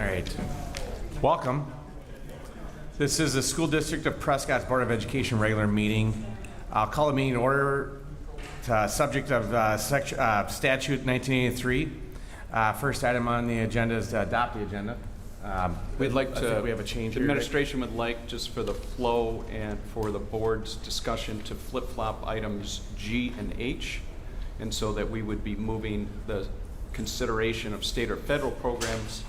All right. Welcome. This is the School District of Prescott's Board of Education regular meeting. I'll call the meeting in order. Subject of Statute 1983. First item on the agenda is to adopt the agenda. We'd like to, we have a change here. administration would like, just for the flow and for the board's discussion, to flip-flop items G and H, and so that we would be moving the consideration of state or federal programs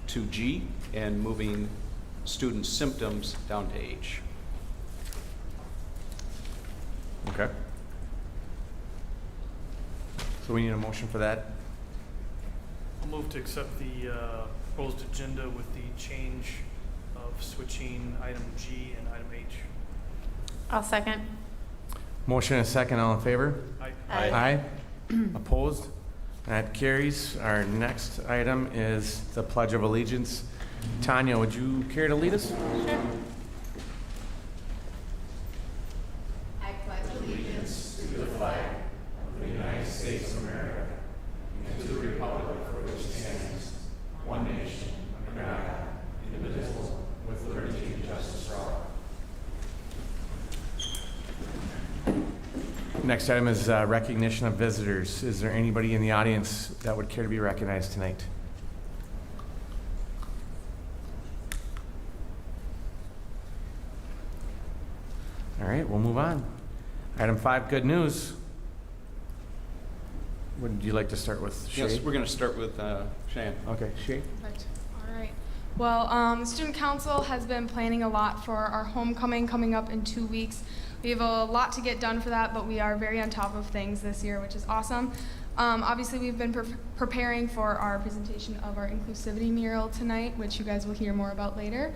to G and moving student symptoms down to H. Okay. So we need a motion for that. I'll move to accept the proposed agenda with the change of switching item G and item H. I'll second. Motion and a second. All in favor? Aye. Aye. Opposed? That carries. Our next item is the Pledge of Allegiance. Tanya, would you care to lead us? Sure. I pledge allegiance to the flag of the United States of America and to the republic for which it stands, one nation, under God, indivisible, with liberty and justice for all. Next item is recognition of visitors. Is there anybody in the audience that would care to be recognized tonight? All right, we'll move on. Item 5, good news. Would you like to start with Shay? Yes, we're going to start with Cheyenne. Okay, Shay. Perfect. All right. Well, the Student Council has been planning a lot for our homecoming coming up in 2 weeks. We have a lot to get done for that, but we are very on top of things this year, which is awesome. Obviously, we've been preparing for our presentation of our inclusivity mural tonight, which you guys will hear more about later.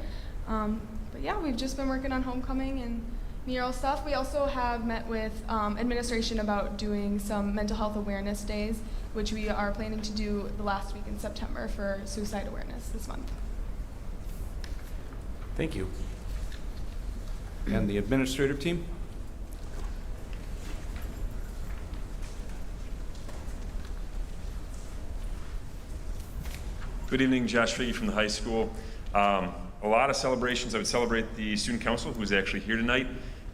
But yeah, we've just been working on homecoming and mural stuff. We also have met with administration about doing some mental health awareness days, which we are planning to do the last week in September for suicide awareness this month. Thank you. And the administrative team? Good evening, Josh Figge from the high school. A lot of celebrations. I would celebrate the student council who's actually here tonight.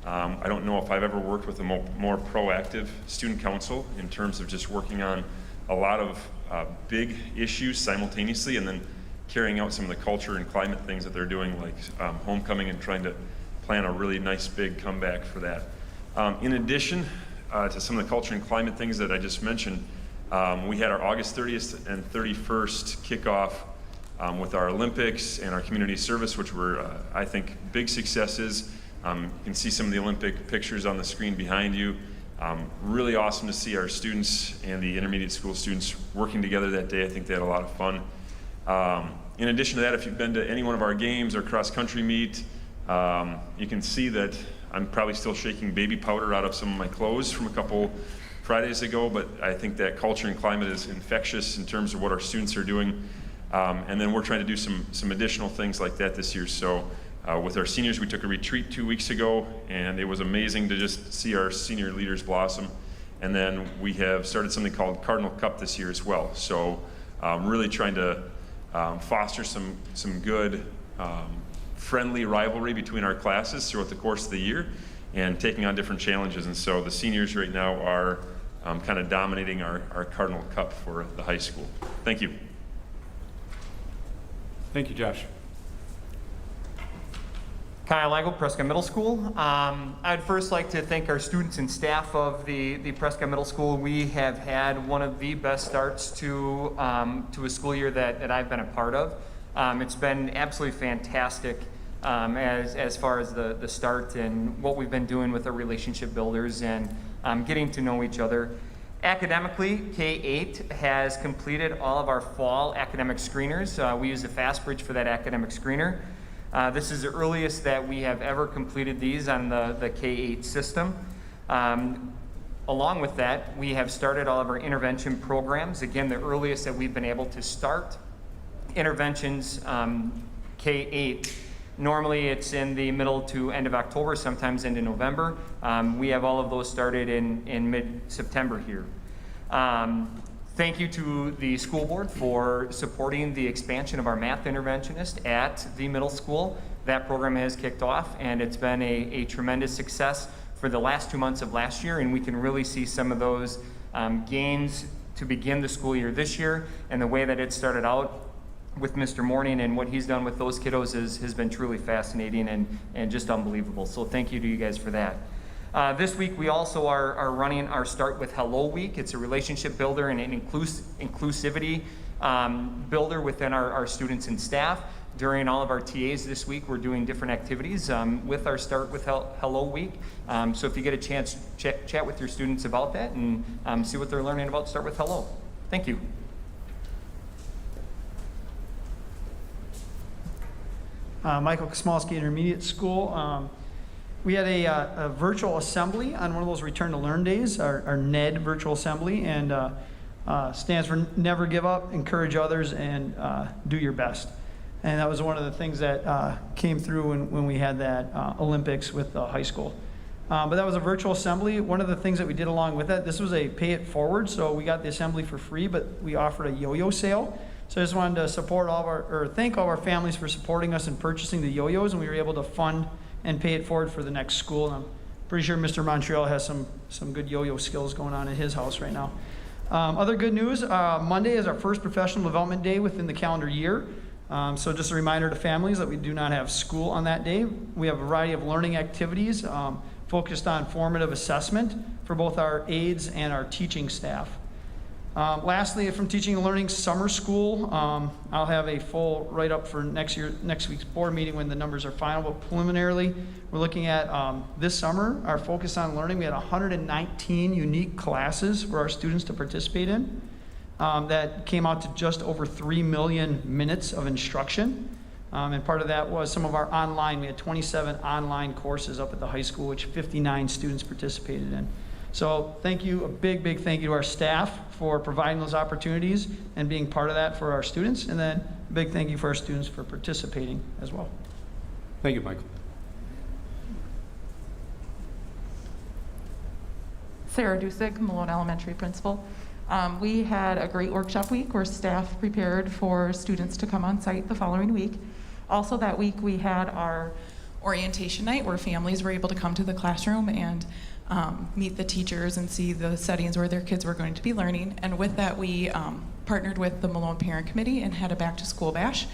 I don't know if I've ever worked with a more proactive student council in terms of just working on a lot of big issues simultaneously and then carrying out some of the culture and climate things that they're doing, like homecoming, and trying to plan a really nice big comeback for that. In addition to some of the culture and climate things that I just mentioned, we had our August 30th and 31st kickoff with our Olympics and our community service, which were, I think, big successes. You can see some of the Olympic pictures on the screen behind you. Really awesome to see our students and the intermediate school students working together that day. I think they had a lot of fun. In addition to that, if you've been to any one of our games or cross-country meet, you can see that I'm probably still shaking baby powder out of some of my clothes from a couple Fridays ago, but I think that culture and climate is infectious in terms of what our students are doing. And then we're trying to do some additional things like that this year. So with our seniors, we took a retreat 2 weeks ago, and it was amazing to just see our senior leaders blossom. And then we have started something called Cardinal Cup this year as well. So really trying to foster some good friendly rivalry between our classes throughout the course of the year and taking on different challenges. And so the seniors right now are kind of dominating our Cardinal Cup for the high school. Thank you. Thank you, Josh. Kyle Langle, Prescott Middle School. I'd first like to thank our students and staff of the Prescott Middle School. We have had one of the best starts to a school year that I've been a part of. It's been absolutely fantastic as far as the start and what we've been doing with our relationship builders and getting to know each other. Academically, K-8 has completed all of our fall academic screeners. We use the FastBridge for that academic screener. This is the earliest that we have ever completed these on the K-8 system. Along with that, we have started all of our intervention programs. Again, the earliest that we've been able to start interventions K-8. Normally it's in the middle to end of October, sometimes into November. We have all of those started in mid-September here. Thank you to the school board for supporting the expansion of our math interventionist at the middle school. That program has kicked off, and it's been a tremendous success for the last 2 months of last year, and we can really see some of those gains to begin the school year this year. And the way that it started out with Mr. Morning and what he's done with those kiddos has been truly fascinating and just unbelievable. So thank you to you guys for that. This week we also are running our Start with Hello week. It's a relationship builder and an inclusivity builder within our students and staff. During all of our TAs this week, we're doing different activities with our Start with Hello week. So if you get a chance, chat with your students about that and see what they're learning about Start with Hello. Thank you. Michael Kosmalski Intermediate School. We had a virtual assembly on one of those Return to Learn days, our NED virtual assembly, and stands for Never Give Up, Encourage Others, and Do Your Best. And that was one of the things that came through when we had that Olympics with the high school. But that was a virtual assembly. One of the things that we did along with that, this was a pay it forward, so we got the assembly for free, but we offered a yo-yo sale. So I just wanted to thank all of our families for supporting us in purchasing the yo-yos, and we were able to fund and pay it forward for the next school. And I'm pretty sure Mr. Montreal has some good yo-yo skills going on in his house right now. Other good news, Monday is our first professional development day within the calendar year. So just a reminder to families that we do not have school on that day. We have a variety of learning activities focused on formative assessment for both our aides and our teaching staff. Lastly, from Teaching and Learning Summer School, I'll have a full write-up for next week's board meeting when the numbers are final, but preliminarily, we're looking at this summer, our focus on learning. We had 119 unique classes for our students to participate in. That came out to just over 3 million minutes of instruction. And part of that was some of our online. We had 27 online courses up at the high school, which 59 students participated in. So thank you, a big, big thank you to our staff for providing those opportunities and being part of that for our students. And then a big thank you for our students for participating as well. Thank you, Michael. Sarah Dusik, Malone Elementary Principal. We had a great workshop week where staff prepared for students to come on site the following week. Also that week we had our orientation night where families were able to come to the classroom and meet the teachers and see the settings where their kids were going to be learning. And with that we partnered with the Malone Parent Committee and had a back to school bash.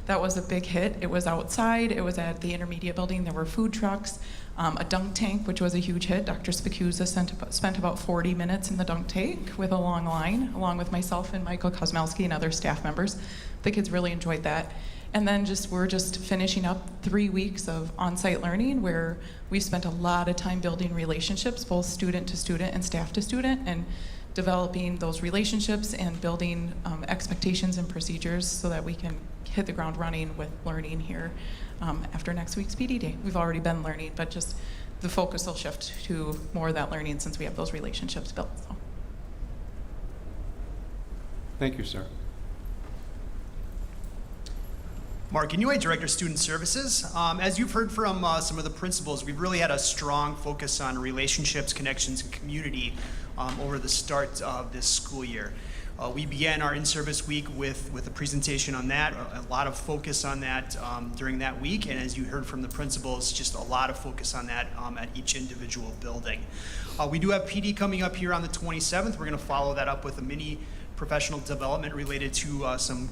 That was a big hit. It was outside, it was at the intermediate building, there were food trucks, a dunk tank, which was a huge hit. Dr. Spikuza spent about 40 minutes in the dunk tank with a long line, along with myself and Michael Kosmalski and other staff members. The kids really enjoyed that. And then we're just finishing up 3 weeks of on-site learning where we spent a lot of time building relationships, both student to student and staff to student, and developing those relationships and building expectations and procedures so that we can hit the ground running with learning here after next week's PD Day. We've already been learning, but just the focus will shift to more of that learning since we have those relationships built. So. Thank you, sir. Mark Inuit, Director of Student Services. As you've heard from some of the principals, we've really had a strong focus on relationships, connections, and community over the start of this school year. We began our in-service week with a presentation on that, a lot of focus on that during that week, and as you heard from the principals, just a lot of focus on that at each individual building. We do have PD coming up here on the 27th. We're going to follow that up with a mini professional development related to some,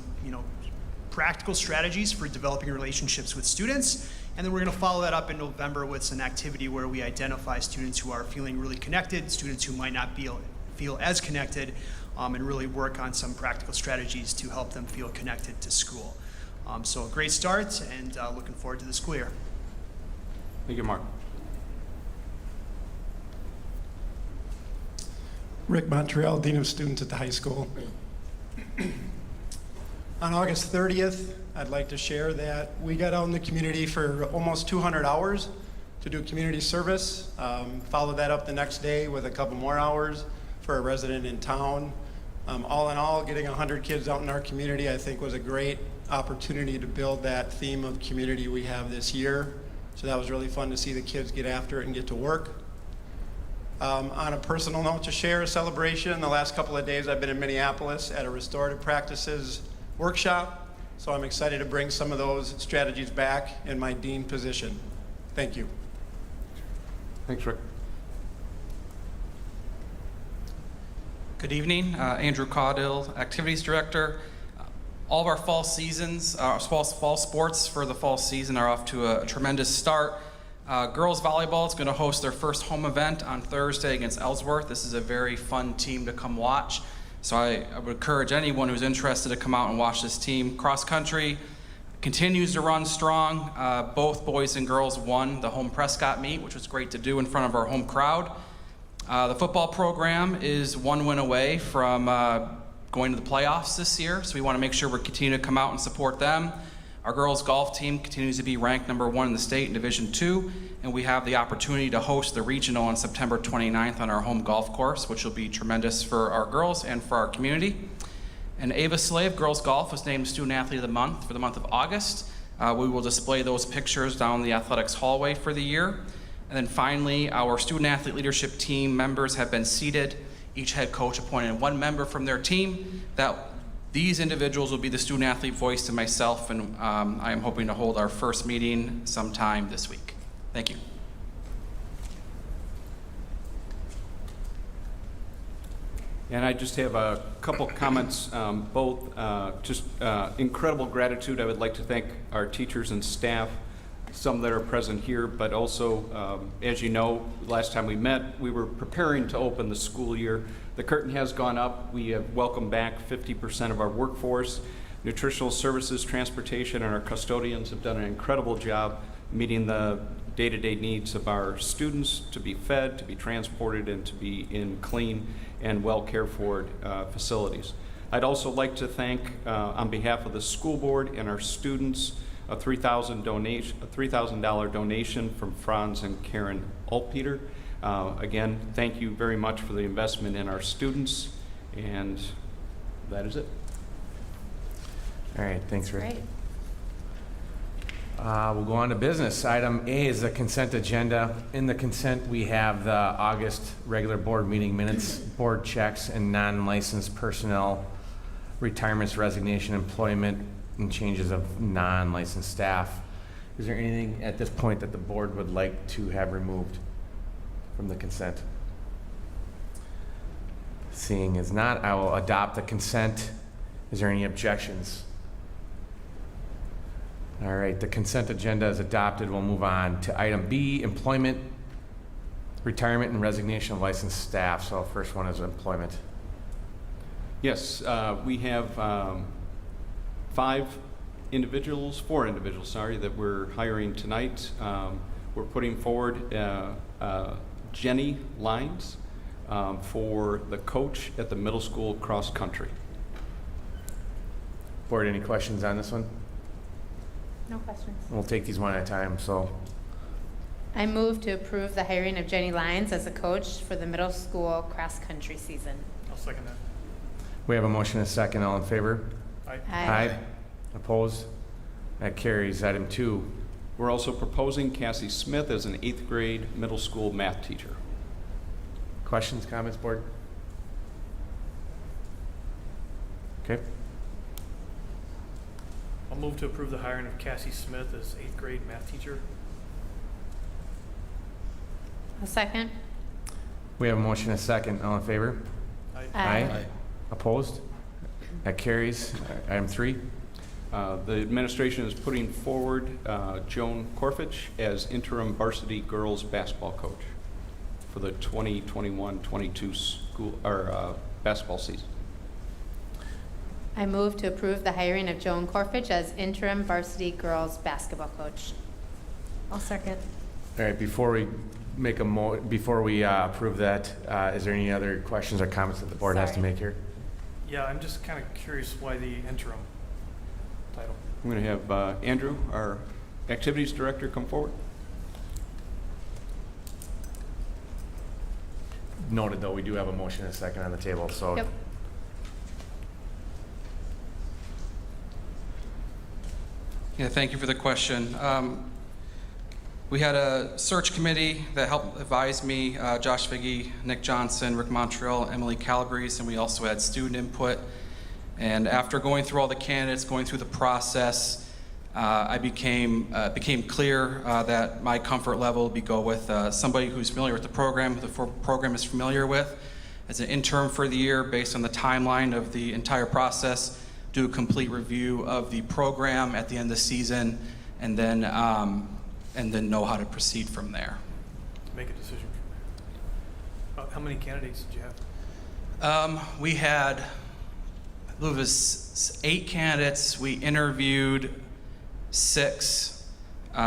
practical strategies for developing relationships with students. And then we're going to follow that up in November with an activity where we identify students who are feeling really connected, students who might not feel as connected, and really work on some practical strategies to help them feel connected to school. So a great start, and looking forward to the school year. Thank you, Mark. Rick Montreal, Dean of Students at the high school. On August 30th, I'd like to share that we got out in the community for almost 200 hours to do community service. Followed that up the next day with a couple more hours for a resident in town. All in all, getting 100 kids out in our community, I think, was a great opportunity to build that theme of community we have this year. So that was really fun to see the kids get after it and get to work. On a personal note, to share a celebration, the last couple of days I've been in Minneapolis at a restorative practices workshop, so I'm excited to bring some of those strategies back in my dean position. Thank you. Thanks, Rick. Good evening, Andrew Caudill, Activities Director. All of our fall seasons, fall sports for the fall season are off to a tremendous start. Girls volleyball is going to host their first home event on Thursday against Ellsworth. This is a very fun team to come watch. So I would encourage anyone who's interested to come out and watch this team. Cross country continues to run strong. Both boys and girls won the home Prescott meet, which was great to do in front of our home crowd. The football program is one win away from going to the playoffs this year, so we want to make sure we continue to come out and support them. Our girls golf team continues to be ranked #1 in the state in Division II, and we have the opportunity to host the regional on September 29th on our home golf course, which will be tremendous for our girls and for our community. And Ava Slave, girls golf, was named Student Athlete of the Month for the month of August. We will display those pictures down the athletics hallway for the year. And then finally, our student athlete leadership team members have been seated. Each head coach appointed one member from their team. These individuals will be the student athlete voice to myself, and I am hoping to hold our first meeting sometime this week. Thank you. And I just have a couple comments, just incredible gratitude. I would like to thank our teachers and staff, some that are present here, but also, as you know, last time we met, we were preparing to open the school year. The curtain has gone up. We have welcomed back 50% of our workforce. Nutritional services, transportation, and our custodians have done an incredible job meeting the day-to-day needs of our students to be fed, to be transported, and to be in clean and well cared for facilities. I'd also like to thank, on behalf of the school board and our students, a $3,000 donation from Franz and Karen Altpeter. Again, thank you very much for the investment in our students, and that is it. All right, thanks, Rick. Great. We'll go on to business. Item A is the consent agenda. In the consent, we have the August regular board meeting minutes, board checks, and non-licensed personnel, retirements, resignation, employment, and changes of non-licensed staff. Is there anything at this point that the board would like to have removed from the consent? Seeing as not, I will adopt the consent. Is there any objections? All right, the consent agenda is adopted. We'll move on to item B, employment, retirement, and resignation of licensed staff. So first one is employment. Yes, we have four individuals, that we're hiring tonight. We're putting forward Jenny Lines for the coach at the middle school cross country. Board, any questions on this one? No questions. We'll take these one at a time. So I move to approve the hiring of Jenny Lyons as a coach for the middle school cross-country season. I'll second that. we have a motion and a second. All in favor? Aye. Opposed? That carries. Item 2. We're also proposing Cassie Smith as an 8th grade middle school math teacher. Questions, comments, board? Okay. I'll move to approve the hiring of Cassie Smith as 8th grade math teacher. A second. We have a motion and a second. All in favor? Aye. Opposed? That carries. Item 3. The administration is putting forward Joan Corfich as interim varsity girls basketball coach for the 2021-22 school basketball season. I move to approve the hiring of Joan Corfich as interim varsity girls basketball coach. I'll second. All right, before we make before we approve that, is there any other questions or comments that the board has to make here? Yeah, I'm just kind of curious why the interim title. I'm going to have Andrew, our activities director, come forward. Noted, though, we do have a motion and a second on the table, so. Yep. Yeah, thank you for the question. We had a search committee that helped advise me, Josh Figge, Nick Johnson, Rick Montreal, Emily Calabrese, and we also had student input. And after going through all the candidates, going through the process, I became clear that my comfort level would be go with somebody who's familiar with the program, who the program is familiar with, as an interim for the year based on the timeline of the entire process, do a complete review of the program at the end of the season, and then know how to proceed from there. Make a decision from there. How many candidates did you have? We had, I believe it was 8 candidates. We interviewed 6. It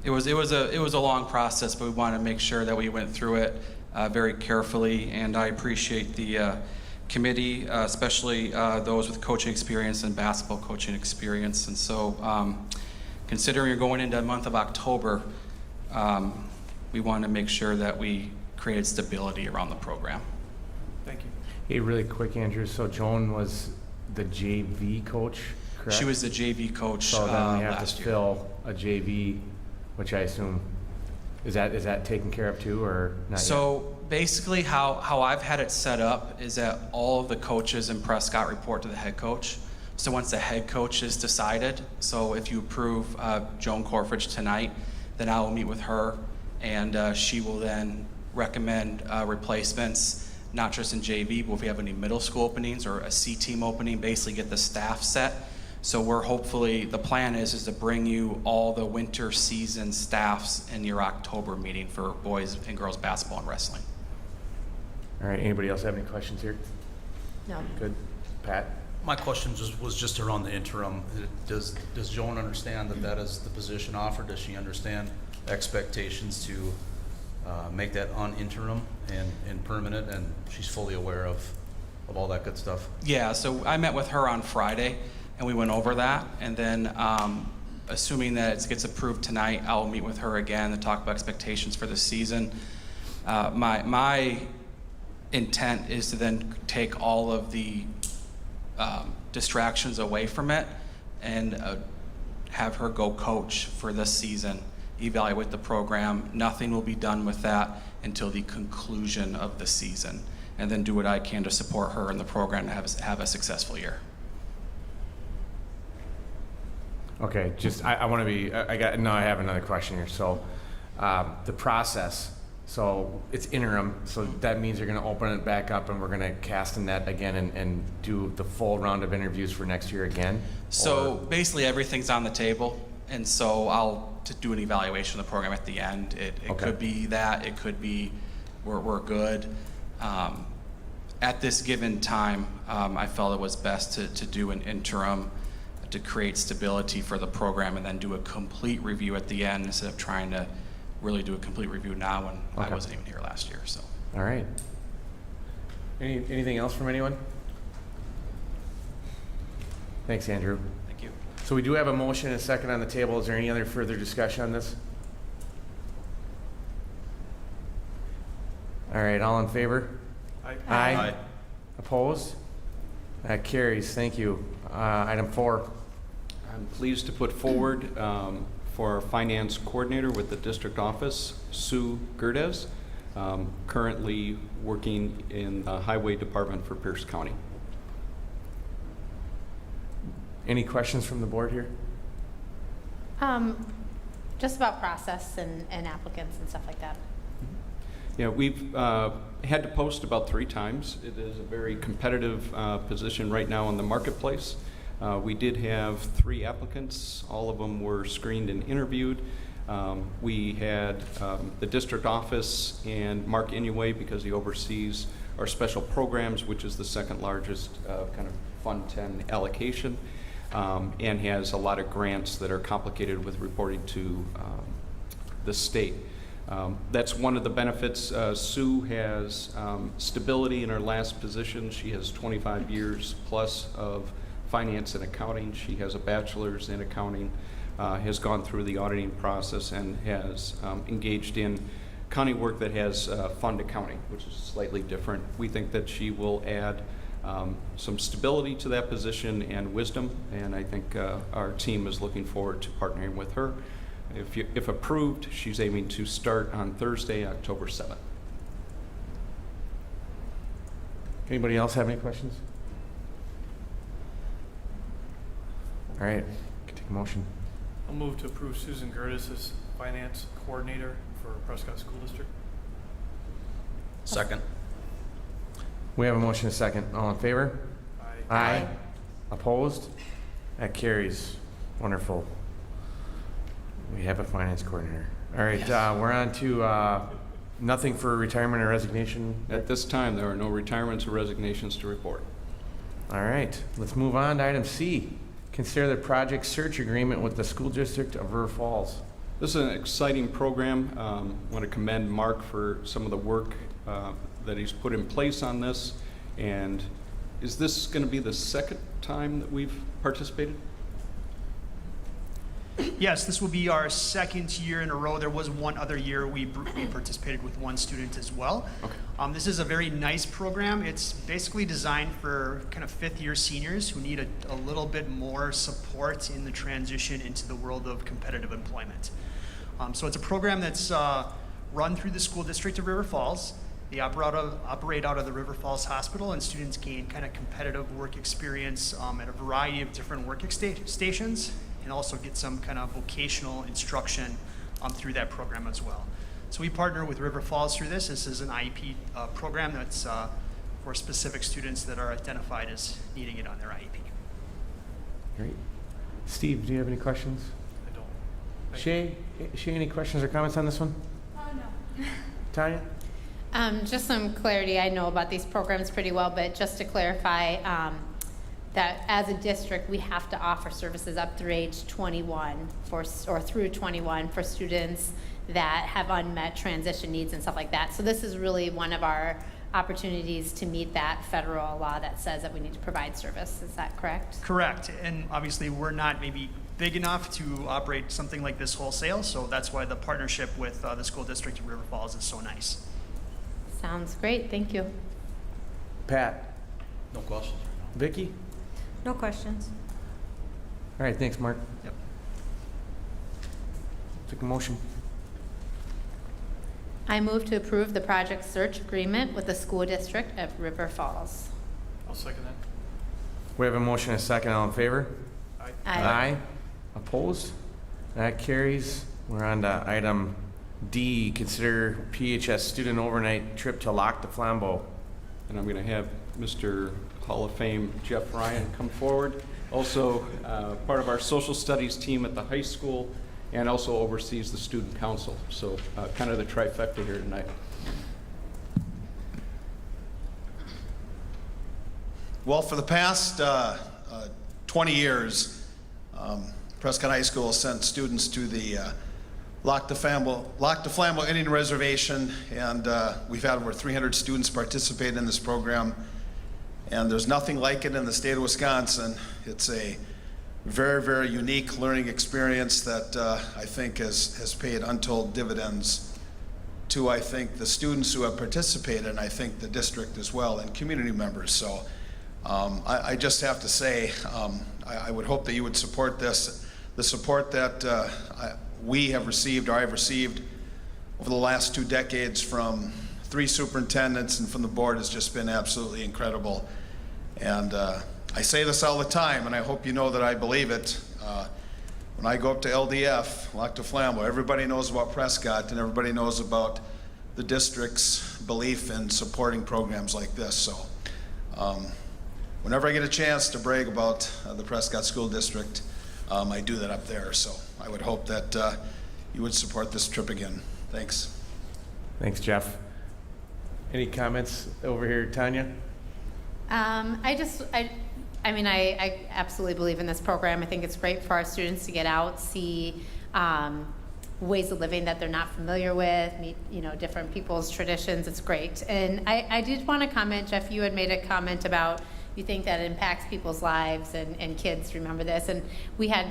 was a long process, but we wanted to make sure that we went through it very carefully. And I appreciate the committee, especially those with coaching experience and basketball coaching experience. And so, considering you're going into the month of October, we wanted to make sure that we created stability around the program. Thank you. Hey, really quick, Andrew. So Joan was the JV coach, correct? She was the JV coach So then we have last to year. fill a JV, which I assume, is that taken care of too, or not yet? So basically how I've had it set up is that all of the coaches in Prescott report to the head coach. So once the head coach is decided, so if you approve Joan Corfridge tonight, then I will meet with her, and she will then recommend replacements, not just in JV, but if we have any middle school openings or a C team opening, basically get the staff set. So we're hopefully, the plan is to bring you all the winter season staffs in your October meeting for boys and girls basketball and wrestling. All right, anybody else have any questions here? No. Good. Pat? My question was just around the interim. Does Joan understand that is the position offered? Does she understand expectations to make that on interim and permanent, and she's fully aware of all that good stuff? Yeah, so I met with her on Friday, and we went over that, and then assuming that it gets approved tonight, I'll meet with her again to talk about expectations for the season. My intent is to then take all of the distractions away from it and have her go coach for this season, evaluate the program. Nothing will be done with that until the conclusion of the season, and then do what I can to support her in the program to have a successful year. Okay, just, I want to be, I have another question here. So, the process, so it's interim, so that means you're going to open it back up and we're going to cast a net again and do the full round of interviews for next year again? So basically everything's on the table, and so I'll to do an evaluation of the program at the end. It Okay. could be that, it could be we're good. At this given time, I felt it was best to do an interim to create stability for the program and then do a complete review at the end instead of trying to really do a complete review now when Okay. I wasn't even here last year. So. All right. Anything else from anyone? Thanks, Andrew. Thank you. So we do have a motion and a second on the table. Is there any other further discussion on this? All right, all in favor? Aye. Aye. Opposed? That carries. Thank you. Item 4. I'm pleased to put forward for our finance coordinator with the district office, Sue Gerdes, currently working in the highway department for Pierce County. Any questions from the board here? Just about process and applicants and stuff like that. Yeah, we've had to post about 3 times. It is a very competitive position right now in the marketplace. We did have 3 applicants. All of them were screened and interviewed. We had the district office and Mark Inouye, because he oversees our special programs, which is the second largest kind of Fund 10 allocation, and has a lot of grants that are complicated with reporting to the state. That's one of the benefits. Sue has stability in her last position. She has 25 years plus of finance and accounting. She has a bachelor's in accounting, has gone through the auditing process, and has engaged in county work that has fund accounting, which is slightly different. We think that she will add some stability to that position and wisdom, and I think our team is looking forward to partnering with her. If approved, she's aiming to start on Thursday, October 7th. Anybody else have any questions? All right, can take a motion. I'll move to approve Susan Gertis as finance coordinator for Prescott School District. Second. We have a motion, a second. All in favor? Aye. Aye. Opposed? That carries. Wonderful. We have a finance coordinator. All right, we're on to nothing for retirement or resignation. At this time, there are no retirements or resignations to report. All right, let's move on to item C. Consider the project search agreement with the school district of River Falls. This is an exciting program. I want to commend Mark for some of the work that he's put in place on this. And is this going to be the second time that we've participated? Yes, this will be our second year in a row. There was one other year we participated with one student as well. Okay. This is a very nice program. It's basically designed for kind of fifth-year seniors who need a little bit more support in the transition into the world of competitive employment. So it's a program that's run through the school district of River Falls. They operate out of the River Falls Hospital, and students gain kind of competitive work experience at a variety of different work stations, and also get some kind of vocational instruction through that program as well. So we partner with River Falls through this. This is an IEP program that's for specific students that are identified as needing it on their IEP. Great. Steve, do you have any questions? I don't. Thank you. Shay, any questions or comments on this one? No. Tanya? Just some clarity. I know about these programs pretty well, but just to clarify, that as a district, we have to offer services up through age 21 or through 21 for students that have unmet transition needs and stuff like that. So this is really one of our opportunities to meet that federal law that says that we need to provide service. Is that correct? Correct. And obviously, we're not maybe big enough to operate something like this wholesale, so that's why the partnership with the school district of River Falls is so nice. Sounds great. Thank you. Pat? No questions. Vicky? No questions. All right, thanks, Mark. Yep. Take a motion. I move to approve the project search agreement with the school district of River Falls. I'll second that. We have a motion and a second. All in favor? Aye. Aye. Opposed? That carries. We're on to item D. Consider PHS student overnight trip to Lac de Flambeau. And I'm going to have Mr. Hall of Fame Jeff Ryan come forward. Also part of our social studies team at the high school, and also oversees the student council. So kind of the trifecta here tonight. Well, for the past 20 years, Prescott High School sent students to the Lac de Flambeau Indian Reservation, and we've had over 300 students participate in this program. And there's nothing like it in the state of Wisconsin. It's a very, very unique learning experience that I think has paid untold dividends to, I think, the students who have participated, and I think the district as well, and community members. So I just have to say, I would hope that you would support this. The support that we have received, or I've received over the last 2 decades from 3 superintendents and from the board has just been absolutely incredible. And I say this all the time, and I hope you know that I believe it. When I go up to LDF, Lac de Flambeau, everybody knows about Prescott, and everybody knows about the district's belief in supporting programs like this. So whenever I get a chance to brag about the Prescott School District, I do that up there. So I would hope that you would support this trip again. Thanks. Thanks, Jeff. Any comments over here, Tanya? I mean, I absolutely believe in this program. I think it's great for our students to get out, see ways of living that they're not familiar with, meet, different people's traditions. It's great. And I did want to comment, Jeff, you had made a comment about you think that it impacts people's lives and kids remember this. And we had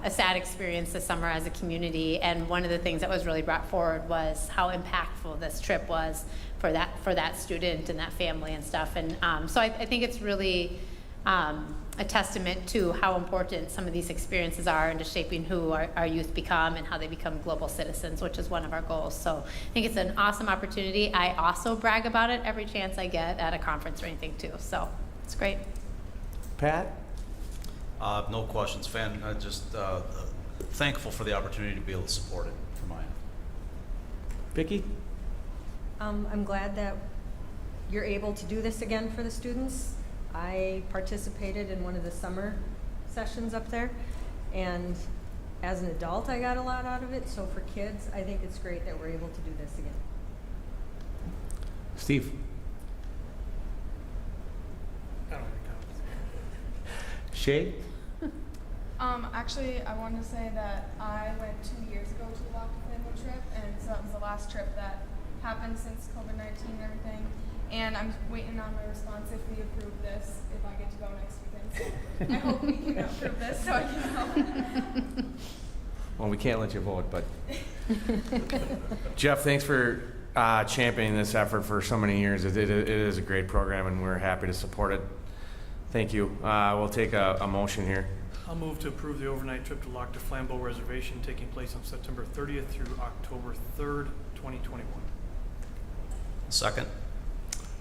a sad experience this summer as a community, and one of the things that was really brought forward was how impactful this trip was for that student and that family and stuff. And so I think it's really a testament to how important some of these experiences are into shaping who our youth become and how they become global citizens, which is one of our goals. So I think it's an awesome opportunity. I also brag about it every chance I get at a conference or anything too. So it's great. Pat? No questions, just thankful for the opportunity to be able to support it from my end. Vicki? I'm glad that you're able to do this again for the students. I participated in one of the summer sessions up there, and as an adult I got a lot out of it, so for kids I think it's great that we're able to do this again. Steve? I don't have any comments. Shay? Actually, I wanted to say that I went 2 years ago to the Lock to Flambeau trip, and so that was the last trip that happened since COVID-19 and everything. And I'm waiting on my response if we approve this, if I get to go next weekend. So I hope we can approve this so I can go. Well, we can't let you vote, but Jeff, thanks for championing this effort for so many years. It is a great program, and we're happy to support it. Thank you. We'll take a motion here. I'll move to approve the overnight trip to Lac du Flambeau Reservation taking place on September 30th through October 3rd, 2021. Second.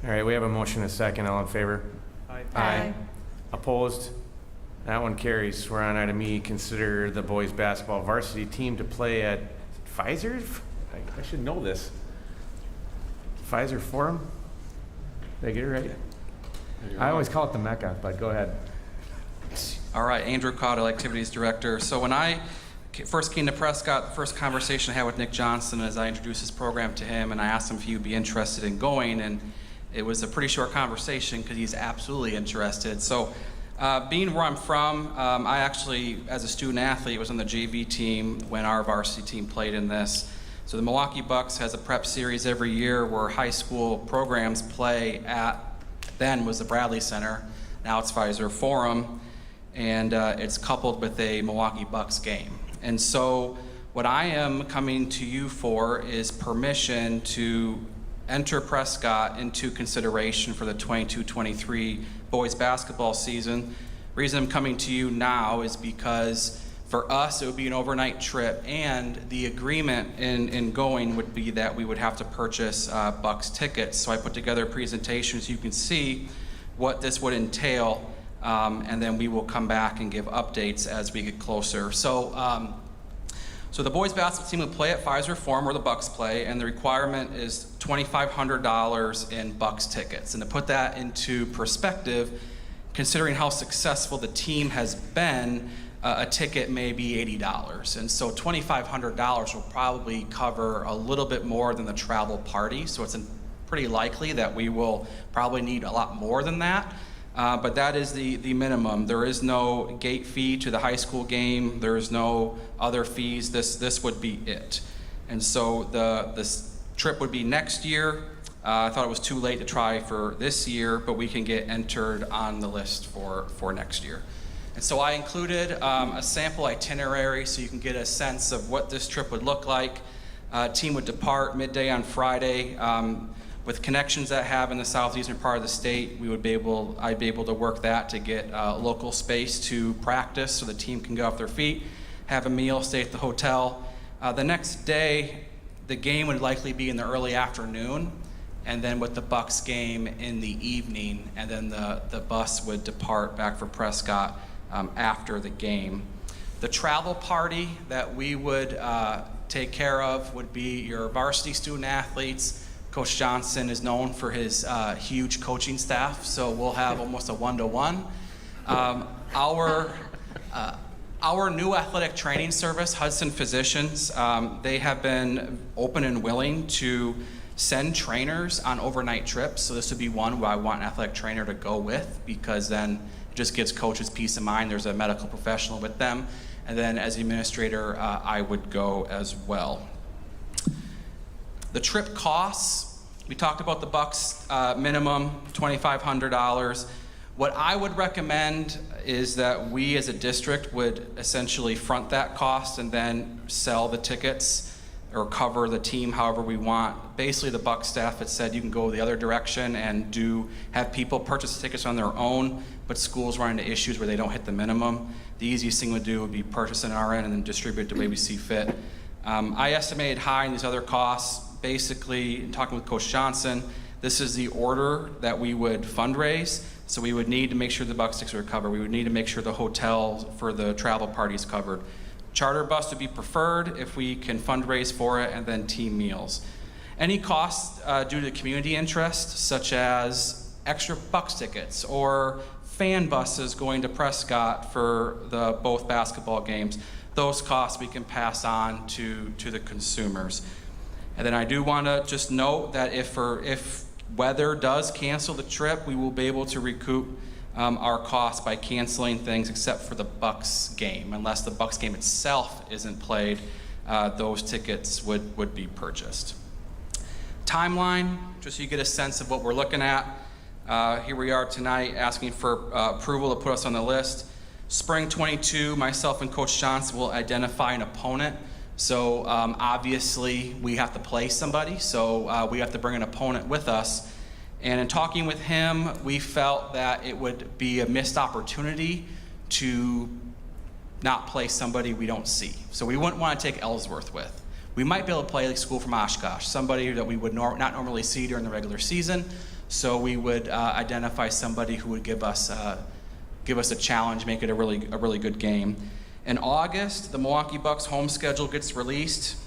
All right, we have a motion and a second. All in favor? Aye. Aye. Opposed? That one carries. We're on item E. Consider the boys basketball varsity team to play at Pfizer? I should know this. Pfizer Forum? Did I get it right? I always call it the Mecca, but go ahead. All right, Andrew Caudill, Activities Director. So when I first came to Prescott, the first conversation I had with Nick Johnson as I introduced this program to him, and I asked him if he would be interested in going, and it was a pretty short conversation because he's absolutely interested. So being where I'm from, I actually, as a student athlete, was on the JV team when our varsity team played in this. So the Milwaukee Bucks has a prep series every year where high school programs play at, then was the Bradley Center, now it's Pfizer Forum, and it's coupled with a Milwaukee Bucks game. And so what I am coming to you for is permission to enter Prescott into consideration for the 22-23 boys basketball season. The reason I'm coming to you now is because for us it would be an overnight trip, and the agreement in going would be that we would have to purchase Bucks tickets. So I put together a presentation so you can see what this would entail, and then we will come back and give updates as we get closer. So the boys basketball team would play at Pfizer Forum where the Bucks play, and the requirement is $2,500 in Bucks tickets. And to put that into perspective, considering how successful the team has been, a ticket may be $80. And so $2,500 will probably cover a little bit more than the travel party. So it's pretty likely that we will probably need a lot more than that. But that is the minimum. There is no gate fee to the high school game. There is no other fees. This would be it. And so this trip would be next year. I thought it was too late to try for this year, but we can get entered on the list for next year. And so I included a sample itinerary so you can get a sense of what this trip would look like. Team would depart midday on Friday. With connections that I have in the southeastern part of the state, I'd be able to work that to get local space to practice so the team can get off their feet, have a meal, stay at the hotel. The next day, the game would likely be in the early afternoon, and then with the Bucks game in the evening, and then the bus would depart back for Prescott after the game. The travel party that we would take care of would be your varsity student athletes. Coach Johnson is known for his huge coaching staff, so we'll have almost a one-to-one. Our new athletic training service, Hudson Physicians, they have been open and willing to send trainers on overnight trips. So this would be one where I want an athletic trainer to go with, because then it just gives coaches peace of mind. There's a medical professional with them. And then as the administrator, I would go as well. The trip costs, we talked about the Bucks minimum, $2,500. What I would recommend is that we as a district would essentially front that cost and then sell the tickets or cover the team however we want. Basically, the Buck staff had said you can go the other direction and have people purchase tickets on their own, but schools run into issues where they don't hit the minimum. The easiest thing to do would be purchase on our end and then distribute the way we see fit. I estimated high in these other costs. Basically, in talking with Coach Johnson, this is the order that we would fundraise. So we would need to make sure the Buck sticks are covered. We would need to make sure the hotel for the travel party is covered. Charter bus would be preferred if we can fundraise for it, and then team meals. Any costs due to community interest, such as extra Bucks tickets or fan buses going to Prescott for both basketball games, those costs we can pass on to the consumers. And then I do want to just note that if weather does cancel the trip, we will be able to recoup our costs by canceling things except for the Bucks game. Unless the Bucks game itself isn't played, those tickets would be purchased. Timeline, just so you get a sense of what we're looking at. Here we are tonight asking for approval to put us on the list. Spring 22, myself and Coach Johnson will identify an opponent. So obviously we have to play somebody, so we have to bring an opponent with us. And in talking with him, we felt that it would be a missed opportunity to not play somebody we don't see. So we wouldn't want to take Ellsworth with. We might be able to play like school from Oshkosh, somebody that we would not normally see during the regular season. So we would identify somebody who would give us a challenge, make it a really good game. In August, the Milwaukee Bucks home schedule gets released.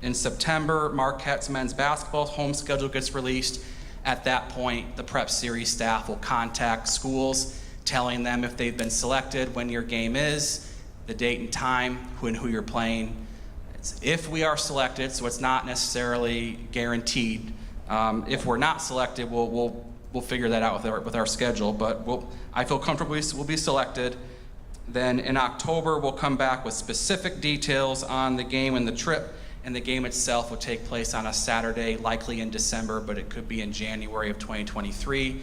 In September, Marquette's men's basketball home schedule gets released. At that point, the prep series staff will contact schools, telling them if they've been selected, when your game is, the date and time, who you're playing. It's if we are selected, so it's not necessarily guaranteed. If we're not selected, we'll figure that out with our schedule. But I feel comfortable we'll be selected. Then in October, we'll come back with specific details on the game and the trip, and the game itself will take place on a Saturday, likely in December, but it could be in January of 2023.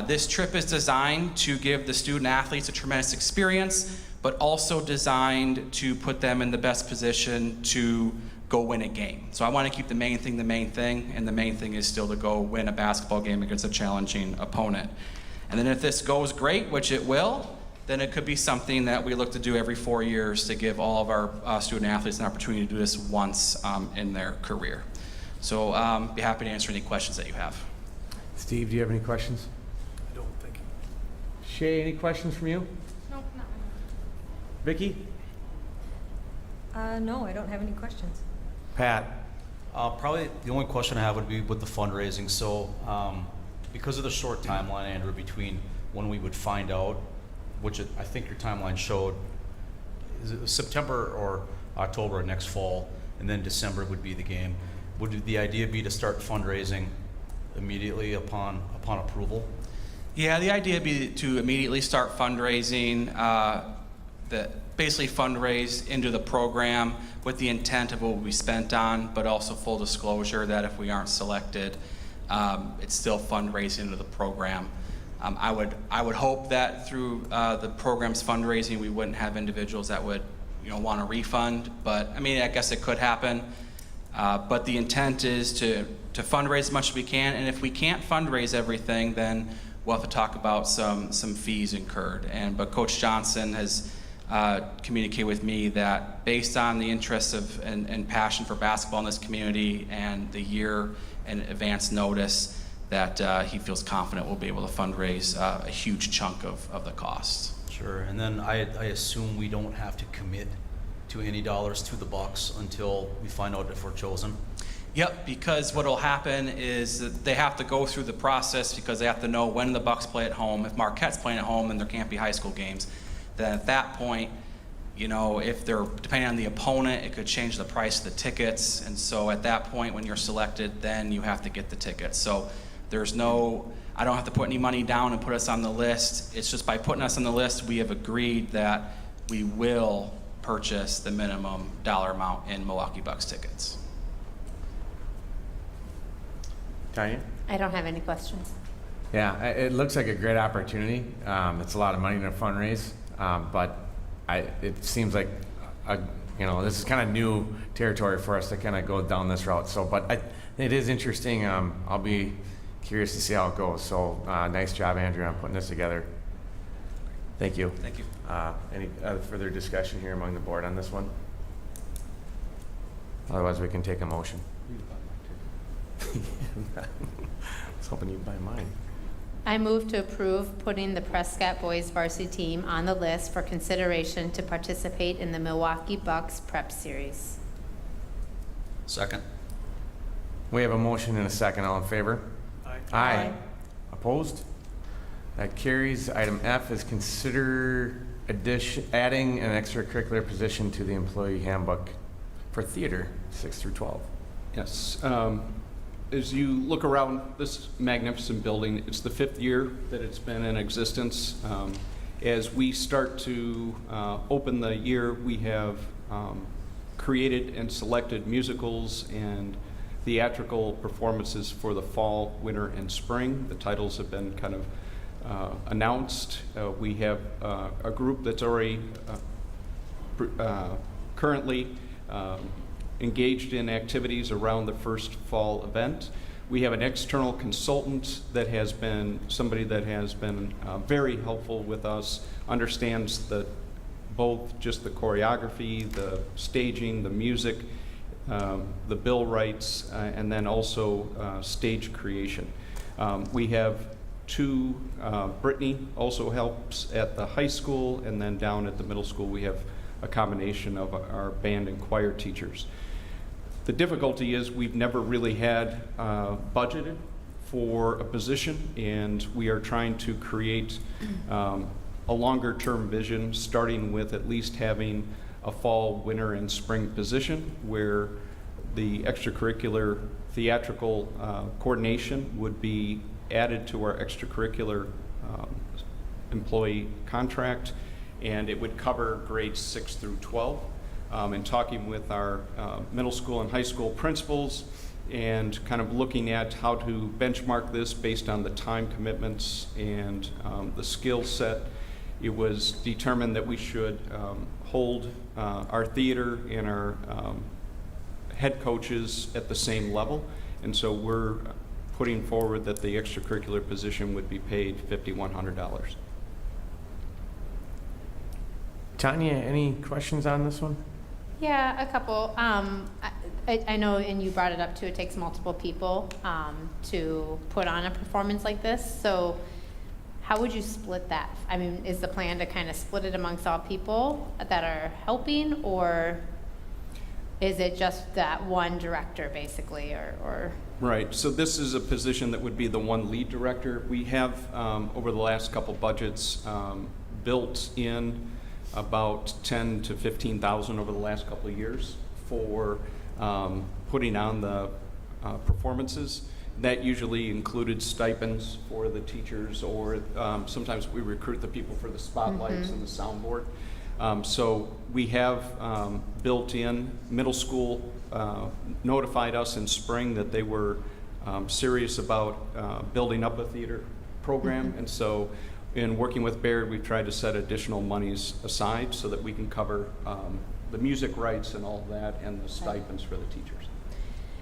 This trip is designed to give the student athletes a tremendous experience, but also designed to put them in the best position to go win a game. So I want to keep the main thing, and the main thing is still to go win a basketball game against a challenging opponent. And then if this goes great, which it will, then it could be something that we look to do every 4 years to give all of our student athletes an opportunity to do this once in their career. So be happy to answer any questions that you have. Steve, do you have any questions? I don't think. Shay, any questions from you? Nope, not really. Vicki? No, I don't have any questions. Pat? Probably the only question I have would be with the fundraising. So because of the short timeline, Andrew, between when we would find out, which I think your timeline showed, is it September or October next fall, and then December would be the game. Would the idea be to start fundraising immediately upon approval? Yeah, the idea would be to immediately start fundraising, basically fundraise into the program with the intent of what we spent on, but also full disclosure that if we aren't selected, it's still fundraising into the program. I would hope that through the program's fundraising, we wouldn't have individuals that would, want a refund. But I mean, I guess it could happen. But the intent is to fundraise as much as we can, and if we can't fundraise everything, then we'll have to talk about some fees incurred. But Coach Johnson has communicated with me that based on the interest and passion for basketball in this community and the year in advance notice, that he feels confident we'll be able to fundraise a huge chunk of the costs. Sure, and then I assume we don't have to commit to any dollars to the Bucks until we find out if we're chosen? Yep, because what will happen is that they have to go through the process because they have to know when the Bucks play at home. If Marquette's playing at home, then there can't be high school games. Then at that point, if they're depending on the opponent, it could change the price of the tickets. And so at that point, when you're selected, then you have to get the tickets. So I don't have to put any money down and put us on the list. It's just by putting us on the list, we have agreed that we will purchase the minimum dollar amount in Milwaukee Bucks tickets. Diane? I don't have any questions. Yeah, it looks like a great opportunity. It's a lot of money to fundraise, but it seems like a this is kind of new territory for us to kind of go down this route. So, but it is interesting. I'll be curious to see how it goes. So, nice job, Andrew, on putting this together. Thank you. Thank you. Any further discussion here among the board on this one? Otherwise, we can take a motion. I was hoping you'd buy mine. I move to approve putting the Prescott boys varsity team on the list for consideration to participate in the Milwaukee Bucks prep series. Second. We have a motion and a second. All in favor? Aye. Aye. Opposed? That carries. Item F is consider adding an extracurricular position to the employee handbook for theater 6 through 12. Yes. As you look around this magnificent building, it's the 5th year that it's been in existence. As we start to open the year, we have created and selected musicals and theatrical performances for the fall, winter, and spring. The titles have been kind of announced. We have a group that's already currently engaged in activities around the first fall event. We have an external consultant that has been somebody that has been very helpful with us, understands both just the choreography, the staging, the music, the bill rights, and then also stage creation. We have two, Brittany also helps at the high school, and then down at the middle school we have a combination of our band and choir teachers. The difficulty is we've never really had budgeted for a position, and we are trying to create a longer term vision, starting with at least having a fall, winter, and spring position where the extracurricular theatrical coordination would be added to our extracurricular employee contract, and it would cover grades 6 through 12. In talking with our middle school and high school principals and kind of looking at how to benchmark this based on the time commitments and the skill set, it was determined that we should hold our theater and our head coaches at the same level. And so we're putting forward that the extracurricular position would be paid $5,100. Tanya, any questions on this one? Yeah, a couple. I know, and you brought it up too, it takes multiple people to put on a performance like this. So how would you split that? I mean, is the plan to kind of split it amongst all people that are helping, or is it just that one director basically, or? Right, so this is a position that would be the one lead director. We have, over the last couple budgets, built in about 10 to 15,000 over the last couple of years for putting on the performances. That usually included stipends for the teachers, or sometimes we recruit the people for the spotlights and the soundboard. So we have built in, middle school notified us in spring that they were serious about building up a theater program, and so in working with Baird, we've tried to set additional monies aside so that we can cover the music rights and all that, and the stipends for the teachers.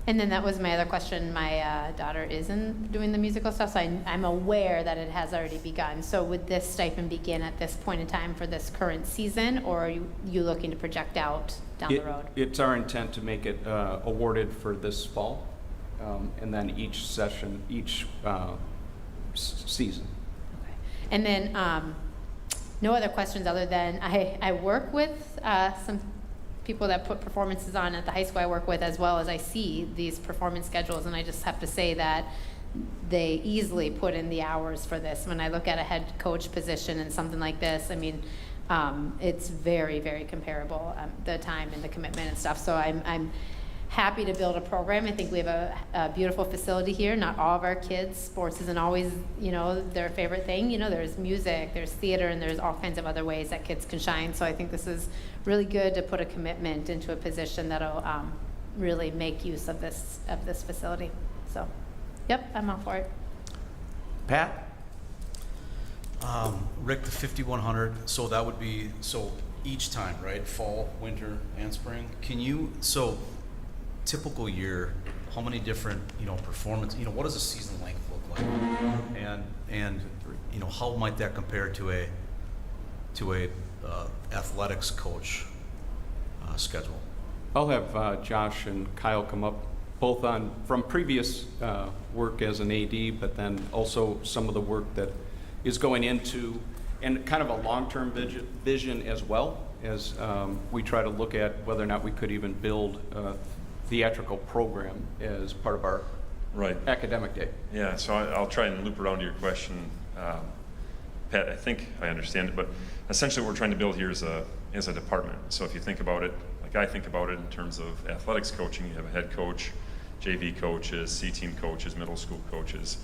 And then that was my other question. My daughter isn't doing the musical stuff, so I'm aware that it has already begun. So would this stipend begin at this point in time for this current season, or are you looking to project out down the road? It's our intent to make it awarded for this fall, and then each session, each season. And then no other questions other than I work with some people that put performances on at the high school I work with, as well as I see these performance schedules, and I just have to say that they easily put in the hours for this. When I look at a head coach position and something like this, I mean, it's very, very comparable, the time and the commitment and stuff. So I'm happy to build a program. I think we have a beautiful facility here. Not all of our kids, sports isn't always, their favorite thing. There's music, there's theater, and there's all kinds of other ways that kids can shine. So I think this is really good to put a commitment into a position that'll really make use of this facility. So, yep, I'm all for it. Pat? Rick, the 5,100, so that would be, so each time, right? Fall, winter, and spring. Can you, so typical year, how many different, performance, what does a season length look like? And how might that compare to a athletics coach schedule? I'll have Josh and Kyle come up, both from previous work as an AD, but then also some of the work that is going into, and kind of a long-term vision as well, as we try to look at whether or not we could even build a theatrical program as part of our academic day. Yeah, so I'll try and loop around to your question. Pat, I think I understand it, but essentially what we're trying to build here is a department. So if you think about it, like I think about it in terms of athletics coaching, you have a head coach, JV coaches, C-team coaches, middle school coaches.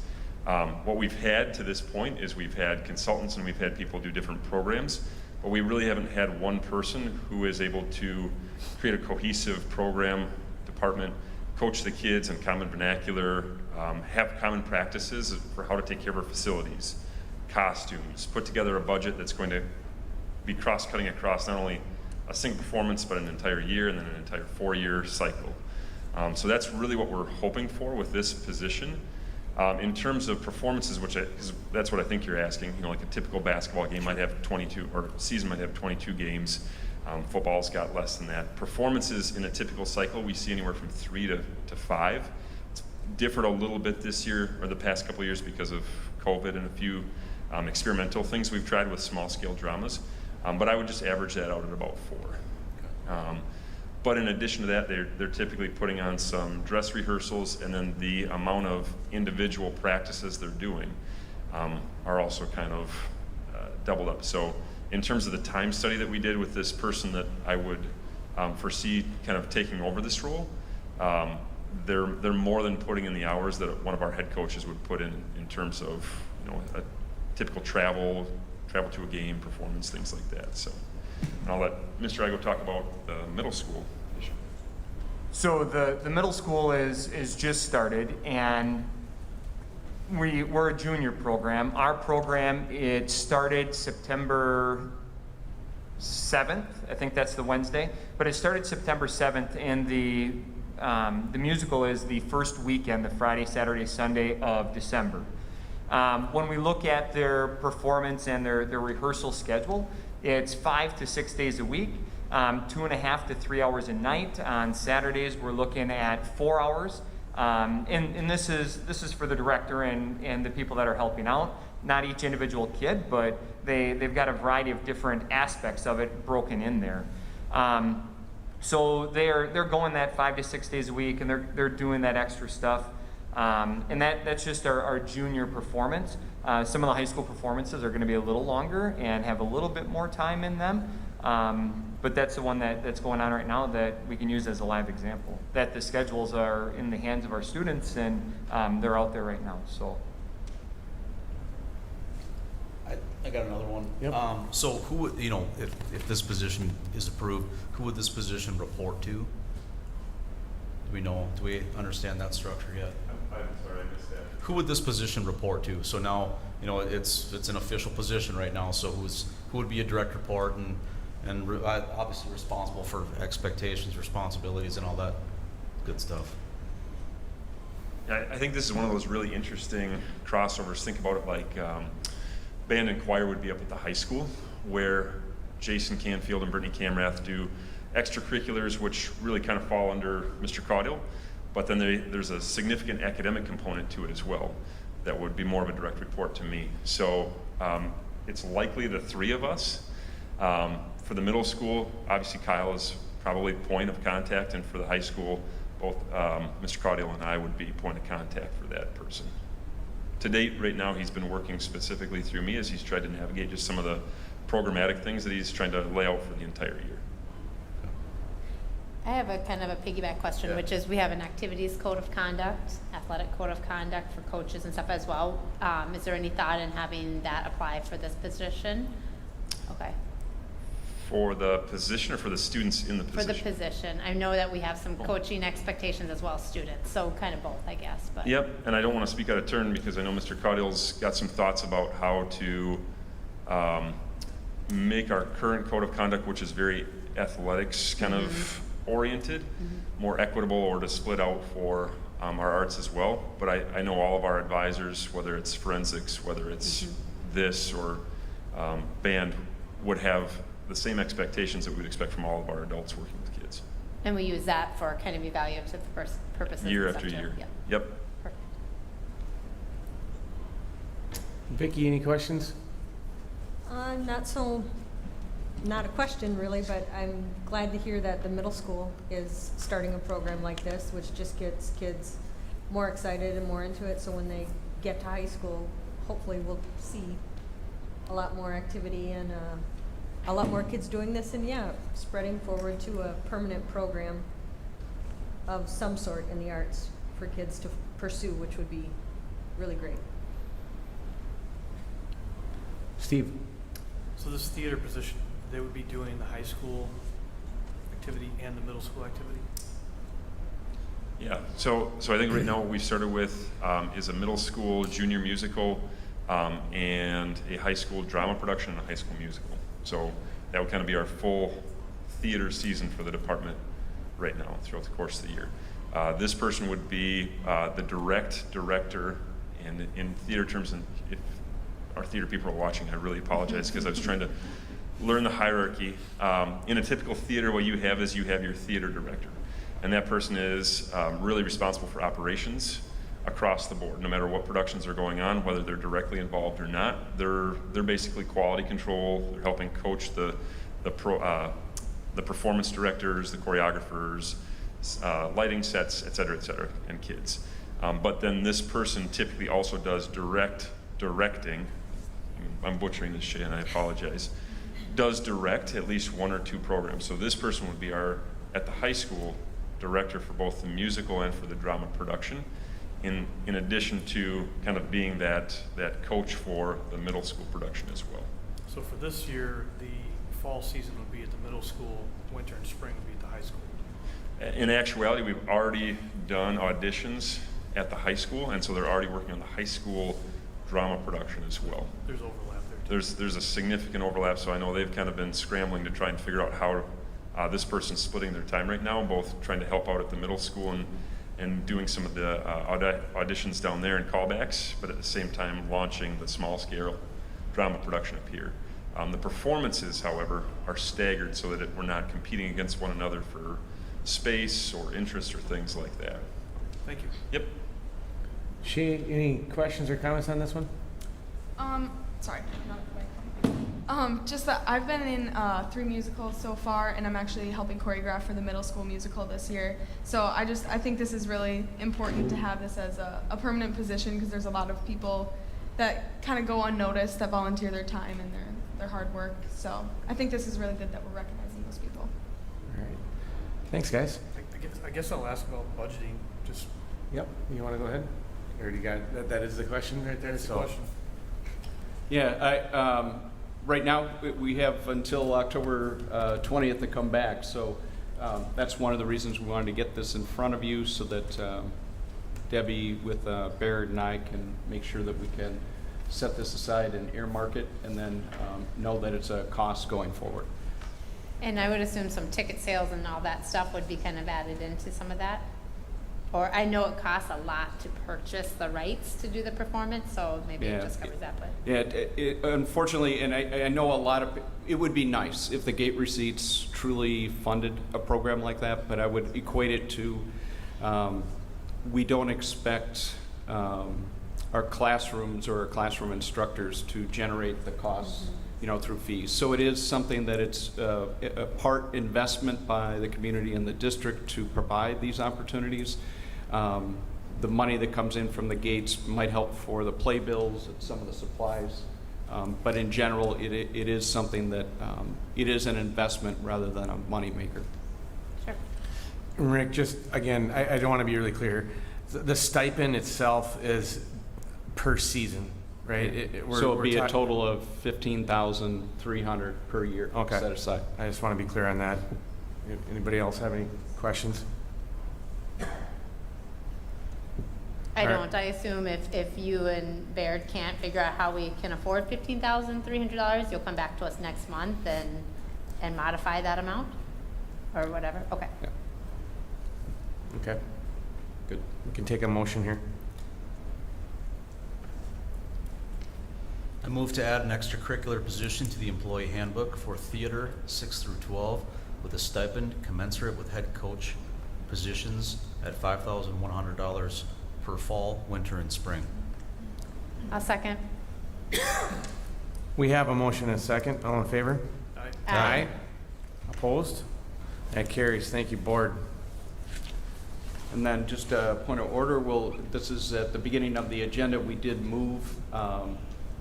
What we've had to this point is we've had consultants and we've had people do different programs, but we really haven't had one person who is able to create a cohesive program, department, coach the kids in common vernacular, have common practices for how to take care of our facilities, costumes, put together a budget that's going to be cross-cutting across not only a single performance, but an entire year and then an entire 4-year cycle. So that's really what we're hoping for with this position. In terms of performances, because that's what I think you're asking, like a typical basketball game might have 22, or season might have 22 games. Football's got less than that. Performances in a typical cycle, we see anywhere from 3 to 5. It's differed a little bit this year, or the past couple of years, because of COVID and a few experimental things we've tried with small-scale dramas. But I would just average that out at about 4. But in addition to that, they're typically putting on some dress rehearsals, and then the amount of individual practices they're doing are also kind of doubled up. So in terms of the time study that we did with this person that I would foresee kind of taking over this role, they're more than putting in the hours that one of our head coaches would put in terms of a typical travel to a game, performance, things like that. So, and I'll let Mr. Igo talk about the middle school issue. So the middle school is just started, and we're a junior program. Our program, it started September 7th. I think that's the Wednesday, but it started September 7th, and the musical is the first weekend, the Friday, Saturday, Sunday of December. When we look at their performance and their rehearsal schedule, it's 5 to 6 days a week, 2.5 to 3 hours a night. On Saturdays, we're looking at 4 hours. And this is for the director and the people that are helping out. Not each individual kid, but they've got a variety of different aspects of it broken in there. So they're going that 5 to 6 days a week, and they're doing that extra stuff. And that's just our junior performance. Some of the high school performances are going to be a little longer and have a little bit more time in them. But that's the one that's going on right now that we can use as a live example. That the schedules are in the hands of our students, and they're out there right now. So I got another one. Yep. So who would, if this position is approved, who would this position report to? Do we understand that structure yet? I'm sorry, I missed that. Who would this position report to? So now, it's an official position right now, so who would be a direct report and obviously responsible for expectations, responsibilities, and all that good stuff? I think this is one of those really interesting crossovers. Think about it like band and choir would be up at the high school, where Jason Canfield and Brittany Camrath do extracurriculars, which really kind of fall under Mr. Caudill, but then there's a significant academic component to it as well that would be more of a direct report to me. So it's likely the three of us. For the middle school, obviously Kyle is probably point of contact, and for the high school, both Mr. Caudill and I would be point of contact for that person. To date, right now, he's been working specifically through me as he's tried to navigate just some of the programmatic things that he's trying to lay out for the entire year. I have a kind of a piggyback question, Yeah. which is we have an activities code of conduct, athletic code of conduct for coaches and stuff as well. Is there any thought in having that apply for this position? Okay. For the position or for the students in the position? For the position. I know that we have some coaching expectations as well as students, so kind of both, I guess. But. Yep, and I don't want to speak out of turn because I know Mr. Caudill's got some thoughts about how to make our current code of conduct, which is very athletics kind of oriented, more equitable, or to split out for our arts as well. But I know all of our advisors, whether it's forensics, whether it's this or band, would have the same expectations that we would expect from all of our adults working with kids. And we use that for kind of evaluative purposes. Year and after stuff, too. year. Yep. Yep. Perfect. Vicki, any questions? Not a question really, but I'm glad to hear that the middle school is starting a program like this, which just gets kids more excited and more into it. So when they get to high school, hopefully we'll see a lot more activity and a lot more kids doing this, and yeah, spreading forward to a permanent program of some sort in the arts for kids to pursue, which would be really great. Steve? So this theater position, they would be doing the high school activity and the middle school activity? Yeah, so I think right now what we've started with is a middle school junior musical and a high school drama production and a high school musical. So that would kind of be our full theater season for the department right now throughout the course of the year. This person would be the director, and in theater terms, and if our theater people are watching, I really apologize because I was trying to learn the hierarchy. In a typical theater, what you have is you have your theater director, and that person is really responsible for operations across the board, no matter what productions are going on, whether they're directly involved or not. They're basically quality control. They're helping coach the performance directors, the choreographers, lighting sets, et cetera, and kids. But then this person typically also does directing. I'm butchering this shit, and I apologize. Does direct at least one or two programs. So this person would be at the high school, director for both the musical and for the drama production, in addition to kind of being that coach for the middle school production as well. So for this year, the fall season would be at the middle school, winter and spring would be at the high school. In actuality, we've already done auditions at the high school, and so they're already working on the high school drama production as well. There's overlap there too. There's a significant overlap, so I know they've kind of been scrambling to try and figure out how this person's splitting their time right now, both trying to help out at the middle school and doing some of the auditions down there and callbacks, but at the same time launching the small scale drama production up here. The performances, however, are staggered so that we're not competing against one another for space or interest or things like that. Thank you. Yep. Shay, any questions or comments on this one? Sorry, not just that I've been in 3 musicals so far, and I'm actually helping choreograph for the middle school musical this year. So I think this is really important to have this as a permanent position, because there's a lot of people that kind of go unnoticed that volunteer their time and their hard work. So I think this is really good that we're recognizing those people. All right. Thanks, guys. I guess I'll ask about budgeting. Just Yep. You want to go ahead? Or you got that is the question right there? that's the question. Yeah, right now, we have until October 20th to come back, so that's one of the reasons we wanted to get this in front of you, so that Debbie with Baird and I can make sure that we can set this aside and earmark it, and then know that it's a cost going forward. And I would assume some ticket sales and all that stuff would be kind of added into some of that? Or I know it costs a lot to purchase the rights to do the performance, so maybe it just covers that, but. Yeah, unfortunately, and I know a lot of, it would be nice if the gate receipts truly funded a program like that, but I would equate it to, we don't expect our classrooms or our classroom instructors to generate the costs, through fees. So it is something that it's a part investment by the community and the district to provide these opportunities. The money that comes in from the gates might help for the playbills and some of the supplies, but in general, it is something that it is an investment rather than a moneymaker. Sure. Rick, just again, I don't want to be really clear. The stipend itself is per season, right? So it'd be a total of $15,300 per year set aside. I just want to be clear on that. Anybody else have any questions? I All right. don't. I assume if you and Baird can't figure out how we can afford $15,300, you'll come back to us next month and modify that amount or whatever. Okay. Yeah. Okay, Good. we can take a motion here. I move to add an extracurricular position to the employee handbook for theater 6 through 12 with a stipend commensurate with head coach positions at $5,100 per fall, winter, and spring. I'll second. We have a motion and a second. All in favor? Aye. Aye. Opposed? That carries. Thank you, board. And then just a point of order, this is at the beginning of the agenda, we did move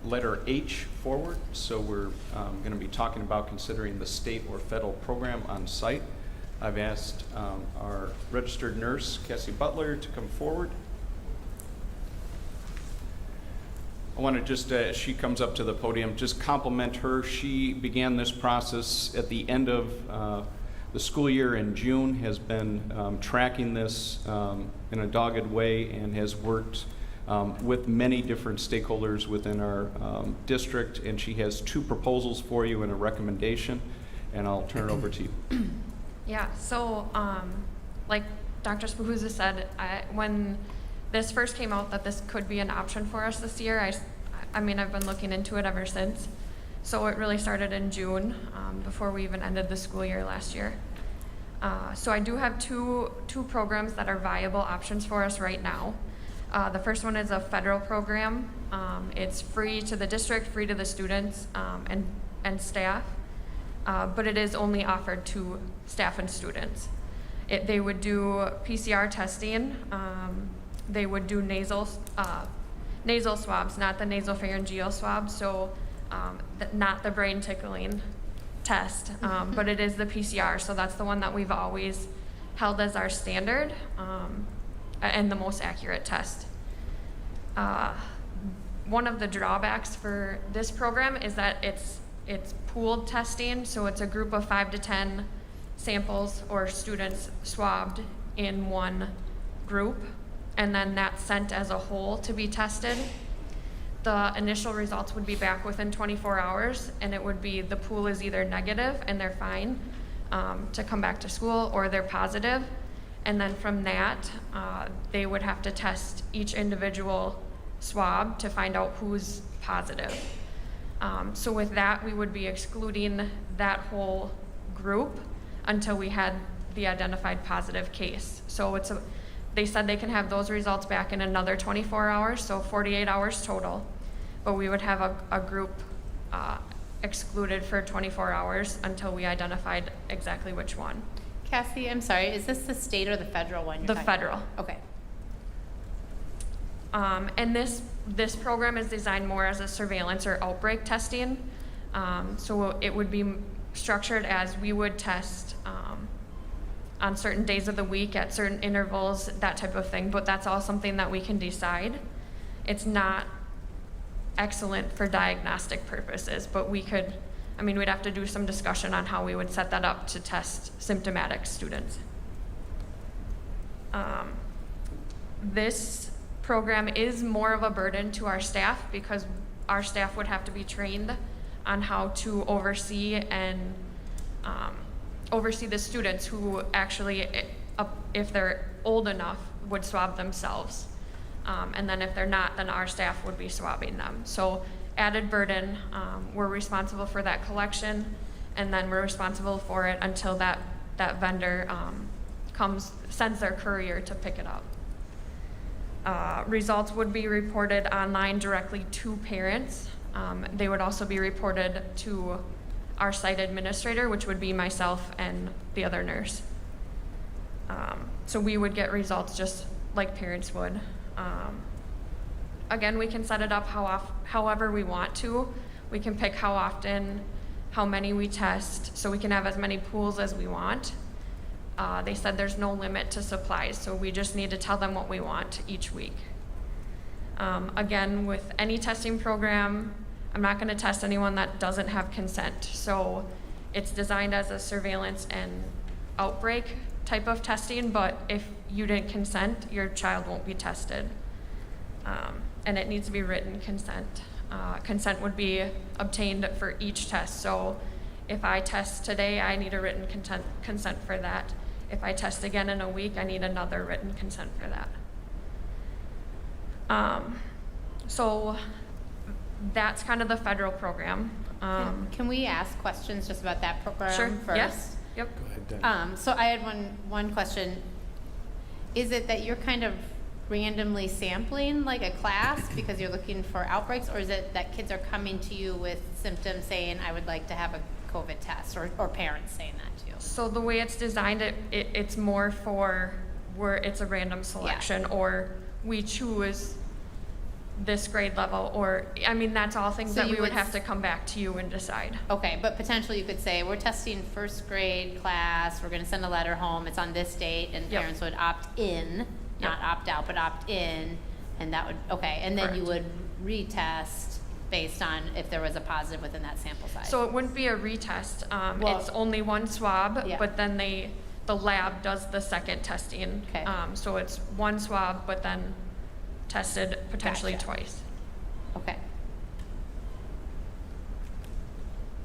letter H forward, so we're going to be talking about considering the state or federal program on site. I've asked our registered nurse, Cassie Butler, to come forward. I want to just, as she comes up to the podium, just compliment her. She began this process at the end of the school year in June, has been tracking this in a dogged way, and has worked with many different stakeholders within our district, and she has 2 proposals for you and a recommendation, and I'll turn it over to you. Yeah, so like Dr. Spahuza said, when this first came out that this could be an option for us this year, I mean, I've been looking into it ever since. So it really started in June, before we even ended the school year last year. So I do have two programs that are viable options for us right now. The first one is a federal program. It's free to the district, free to the students and staff, but it is only offered to staff and students. They would do PCR testing. They would do nasal swabs, not the nasopharyngeal swab, so not the brain tickling test, but it is the PCR, so that's the one that we've always held as our standard and the most accurate test. One of the drawbacks for this program is that it's pooled testing, so it's a group of 5 to 10 samples or students swabbed in one group, and then that's sent as a whole to be tested. The initial results would be back within 24 hours, and it would be the pool is either negative and they're fine to come back to school, or they're positive. And then from that, they would have to test each individual swab to find out who's positive. So with that, we would be excluding that whole group until we had the identified positive case. So they said they can have those results back in another 24 hours, so 48 hours total. But we would have a group excluded for 24 hours until we identified exactly which one. Cassie, I'm sorry, is this the state or the federal one? The federal. Okay. And this program is designed more as a surveillance or outbreak testing. So it would be structured as we would test on certain days of the week at certain intervals, that type of thing. But that's all something that we can decide. It's not excellent for diagnostic purposes, but we'd have to do some discussion on how we would set that up to test symptomatic students. This program is more of a burden to our staff because our staff would have to be trained on how to oversee the students who actually, if they're old enough, would swab themselves. And then if they're not, then our staff would be swabbing them. So added burden, we're responsible for that collection, and then we're responsible for it until that vendor sends their courier to pick it up. Results would be reported online directly to parents. They would also be reported to our site administrator, which would be myself and the other nurse. So we would get results just like parents would. Again, we can set it up however we want to. We can pick how often, how many we test, so we can have as many pools as we want. They said there's no limit to supplies, so we just need to tell them what we want each week. Again, with any testing program, I'm not going to test anyone that doesn't have consent. So it's designed as a surveillance and outbreak type of testing, but if you didn't consent, your child won't be tested. And it needs to be written consent. Consent would be obtained for each test. So if I test today, I need a written consent for that. If I test again in a week, I need another written consent for that. So that's kind of the federal program. Can we ask questions just about that program Sure. first? Yes. Yep. Go ahead. So I had one question. Is it that you're kind of randomly sampling like a class because you're looking for outbreaks, or is it that kids are coming to you with symptoms saying, I would like to have a COVID test, or parents saying that to you? So the way it's designed, it's more for where it's a random selection, or we choose this grade level, or, I mean, that's all things So that you we would would have to come back to you and decide. Okay, but potentially you could say, we're testing first grade class, we're gonna send a letter home, it's on this date, and Yep. parents would opt in, not opt out, but opt in, and that would, okay, and then you would retest based on if there was a positive within that sample size. So it wouldn't be a retest, Well- it's only one swab, Yeah. but then the lab does the second testing. Okay. So it's one swab, but then tested potentially Gotcha. twice. Okay.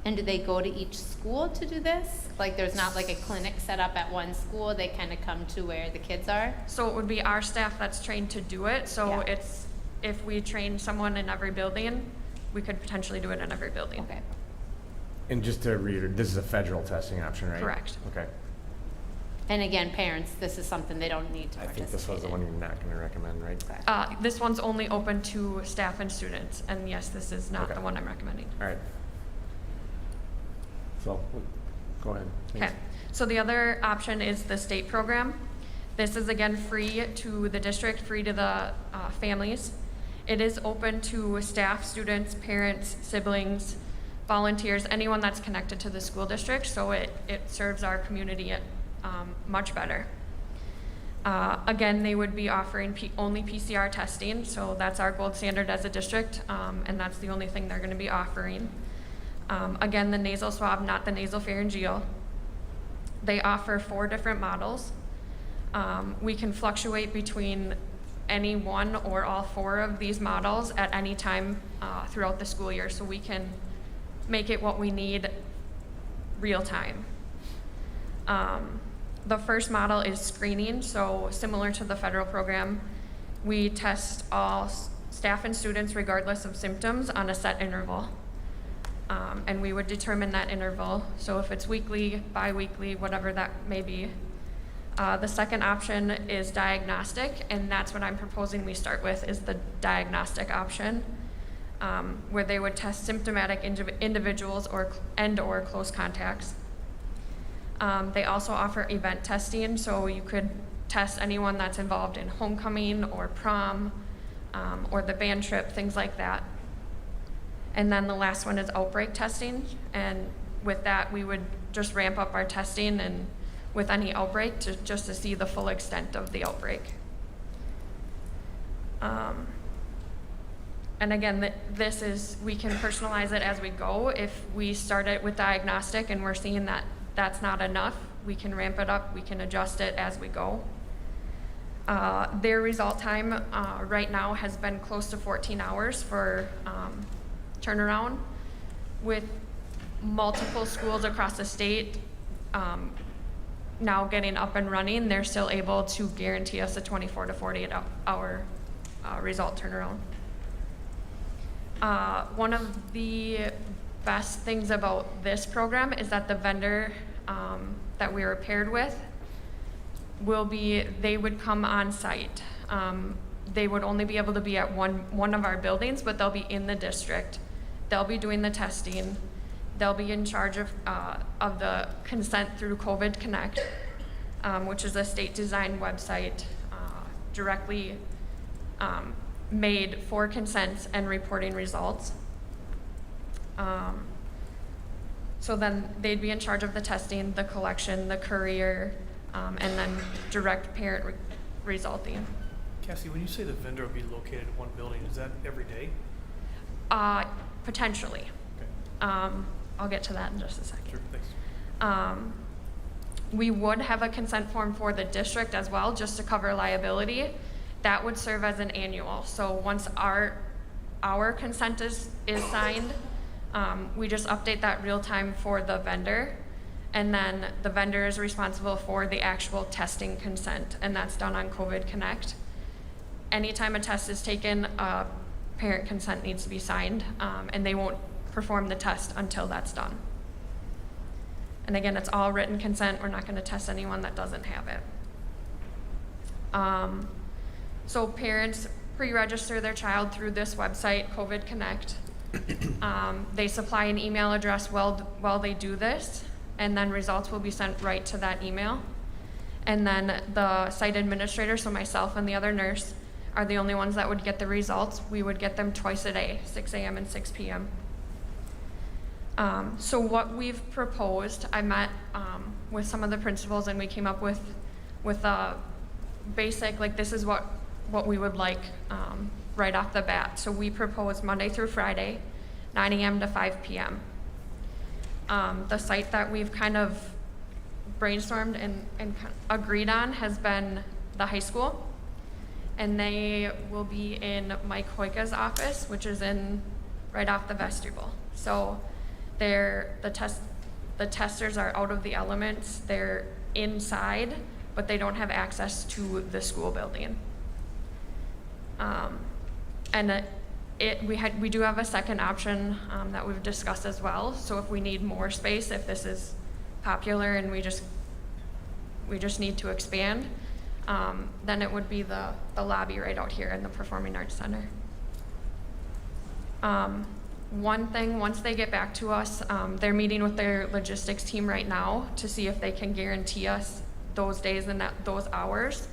And do they go to each school to do this? Like there's not like a clinic set up at one school, they kind of come to where the kids are? So it would be our staff that's trained to do it, so Yeah. it's, if we train someone in every building, we could potentially do it in every building. Okay. And just to read, this is a federal testing option, right? Correct. Okay. And again, parents, this is something they don't need to I participate think this was the in. one you're not going to recommend, right? Okay. This one's only open to staff and students, and yes, this is not Okay. the one I'm recommending. All right. So, go ahead. Okay, Thanks. so the other option is the state program. This is again free to the district, free to the families. It is open to staff, students, parents, siblings, volunteers, anyone that's connected to the school district, so it serves our community much better. Again, they would be offering only PCR testing, so that's our gold standard as a district, and that's the only thing they're gonna be offering. Again, the nasal swab, not the nasopharyngeal. They offer 4 different models. We can fluctuate between any one or all 4 of these models at any time throughout the school year, so we can make it what we need real time. The first model is screening, so similar to the federal program, we test all staff and students regardless of symptoms on a set interval. And we would determine that interval, so if it's weekly, bi-weekly, whatever that may be. The second option is diagnostic, and that's what I'm proposing we start with, is the diagnostic option, where they would test symptomatic individuals and/or close contacts. They also offer event testing, so you could test anyone that's involved in homecoming or prom, or the band trip, things like that. And then the last one is outbreak testing, and with that we would just ramp up our testing and with any outbreak just to see the full extent of the outbreak. And again, this is, we can personalize it as we go. If we start it with diagnostic and we're seeing that that's not enough, we can ramp it up, we can adjust it as we go. Their result time right now has been close to 14 hours for turnaround. With multiple schools across the state now getting up and running, they're still able to guarantee us a 24 to 48 hour result turnaround. One of the best things about this program is that the vendor that we were paired with they would come on site. They would only be able to be at one of our buildings, but they'll be in the district. They'll be doing the testing. They'll be in charge of the consent through COVID Connect, which is a state-designed website directly made for consents and reporting results. So then they'd be in charge of the testing, the collection, the courier, and then direct parent resulting. Cassie, when you say the vendor will be located in one building, is that every day? Potentially. Okay. I'll get to that in just a second. Sure, thanks. We would have a consent form for the district as well, just to cover liability. that would serve as an annual. So once our consent is signed, we just update that real time for the vendor, and then the vendor is responsible for the actual testing consent, and that's done on COVID Connect. Anytime a test is taken, parent consent needs to be signed, and they won't perform the test until that's done. And again, it's all written consent. We're not going to test anyone that doesn't have it. So parents pre-register their child through this website, COVID Connect. They supply an email address while they do this, and then results will be sent right to that email. And then the site administrator, so myself and the other nurse, are the only ones that would get the results. We would get them twice a day, 6 a.m. and 6 p.m. So what we've proposed, I met with some of the principals, and we came up with a basic, like, this is what we would like right off the bat. So we propose Monday through Friday, 9 a.m. to 5 p.m. The site that we've kind of brainstormed and agreed on has been the high school, and they will be in Mike Hoyka's office, which is right off the vestibule. So the testers are out of the elements. They're inside, but they don't have access to the school building. And we do have a second option that we've discussed as well. So if we need more space, if this is popular and we just need to expand, then it would be the lobby right out here in the Performing Arts Center. One thing, once they get back to us, they're meeting with their logistics team right now to see if they can guarantee us those days and those hours.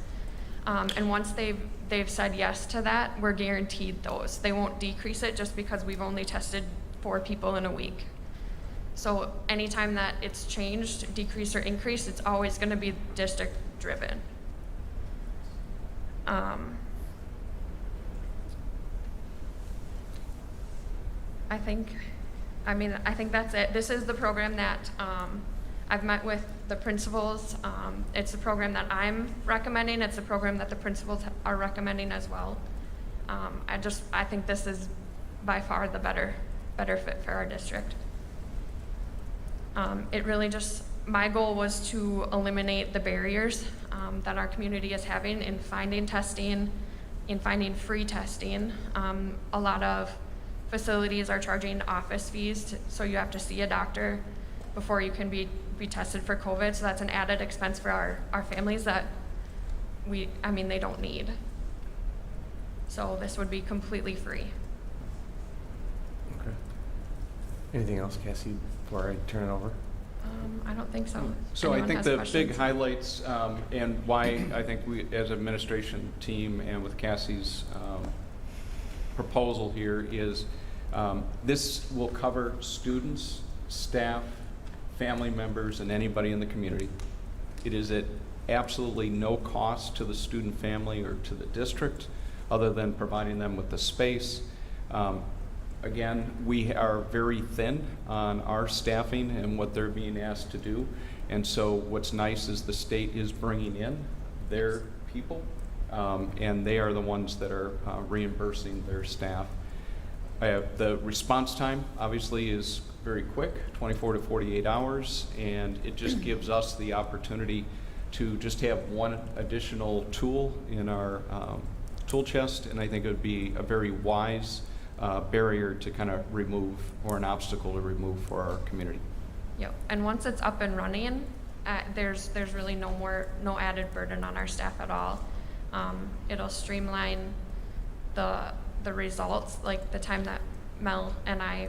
And once they've said yes to that, we're guaranteed those. They won't decrease it just because we've only tested 4 people in a week. So anytime that it's changed, decrease or increase, it's always going to be district driven. I think that's it. This is the program that I've met with the principals. It's a program that I'm recommending. It's a program that the principals are recommending as well. I think this is by far the better fit for our district. My goal was to eliminate the barriers that our community is having in finding testing, in finding free testing. A lot of facilities are charging office fees, so you have to see a doctor before you can be tested for COVID. So that's an added expense for our families that they don't need. So this would be completely free. Okay. Anything else, Cassie, before I turn it over? I don't think so. So I Anyone think has the questions? big highlights and why I think we, as an administration team and with Cassie's proposal here is this will cover students, staff, family members, and anybody in the community. It is at absolutely no cost to the student family or to the district other than providing them with the space. Again, we are very thin on our staffing and what they're being asked to do. And so what's nice is the state is bringing in their people, and they are the ones that are reimbursing their staff. The response time obviously is very quick, 24 to 48 hours, and it just gives us the opportunity to just have one additional tool in our tool chest, and I think it would be a very wise barrier to kind of remove, or an obstacle to remove for our community. Yep. And once it's up and running, there's really no added burden on our staff at all. It'll streamline the results, like the time that Mel and I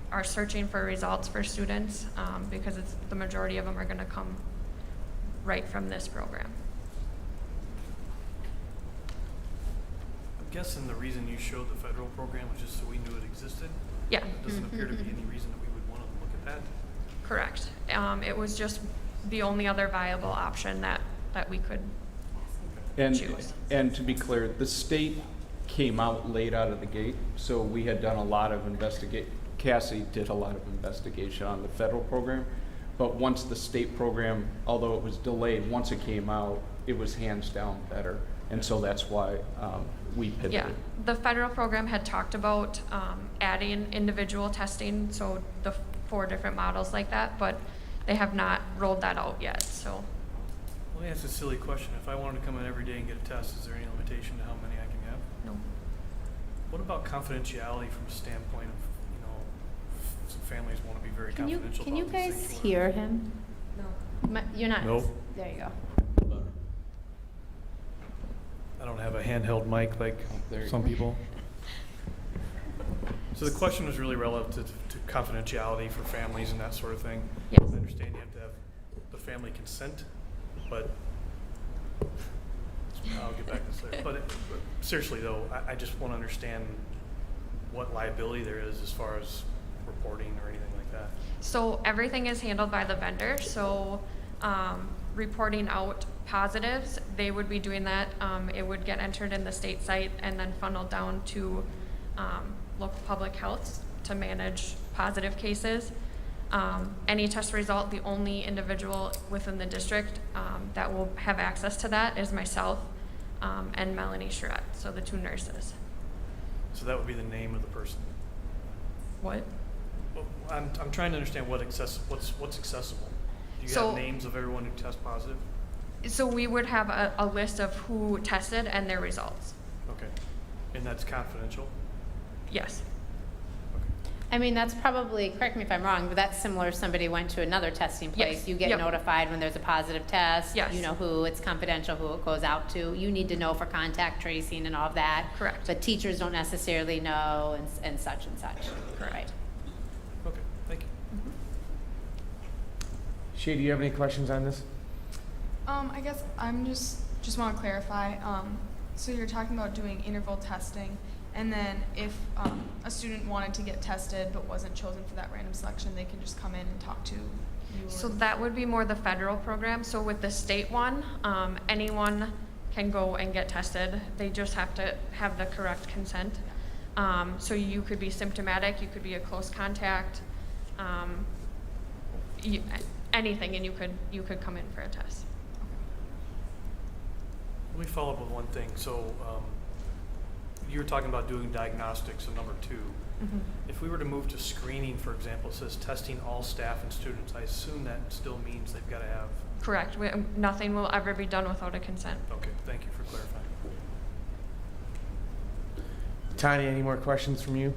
are searching for results for students, because the majority of them are going to come right from this program. I'm guessing the reason you showed the federal program was just so we knew it existed? Yeah. It doesn't appear to be any reason that we would want to look at that? Correct. It was just the only other viable option that we could choose. And to be clear, the state came out late out of the gate, so we had done a lot of Cassie did a lot of investigation on the federal program, but once the state program, although it was delayed, once it came out, it was hands down better. And so that's why we pivoted. Yeah, the federal program had talked about adding individual testing, so the 4 different models like that, but they have not rolled that out yet, so. Let me ask a silly question. If I wanted to come in every day and get a test, is there any limitation to how many I can have? No. What about confidentiality from a standpoint of, some families want to be very confidential Can you about these guys things? hear him? No. You're not. No. There you go. I don't have a handheld mic like some people. So the question was really relative to confidentiality for families and that sort of thing. Yes. I understand you have to have the family consent, but I'll get back to this later. But seriously though, I just want to understand what liability there is as far as reporting or anything like that. So everything is handled by the vendor, so reporting out positives, they would be doing that. It would get entered in the state site and then funneled down to local public health to manage positive cases. Any test result, the only individual within the district that will have access to that is myself and Melanie Charette, so the 2 nurses. So that would be the name of the person. What? Well, I'm trying to understand what's accessible. Do you So- have names of everyone who tests positive? So we would have a list of who tested and their results. Okay. And that's confidential? Yes. I mean, that's probably, correct me if I'm wrong, but that's similar if somebody went to another testing place. Yes. You get Yep. notified when there's a positive test. Yes. You know who, it's confidential, who it goes out to. You need to know for contact tracing and all of that. Correct. But teachers don't necessarily know and such and such. Right. Okay, thank you. Shay, do you have any questions on this? I guess I'm just want to clarify. So you're talking about doing interval testing, and then if a student wanted to get tested but wasn't chosen for that random selection, they can just come in and talk to you. So that would be more the federal program. So with the state one, anyone can go and get tested. They just have to have the correct consent. So you could be symptomatic, you could be a close contact, anything, and you could come in for a test. Let me follow up with one thing. So you were talking about doing diagnostics, so number 2. Mm-hmm. If we were to move to screening, for example, it says testing all staff and students. I assume that still means they've got to have. Correct. Nothing will ever be done without a consent. Okay, thank you for clarifying. Tanya, any more questions from you?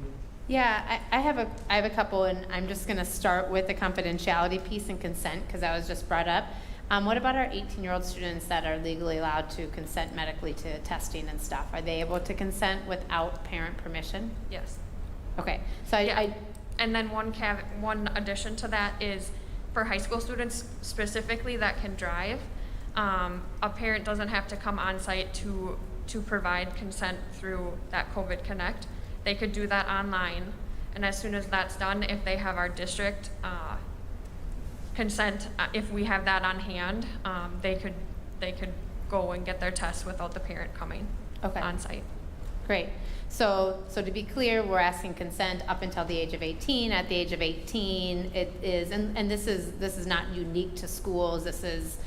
Yeah, I have a couple, and I'm just going to start with the confidentiality piece and consent because that was just brought up. What about our 18-year-old students that are legally allowed to consent medically to testing and stuff? Are they able to consent without parent permission? Yes. Okay, so And then one addition to that is for high school students specifically that can drive, a parent doesn't have to come on site to provide consent through that COVID Connect. They could do that online, and as soon as that's done, if they have our district consent, if we have that on hand, they could go and get their tests without the parent coming on site. Great. So to be clear, we're asking consent up until the age of 18. At the age of 18, it is, and this is not unique to schools. This is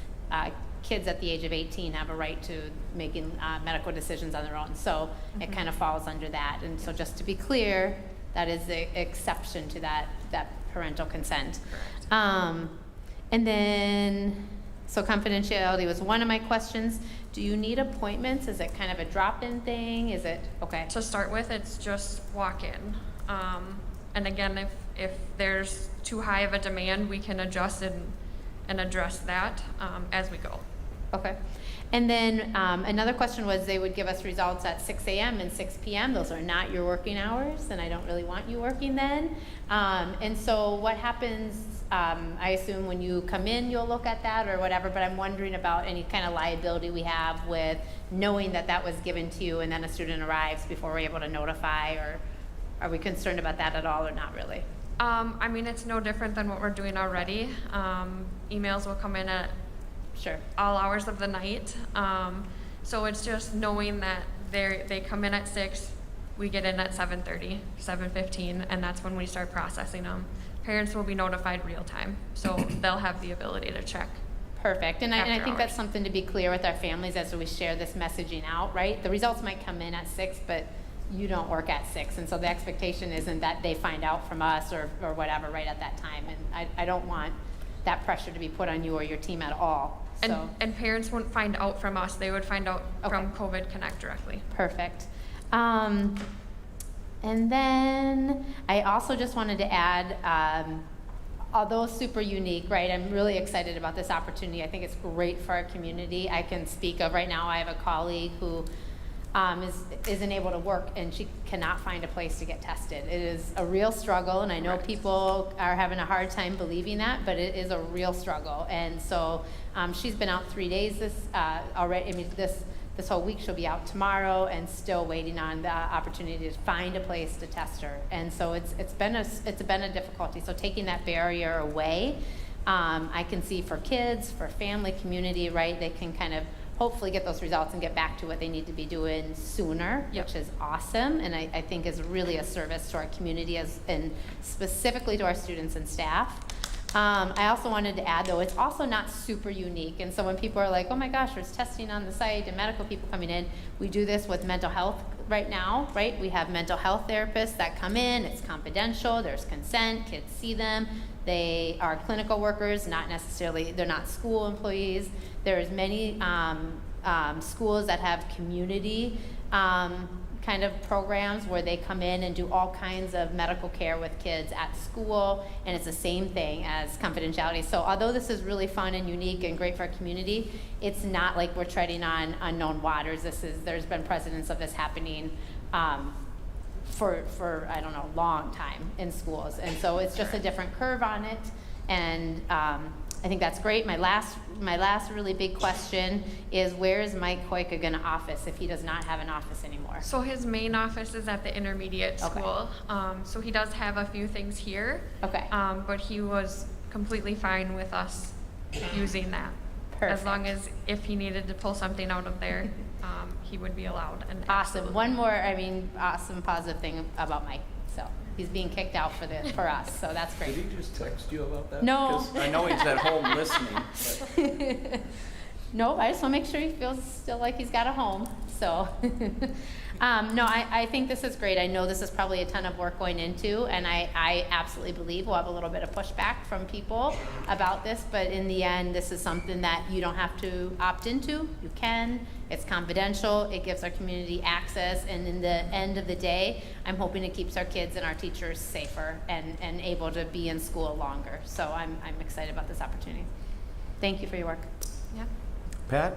kids at the age of 18 have a right to making medical decisions on their own. So it kind of falls under that. And so just to be clear, that is the exception to that parental consent. And then, so confidentiality was one of my questions. Do you need appointments? Is it kind of a drop-in thing? Is it, okay. To start with, it's just walk-in. And again, if there's too high of a demand, we can adjust and address that as we go. Okay. And then another question was they would give us results at 6 a.m. and 6 p.m. Those are not your working hours, and I don't really want you working then. And so what happens, I assume when you come in, you'll look at that or whatever, but I'm wondering about any kind of liability we have with knowing that that was given to you and then a student arrives before we're able to notify, or are we concerned about that at all or not really? I mean, it's no different than what we're doing already. Emails will come in at all hours of the night. So it's just knowing that they come in at 6, we get in at 7:30, 7:15, and that's when we start processing them. Parents will be notified real time, so they'll have the ability to check. Perfect, and I After think that's hours. something to be clear with our families as we share this messaging out, right? The results might come in at 6, but you don't work at 6, and so the expectation isn't that they find out from us or whatever right at that time, and I don't want that pressure to be put on you or your team at all, so. And parents wouldn't find out from us, they would find out Okay. from COVID Connect directly. Perfect. And then I also just wanted to add, although super unique, right, I'm really excited about this opportunity. I think it's great for our community. I can speak of right now, I have a colleague who isn't able to work and she cannot find a place to get tested. It is a real struggle, and I know people are having a hard time believing that, but it is a real struggle. And so she's been out 3 days already. I mean, this whole week she'll be out tomorrow and still waiting on the opportunity to find a place to test her. And so it's been a difficulty. So taking that barrier away, I can see for kids, for family, community, right? They can kind of hopefully get those results and get back to what they need to be doing sooner, Yep. which is awesome. And I think is really a service to our community and specifically to our students and staff. I also wanted to add, though, it's also not super unique. And so when people are like, oh my gosh, there's testing on the site and medical people coming in, we do this with mental health right now, right? We have mental health therapists that come in, it's confidential, there's consent, kids see them. They are clinical workers, not necessarily, they're not school employees. There's many schools that have community kind of programs where they come in and do all kinds of medical care with kids at school, and it's the same thing as confidentiality. So although this is really fun and unique and great for our community, it's not like we're treading on unknown waters. There's been precedents of this happening for I don't know, long time in schools, and so it's just a different curve on it, and I think that's great. My last really big question is, where is Mike Koika going to office if he does not have an office anymore? So his main office is at the intermediate Okay. school. So he does have a few things here. Okay. But he was completely fine with us using that. Perfect. As long as if he needed to pull something out of there, he would be allowed. And Awesome. One more, awesome positive thing about Mike. So he's being kicked out for us, so that's great. Did he just text you about that? No. Because I know he's at home listening. But No, I just want to make sure he feels still like he's got a home. So, no, I think this is great. I know this is probably a ton of work going into, and I absolutely believe we'll have a little bit of pushback from people about this, but in the end, this is something that you don't have to opt into. You can. It's confidential. It gives our community access, and in the end of the day, I'm hoping it keeps our kids and our teachers safer and able to be in school longer. So I'm excited about this opportunity. Thank you for your work. yeah. Pat?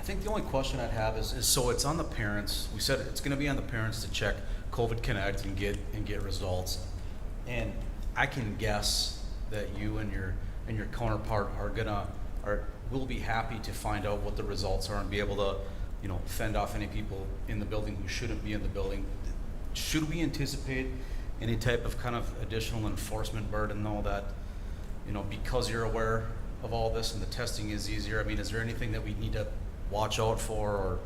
I think the only question I'd have is so it's on the parents. We said it's going to be on the parents to check COVID Connect and get results. And I can guess that you and your counterpart will be happy to find out what the results are and be able to, fend off any people in the building who shouldn't be in the building. Should we anticipate any type of kind of additional enforcement burden, though, that, because you're aware of all this and the testing is easier? I mean, is there anything that we need to watch out for, or,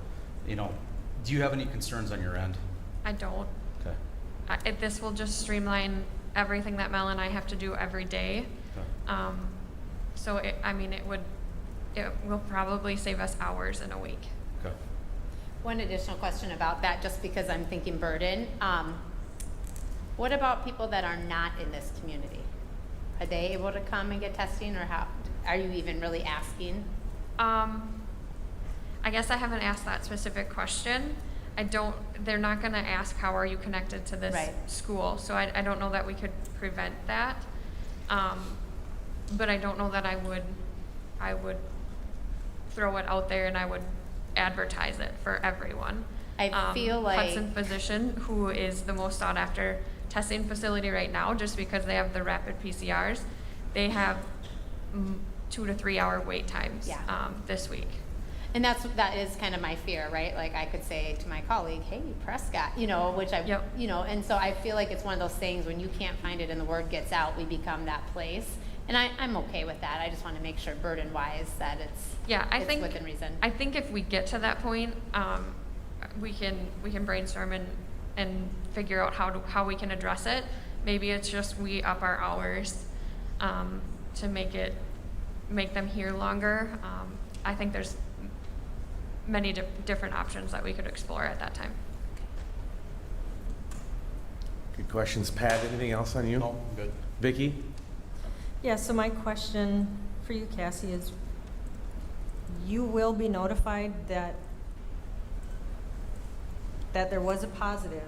do you have any concerns on your end? I don't. Okay. This will just streamline everything that Mel and I have to do every day. Okay. So it will probably save us hours in a week. Okay. One additional question about that, just because I'm thinking burden. What about people that are not in this community? Are they able to come and get testing, or how? Are you even really asking? I guess I haven't asked that specific question. They're not gonna ask, how are you connected to this Right. school? So I don't know that we could prevent that. But I don't know that I would throw it out there and I would advertise it for everyone. I feel like Hudson Physician, who is the most sought after testing facility right now, just because they have the rapid PCRs, they have 2 to 3 hour wait times this week. And that is kind of my fear, right? Like I could say to my colleague, hey, Prescott, which I, Yep. And so I feel like it's one of those things when you can't find it and the word gets out, we become that place. And I'm okay with that. I just want to make sure burden-wise that it's think within reason. I think if we get to that point, we can brainstorm and figure out how we can address it. Maybe it's just we up our hours to make it make them here longer. I think there's many different options that we could explore at that time. Good questions. Pat, anything else on you? No, I'm good. Vicki? Yeah, so my question for you, Cassie, is you will be notified that there was a positive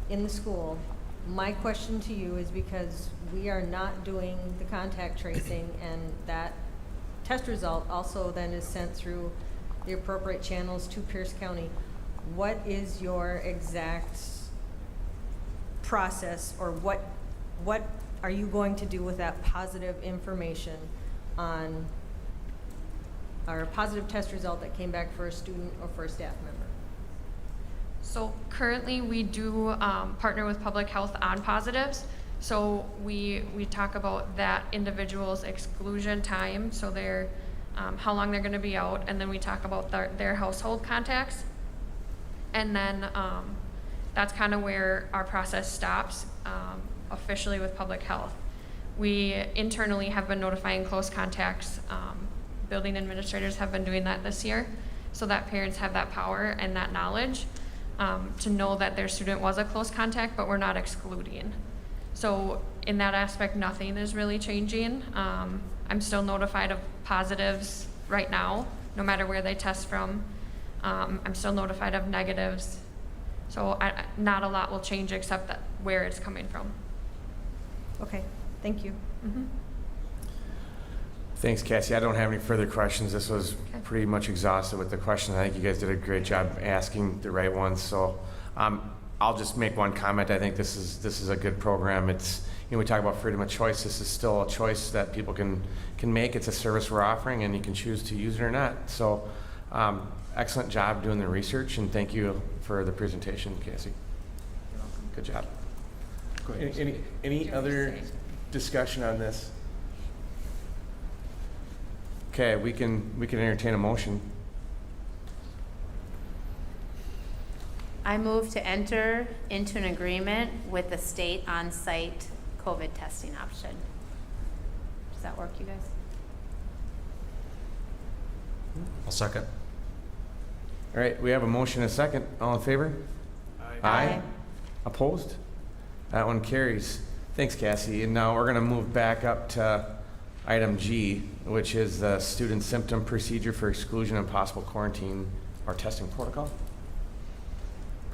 in the school. My question to you is because we are not doing the contact tracing, and that test result also then is sent through the appropriate channels to Pierce County. What is your exact process, or what are you going to do with that positive information on, or a positive test result that came back for a student or for a staff member? So currently we do partner with public health on positives. So we talk about that individual's exclusion time, so their how long they're going to be out, and then we talk about their household contacts. And then that's kind of where our process stops officially with public health. We internally have been notifying close contacts. Building administrators have been doing that this year, so that parents have that power and that knowledge to know that their student was a close contact, but we're not excluding. So in that aspect, nothing is really changing. I'm still notified of positives right now, no matter where they test from. I'm still notified of negatives. So not a lot will change except that where it's coming from. Okay, thank you. Mm-hmm. Thanks, Cassie. I don't have any further questions. This was pretty much exhausted with the questions. I think you guys did a great job asking the right ones. So I'll just make one comment. I think this is a good program. It's, we talk about freedom of choice. This is still a choice that people can make. It's a service we're offering, and you can choose to use it or not. So excellent job doing the research, and thank you for the presentation, Cassie. Good job. Any other discussion on this? Okay, we can entertain a motion. I move to enter into an agreement with the state on-site COVID testing option. Does that work, you guys? I'll second. All right, we have a motion and a second. All in favor? Aye. Opposed? That one carries. Thanks, Cassie. And now we're going to move back up to item G, which is the student symptom procedure for exclusion and possible quarantine or testing protocol.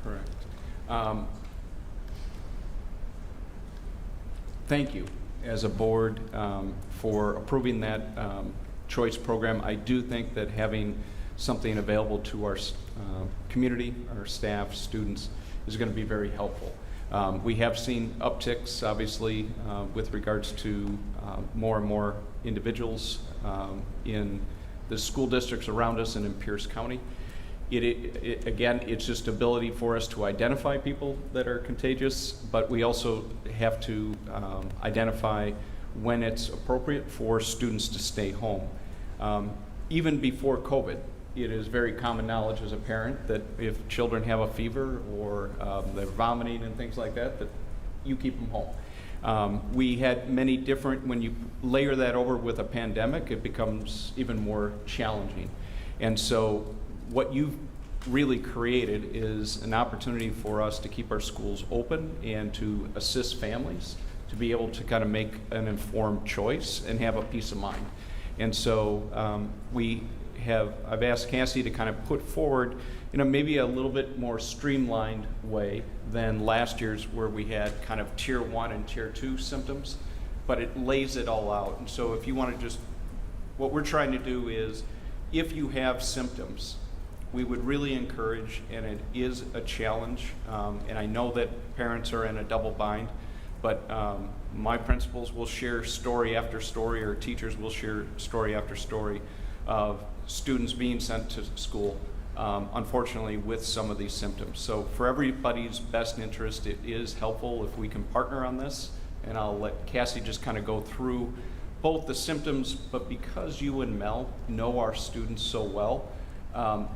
Correct. Thank you, as a board, for approving that choice program. I do think that having something available to our community, our staff, students, is going to be very helpful. We have seen upticks, obviously, with regards to more and more individuals in the school districts around us and in Pierce County. Again, it's just ability for us to identify people that are contagious, but we also have to identify when it's appropriate for students to stay home. Even before COVID, it is very common knowledge as a parent that if children have a fever or they're vomiting and things like that, that you keep them home. We had many different, when you layer that over with a pandemic, it becomes even more challenging. And so what you've really created is an opportunity for us to keep our schools open and to assist families to be able to kind of make an informed choice and have a peace of mind. And so I've asked Cassie to kind of put forward, maybe a little bit more streamlined way than last year's, where we had kind of tier 1 and tier 2 symptoms, but it lays it all out. And so if you want to what we're trying to do is, if you have symptoms, we would really encourage, and it is a challenge, and I know that parents are in a double bind, but my principals will share story after story, or teachers will share story after story of students being sent to school, unfortunately, with some of these symptoms. So for everybody's best interest, it is helpful if we can partner on this, and I'll let Cassie just kind of go through both the symptoms, but because you and Mel know our students so well,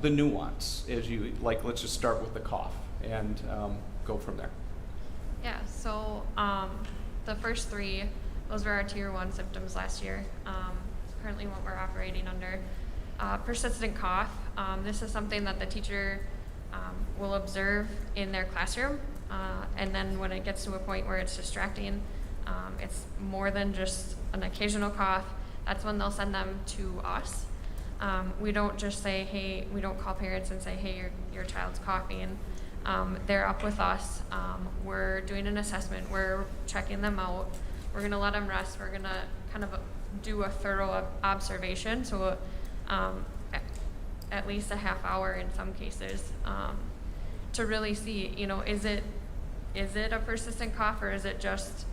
the nuance, let's just start with the cough and go from there. Yeah, so the first three, Those were our tier 1 symptoms last year. Currently what we're operating under. Persistent cough. This is something that the teacher will observe in their classroom. And then when it gets to a point where it's distracting, it's more than just an occasional cough. That's when they'll send them to us. We don't just say, hey, we don't call parents and say, hey, your child's coughing. They're up with us. We're doing an assessment. We're checking them out. We're gonna let them rest. We're gonna kind of do a thorough observation. So at least a half hour in some cases, to really see, you know, is it a persistent cough or is it just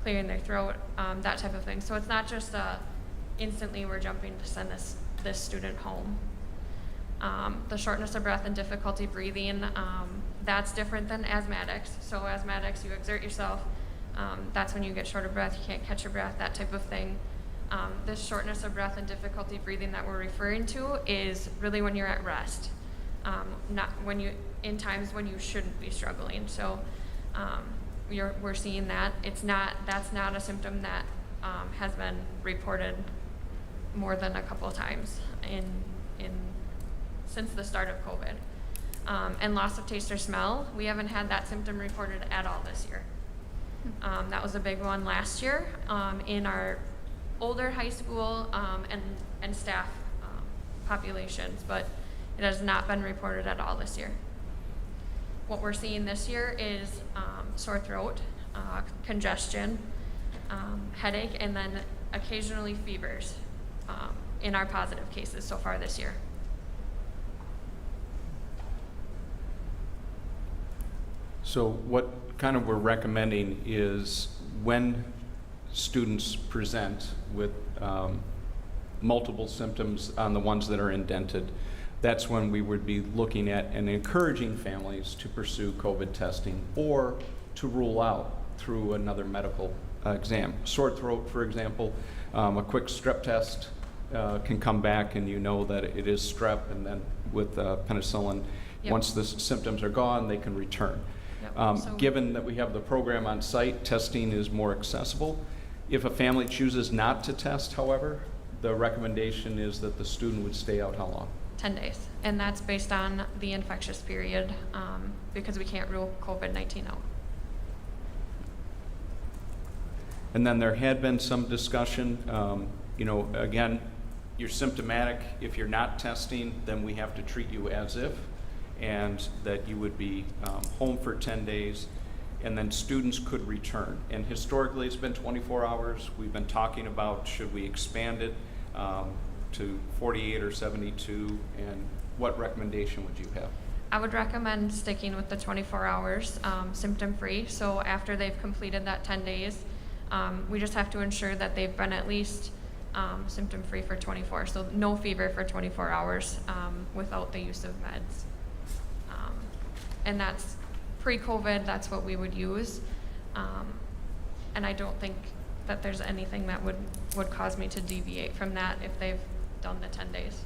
clearing their throat, that type of thing. So it's not just instantly we're jumping to send this student home. The shortness of breath and difficulty breathing, that's different than asthmatics. So asthmatics, you exert yourself, that's when you get short of breath, you can't catch your breath, that type of thing. This shortness of breath and difficulty breathing that we're referring to is really when you're at rest, not when in times when you shouldn't be struggling. So we're seeing that. That's not a symptom that has been reported more than a couple of times since the start of COVID. And loss of taste or smell, we haven't had that symptom reported at all this year. That was a big one last year in our older high school and staff populations, but it has not been reported at all this year. What we're seeing this year is sore throat, congestion, headache, and then occasionally fevers in our positive cases so far this year. So what kind of we're recommending is when students present with multiple symptoms on the ones that are indented, that's when we would be looking at and encouraging families to pursue COVID testing or to rule out through another medical exam. Sore throat, for example, a quick strep test can come back and you know that it is strep, and then with penicillin, Yep. once the symptoms are gone, they can return. Yep. Given that we have the program on site, testing is more accessible. If a family chooses not to test, however, the recommendation is that the student would stay out how long? 10 days, and that's based on the infectious period because we can't rule COVID-19 out. And then there had been some discussion, again, you're symptomatic. If you're not testing, then we have to treat you as if, and that you would be home for 10 days, and then students could return. And historically, it's been 24 hours. We've been talking about should we expand it to 48 or 72, and what recommendation would you have? I would recommend sticking with the 24 hours symptom-free. So after they've completed that 10 days, we just have to ensure that they've been at least symptom-free for 24. So no fever for 24 hours without the use of meds. And that's pre-COVID, that's what we would use. And I don't think that there's anything that would cause me to deviate from that if they've done the 10 days.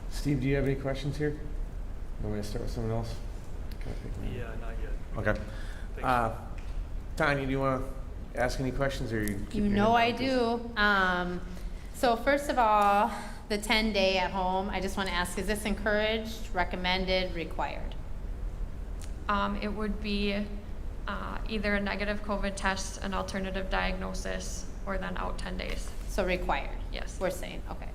Steve, do you have any questions here? Want me to start with someone else? Yeah, not yet. Okay. Thanks. Tanya, do you want to ask any questions, or you keep You your know I hand do. So first of all, the 10-day at home, I just want to ask, is this encouraged, recommended, required? It would be either a negative COVID test, an alternative diagnosis, or then out 10 days. So required? Yes. We're saying, okay.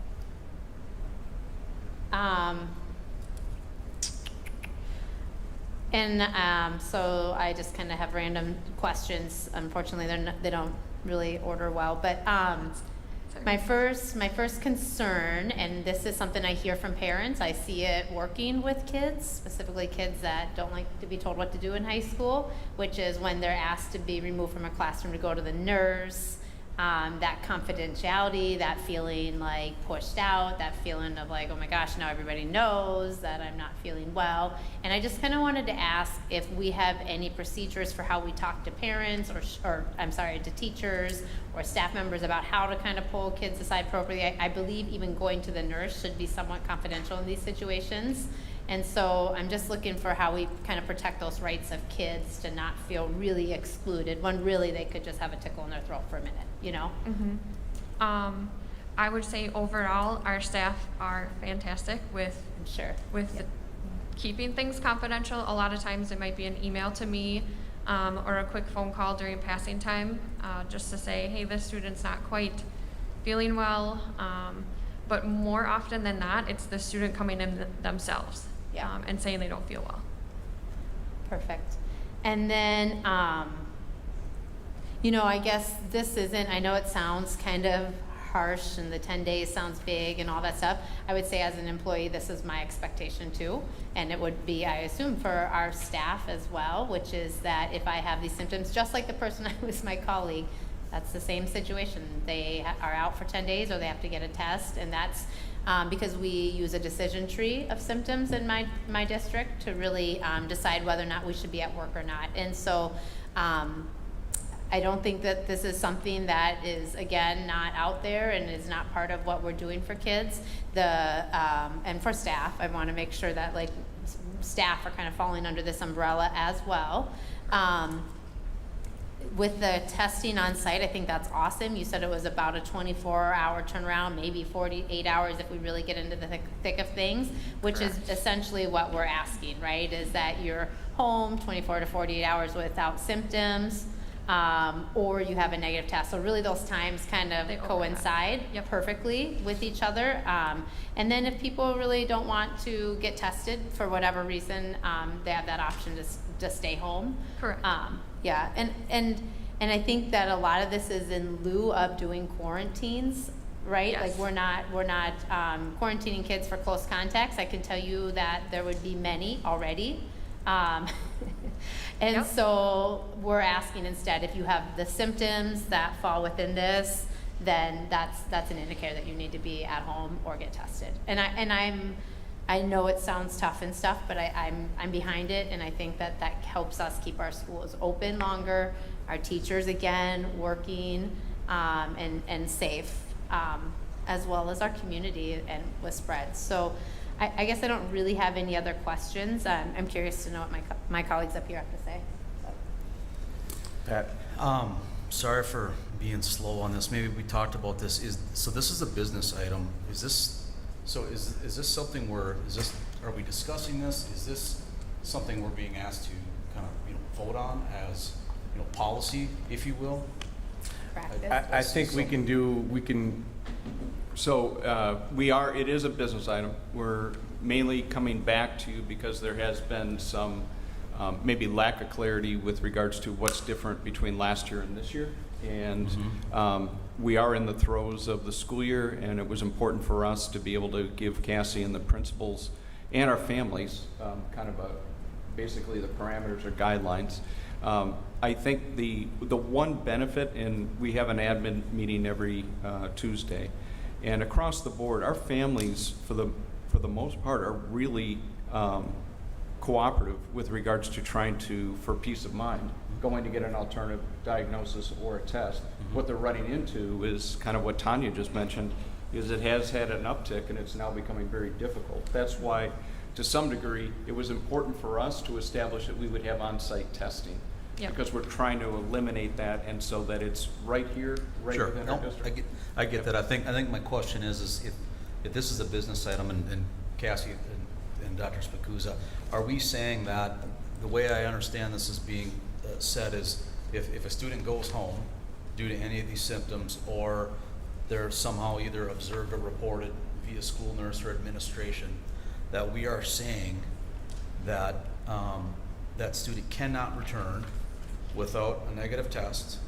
So I just kind of have random questions. Unfortunately, they don't really order well, but my first concern, and this is something I hear from parents, I see it working with kids, specifically kids that don't like to be told what to do in high school, which is when they're asked to be removed from a classroom to go to the nurse, that confidentiality, that feeling like pushed out, that feeling of like, oh my gosh, now everybody knows that I'm not feeling well. And I just kind of wanted to ask if we have any procedures for how we talk to parents to teachers or staff members about how to kind of pull kids aside appropriately. I believe even going to the nurse should be somewhat confidential in these situations. And so I'm just looking for how we kind of protect those rights of kids to not feel really excluded when really they could just have a tickle in their throat for a minute, you know? I would say overall, our staff are fantastic with I'm sure. with keeping things confidential. A lot of times it might be an email to me or a quick phone call during passing time just to say, hey, this student's not quite feeling well. But more often than not, it's the student coming in themselves and saying they don't feel well. Perfect. And then, you know, I guess this isn't, I know it sounds kind of harsh and the 10 days sounds big and all that stuff. I would say as an employee, this is my expectation too. And it would be, I assume, for our staff as well, which is that if I have these symptoms, just like the person who was my colleague, that's the same situation. They are out for 10 days or they have to get a test, and that's because we use a decision tree of symptoms in my district to really decide whether or not we should be at work or not. And so I don't think that this is something that is, again, not out there and is not part of what we're doing for kids. And for staff, I want to make sure that like staff are kind of falling under this umbrella as well. With the testing on site, I think that's awesome. You said it was about a 24-hour turnaround, maybe 48 hours if we really get into the thick of things, which is essentially what we're asking, right? Is that you're home 24 to 48 hours without symptoms, or you have a negative test. So really those times kind of coincide perfectly with each other. And then if people really don't want to get tested for whatever reason, they have that option to stay home. Correct. Yeah, and I think that a lot of this is in lieu of doing quarantines, right? Yes. Like we're not quarantining kids for close contacts. I can tell you that there would be many already. And so we're asking instead, if you have the symptoms that fall within this, then that's an indicator that you need to be at home or get tested. I know it sounds tough and stuff, but I'm behind it, and I think that helps us keep our schools open longer, our teachers again working and safe, as well as our community and with spread. So I guess I don't really have any other questions. I'm curious to know what my colleagues up here have to say. Pat? Sorry for being slow on this. Maybe we talked about this. So this is a business item. Is this something are we discussing this? Is this something we're being asked to kind of vote on as policy, if you will? I think we can. So it is a business item. We're mainly coming back to you because there has been some maybe lack of clarity with regards to what's different between last year and this year. And we are in the throes of the school year, and it was important for us to be able to give Cassie and the principals and our families kind of basically the parameters or guidelines. I think the one benefit, and we have an admin meeting every Tuesday, and across the board, our families, for the most part, are really cooperative with regards to trying to, for peace of mind, going to get an alternative diagnosis or a test. What they're running into is kind of what Tanya just mentioned, is it has had an uptick and it's now becoming very difficult. That's why, to some degree, it was important for us to establish that we would have on-site testing. Yep. Because we're trying to eliminate that, and so that it's right here, right Sure. within our district. I get that. I think my question is if this is a business item, and Cassie and Dr. Spacuzza, are we saying that the way I understand this is being said is if a student goes home due to any of these symptoms, or they're somehow either observed or reported via school nurse or administration, that we are saying that that student cannot return without a negative test,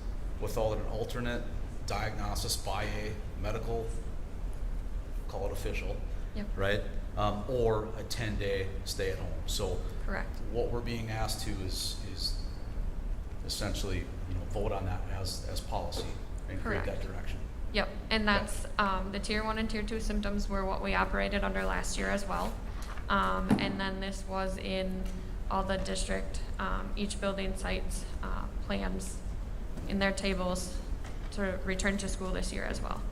without an alternate diagnosis by a medical, call it official, right? Or a 10-day stay at home. So correct. What we're being asked to is essentially vote on that as policy and create that direction. Yep, and that's the tier 1 and tier 2 symptoms were what we operated under last year as well. And then this was in all the district, each building sites plans in their tables to return to school this year as well.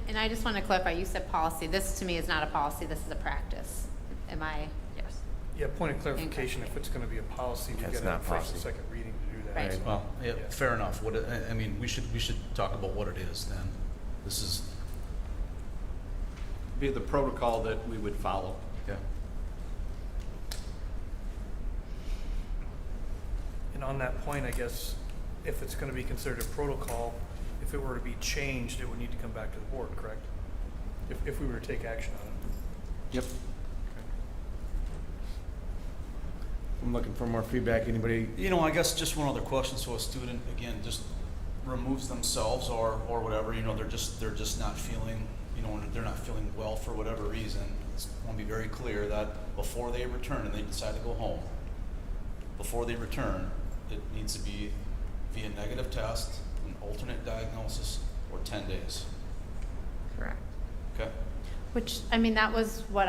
And I just want to clarify, you said policy. This to me is not a policy, this is a practice. Am I? Yes. Yeah, point of clarification, if it's gonna be a policy, we It's get a not first and policy. second reading to do that. Right. so- Well, yeah, fair enough. I mean, we should talk about what it is then. This is, Be the protocol that we would follow. yeah. And on that point, I guess, if it's gonna be considered a protocol, if it were to be changed, it would need to come back to the board, correct? If we were to take action on it. Yep. I'm looking for more feedback. Anybody? You know, I guess just one other question. So a student, again, just removes themselves or whatever, you know, they're just not feeling, you know, they're not feeling well for whatever reason. I want to be very clear that before they return and they decide to go home, before they return, it needs to be via negative test, an alternate diagnosis, or 10 days. Correct. Okay? Which, I mean, that was what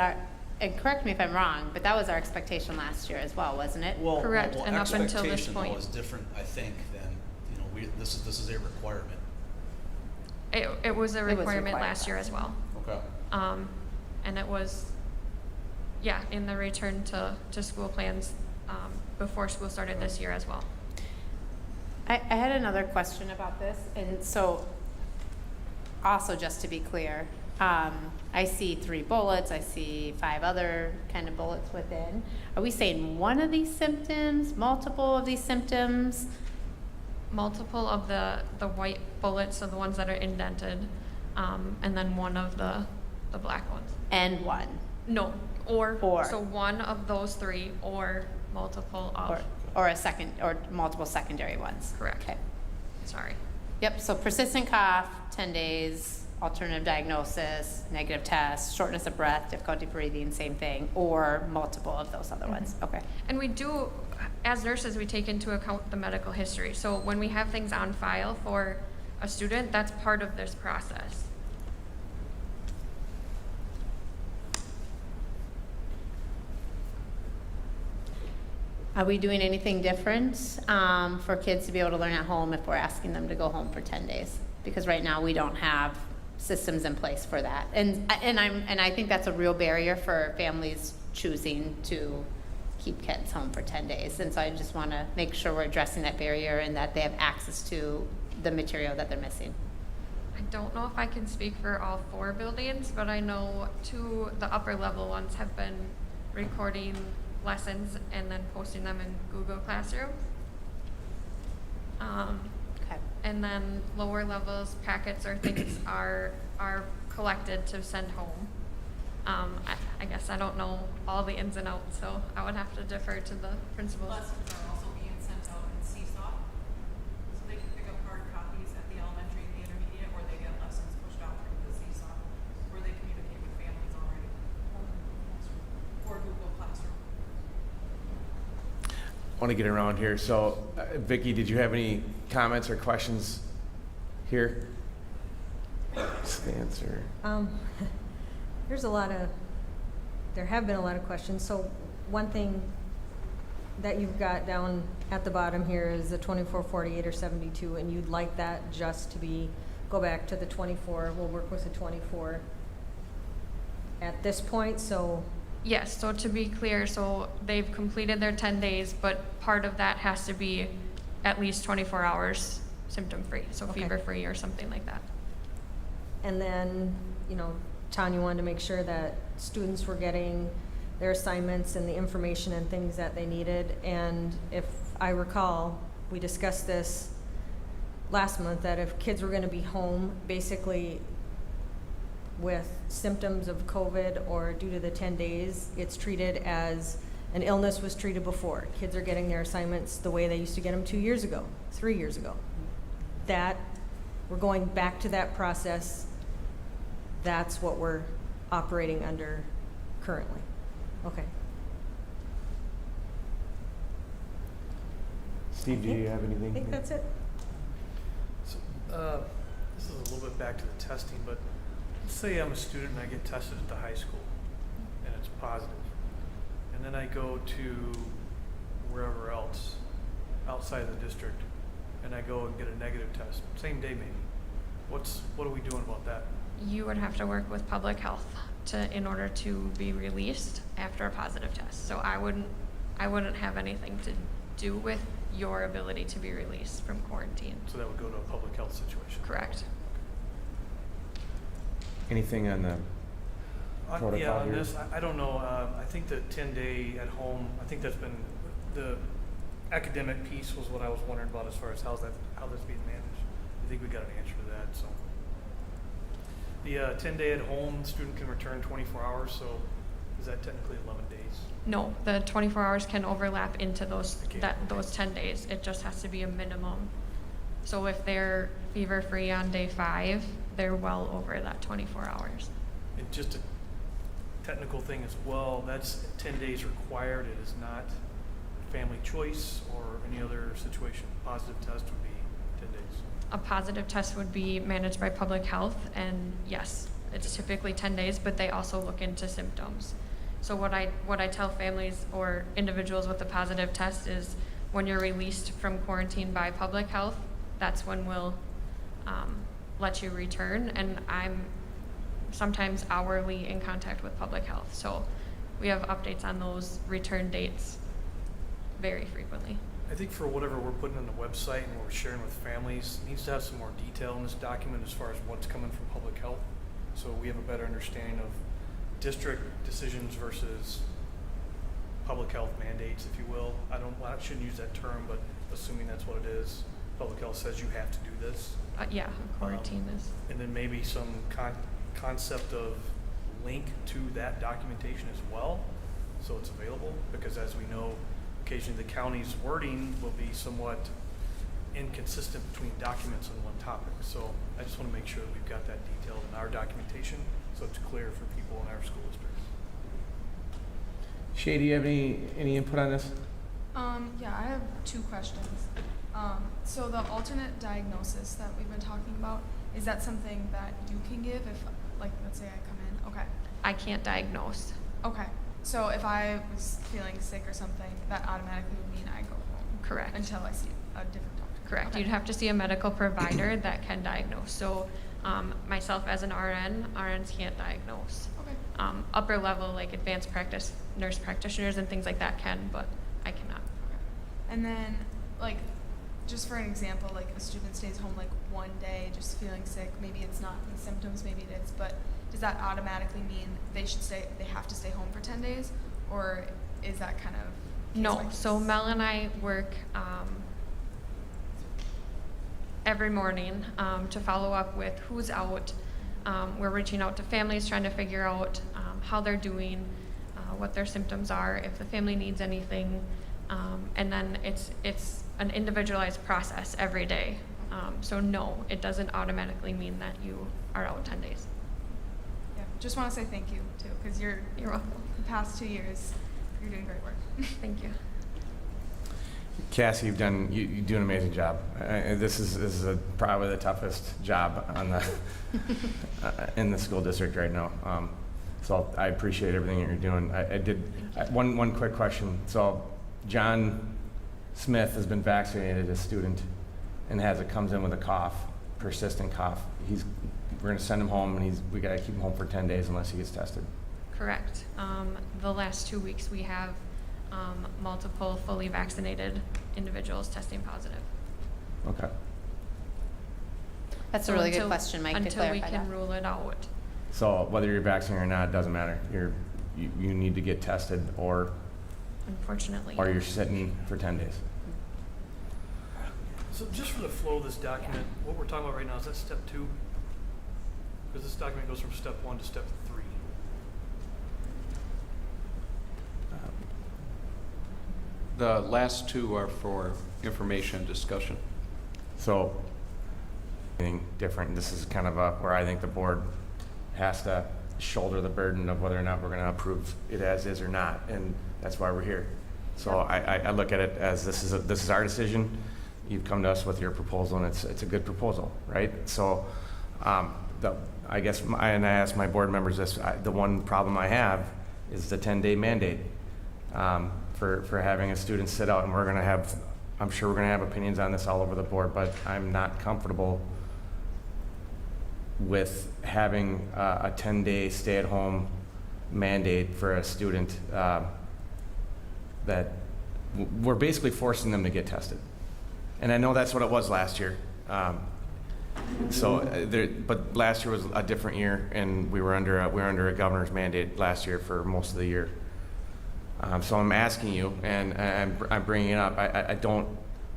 and correct me if I'm wrong, but that was our expectation last year as well, wasn't it? Correct, and up until this expectation, though, point. is different, I think, than, you know, this is a requirement. It was a It was requirement required last year as well. Okay. And it was, yeah, in the return to school plans before school started this year as well. I had another question about this, and so, also just to be clear, I see 3 bullets, I see 5 other kind of bullets within. Are we saying one of these symptoms, multiple of these symptoms? Multiple of the white bullets, so the ones that are indented, and then one of the black ones. And one? No, or. Or. So one of those 3 or multiple of. Or a second, or multiple secondary ones? Correct. Okay. Sorry. Yep, so persistent cough, 10 days, alternative diagnosis, negative test, shortness of breath, difficulty breathing, same thing, or multiple of those other ones. Okay. And we do, as nurses, we take into account the medical history. So when we have things on file for a student, that's part of this process. Are we doing anything different for kids to be able to learn at home if we're asking them to go home for 10 days? Because right now we don't have systems in place for that. And I think that's a real barrier for families choosing to keep kids home for 10 days. And so I just want to make sure we're addressing that barrier and that they have access to the material that they're missing. I don't know if I can speak for all 4 buildings, but I know 2, the upper level ones have been recording lessons and then posting them in Google Classroom. Okay. And then lower levels packets or things are collected to send home. I guess I don't know all the ins and outs, so I would have to defer to the principals. Lessons are also being sent out in Seesaw, so they can pick up hard copies at the elementary and the intermediate, or they get lessons pushed out from the Seesaw, where they communicate with families already, or Google Classroom. I want to get around here. So, Vicki, did you have any comments or questions here? Just answer. There have been a lot of questions. So one thing that you've got down at the bottom here is the 24, 48, or 72, and you'd like that just to go back to the 24. We'll work with the 24 at this point, so. Yes, so to be clear, so they've completed their 10 days, but part of that has to be at least 24 hours symptom-free, so Okay. fever-free or something like that. And then, Tanya wanted to make sure that students were getting their assignments and the information and things that they needed. And if I recall, we discussed this last month, that if kids were going to be home basically with symptoms of COVID or due to the 10 days, it's treated as an illness was treated before. Kids are getting their assignments the way they used to get them 2 years ago, 3 years ago. That, we're going back to that process. That's what we're operating under currently. Okay. Steve, do you have anything? I think that's it. So, this is a little bit back to the testing, but let's say I'm a student and I get tested at the high school and it's positive. And then I go to wherever else, outside of the district, and I go and get a negative test, same day maybe. What are we doing about that? You would have to work with public health in order to be released after a positive test. So I wouldn't have anything to do with your ability to be released from quarantine. So that would go to a public health situation. Correct. Anything on the protocol Yeah, on here? this, I don't know, I think the 10-day at home, I think that's been, the academic piece was what I was wondering about as far as how that's being managed. I think we got an answer to that, so. The 10-day at home, student can return 24 hours, so is that technically 11 days? No, the 24 hours can overlap into those Okay. those 10 days. It just has to be a minimum. So if they're fever free on day 5, they're well over that 24 hours. And just a technical thing as well, that's 10 days required, it is not family choice or any other situation. Positive test would be 10 days. A positive test would be managed by public health, and yes, it's typically 10 days, but they also look into symptoms. So what I tell families or individuals with a positive test is when you're released from quarantine by public health, that's when we'll let you return. And I'm sometimes hourly in contact with public health. So we have updates on those return dates very frequently. I think for whatever we're putting on the website and what we're sharing with families, it needs to have some more detail in this document as far as what's coming from public health. So we have a better understanding of district decisions versus public health mandates, if you will. I shouldn't use that term, but assuming that's what it is, public health says you have to do this. Yeah, quarantine is. And then maybe some concept of link to that documentation as well, so it's available, because as we know, occasionally the county's wording will be somewhat inconsistent between documents on one topic. So I just want to make sure that we've got that detailed in our documentation, so it's clear for people in our school districts. Shay, do you have any input on this? Yeah, I have 2 questions. So the alternate diagnosis that we've been talking about, is that something that you can give if, like, let's say I come in? Okay. I can't diagnose. Okay. So if I was feeling sick or something, that automatically would mean I go home. Correct. Until I see a different doctor. Correct. Okay. You'd have to see a medical provider that can diagnose. So myself as an RN, RNs can't diagnose. Okay. Upper level, like advanced practice nurse practitioners and things like that can, but I cannot. Okay. And then, like, just for an example, like a student stays home like one day just feeling sick, maybe it's not the symptoms, maybe it is, but does that automatically mean they have to stay home for 10 days? Or is that kind of case by No. case? So Mel and I work every morning to follow up with who's out. We're reaching out to families, trying to figure out how they're doing, what their symptoms are, if the family needs anything, and then it's an individualized process every day. So no, it doesn't automatically mean that you are out 10 days. Yeah, just want to say thank you too, because You're welcome. the past 2 years, you're doing great work. Thank you. Cassie, you do an amazing job. This is probably the toughest job on the in the school district right now. So I appreciate everything that you're doing. One quick question. So John Smith has been vaccinated as a student and comes in with a cough, persistent cough. We're going to send him home, and we got to keep him home for 10 days unless he gets tested. Correct. The last 2 weeks we have multiple fully vaccinated individuals testing positive. Okay. That's So a really good until- question, Mike, to Until we clarify can that. rule it out. So whether you're vaccinated or not, it doesn't matter. You need to get tested, or Unfortunately. you're sitting for 10 days. So just for the flow of this document, what we're talking about right now, is that step 2? Because this document goes from step 1 to step 3. The last 2 are for information discussion. So, anything different. This is kind of where I think the board has to shoulder the burden of whether or not we're going to approve it as is or not, and that's why we're here. So I look at it as this is our decision. You've come to us with your proposal, and it's a good proposal, right? So, I guess, and I ask my board members this, the one problem I have is the 10-day mandate for having a student sit out, and I'm sure we're going to have opinions on this all over the board, but I'm not comfortable with having a 10-day stay-at-home mandate for a student that we're basically forcing them to get tested. And I know that's what it was last year. But last year was a different year, and we were under a governor's mandate last year for most of the year. So I'm asking you, and I'm bringing it up. I don't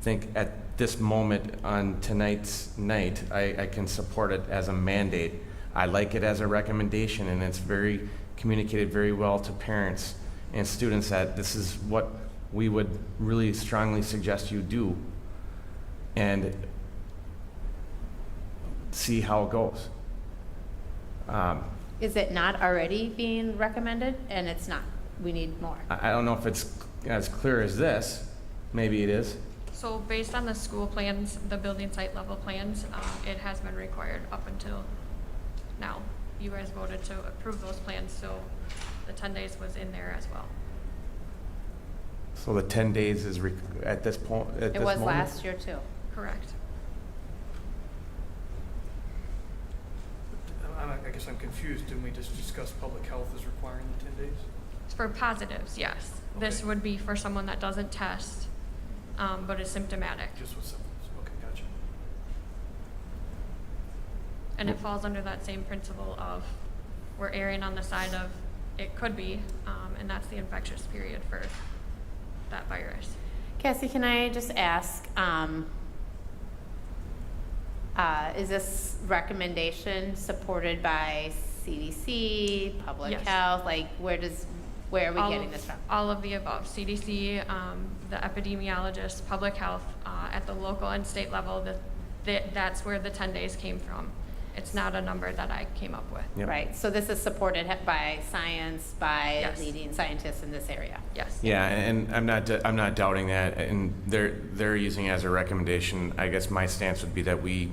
think at this moment on tonight's night I can support it as a mandate. I like it as a recommendation, and it's very communicated very well to parents and students that this is what we would really strongly suggest you do, and see how it goes. Is it not already being recommended? And it's not. We need more. I don't know if it's as clear as this. Maybe it is. So based on the school plans, the building site level plans, it has been required up until now. You guys voted to approve those plans, so the 10 days was in there as well. So the 10 days is at this point. It was last year too. Correct. I guess I'm confused. Didn't we just discuss public health is requiring the 10 days? For positives, yes. This Okay. would be for someone that doesn't test, but is symptomatic. Just with symptoms. Okay, gotcha. And it falls under that same principle of we're erring on the side of it could be, and that's the infectious period for that virus. Cassie, can I just ask, is this recommendation supported by CDC, public Yes. health? Like, where are we getting this from? All of the above. CDC, the epidemiologists, public health, at the local and state level, that's where the 10 days came from. It's not a number that I came up with. Yep. Right, so this is supported by science, by Yes. leading scientists in this area. Yes. Yeah, and I'm not doubting that, and they're using it as a recommendation. I guess my stance would be that we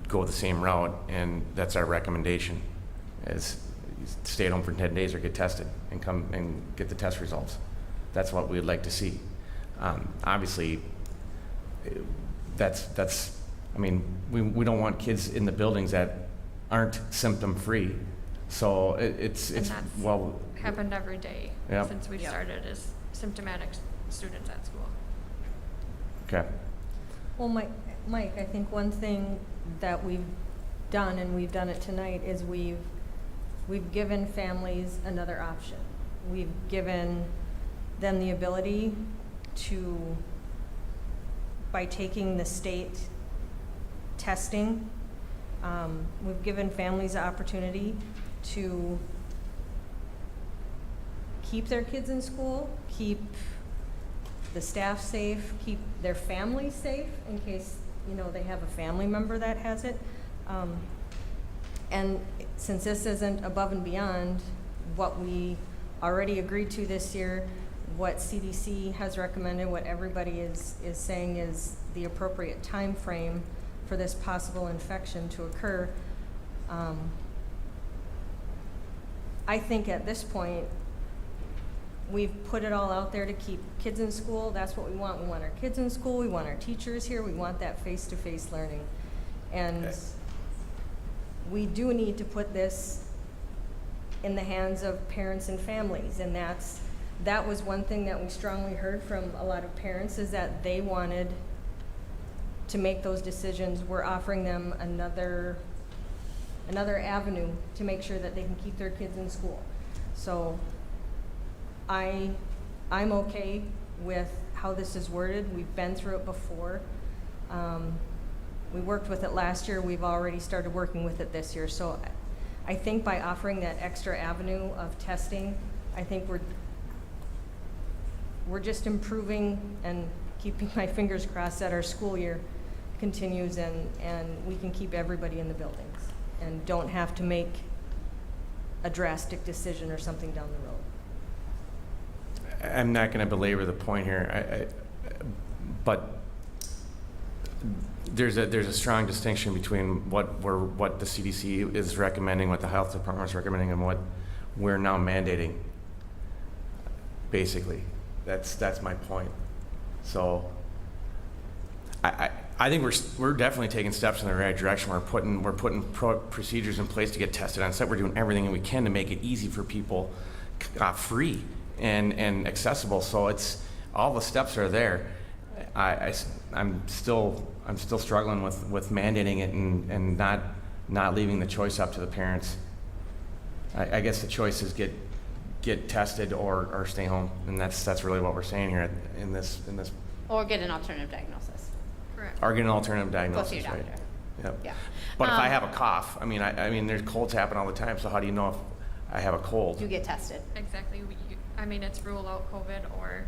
go the same route, and that's our recommendation: is stay at home for 10 days or get tested and come and get the test results. That's what we'd like to see. Obviously, that's. I mean, we don't want kids in the buildings that aren't symptom free. So it's And that's well happened every day Yep. since we've started is symptomatic students at school. okay. Well, Mike, I think one thing that we've done, and we've done it tonight, is we've given families another option. We've given them the ability to, by taking the state testing, we've given families the opportunity to keep their kids in school, keep the staff safe, keep their families safe in case, they have a family member that has it. And since this isn't above and beyond what we already agreed to this year, what CDC has recommended, what everybody is saying is the appropriate time frame for this possible infection to occur, I think at this point, we've put it all out there to keep kids in school. That's what we want. We want our kids in school. We want our teachers here. We want that face-to-face learning. And we do need to put this in the hands of parents and families. And that was one thing that we strongly heard from a lot of parents, is that they wanted to make those decisions. We're offering them another avenue to make sure that they can keep their kids in school. So I'm okay with how this is worded. We've been through it before. We worked with it last year. We've already started working with it this year. So I think by offering that extra avenue of testing, I think we're just improving and keeping my fingers crossed that our school year continues and we can keep everybody in the buildings and don't have to make a drastic decision or something down the road. I'm not going to belabor the point here, but there's a strong distinction between what the CDC is recommending, what the health department is recommending, and what we're now mandating. Basically, that's my point. So I I think we're definitely taking steps in the right direction. We're putting procedures in place to get tested on site. We're doing everything we can to make it easy for people, free and accessible. So it's all the steps are there. I'm still struggling with mandating it and not leaving the choice up to the parents. I guess the choice is get tested or stay home, and that's really what we're saying here in this. Or get an alternative diagnosis. Correct. Or get an alternative diagnosis, Go see your right? doctor. Yep. Yeah. But if I have a cough, I mean, there's colds happen all the time. So how do you know if I have a cold? You get tested. Exactly. It's rule out COVID or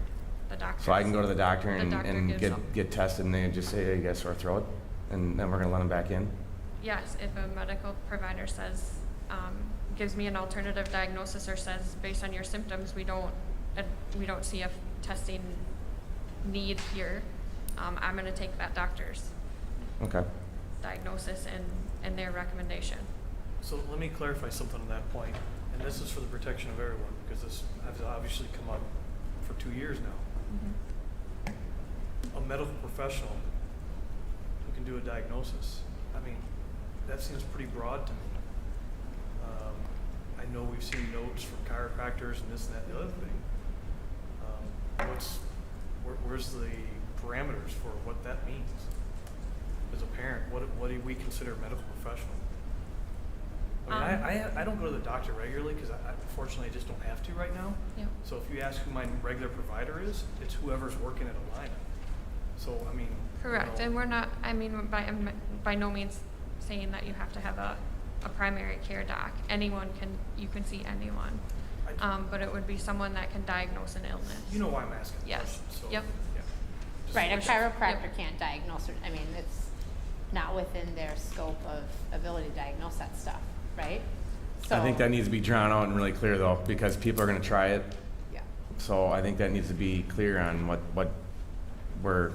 the doctor. So I can go to the doctor and gives them. get tested, and they just say, hey, you got a sore throat, and then we're gonna let them back in. Yes, if a medical provider says, gives me an alternative diagnosis or says, based on your symptoms, we don't see a testing need here, I'm gonna take that doctor's Okay. diagnosis and their recommendation. So let me clarify something on that point, and this is for the protection of everyone, because this has obviously come up for 2 years now. A medical professional who can do a diagnosis, I mean, that seems pretty broad to me. I know we've seen notes from chiropractors and this and that and the other thing. Where's the parameters for what that means? As a parent, what do we consider a medical professional? I mean, I don't go to the doctor regularly because I unfortunately just don't have to right now. Yep. So if you ask who my regular provider is, it's whoever's working at a line. So I mean. Correct, and we're not, by no means saying that you have to have a primary care doc. You can see anyone. But it would be someone that can diagnose an illness. You know why I'm asking the Yes. question. So, Yep. yeah. Just Right, a wish- chiropractor can't diagnose, I mean, it's not within their scope of ability to diagnose that stuff, right? So I think that needs to be drawn out and really clear though, because people are gonna try it. Yeah. So I think that needs to be clear on what we're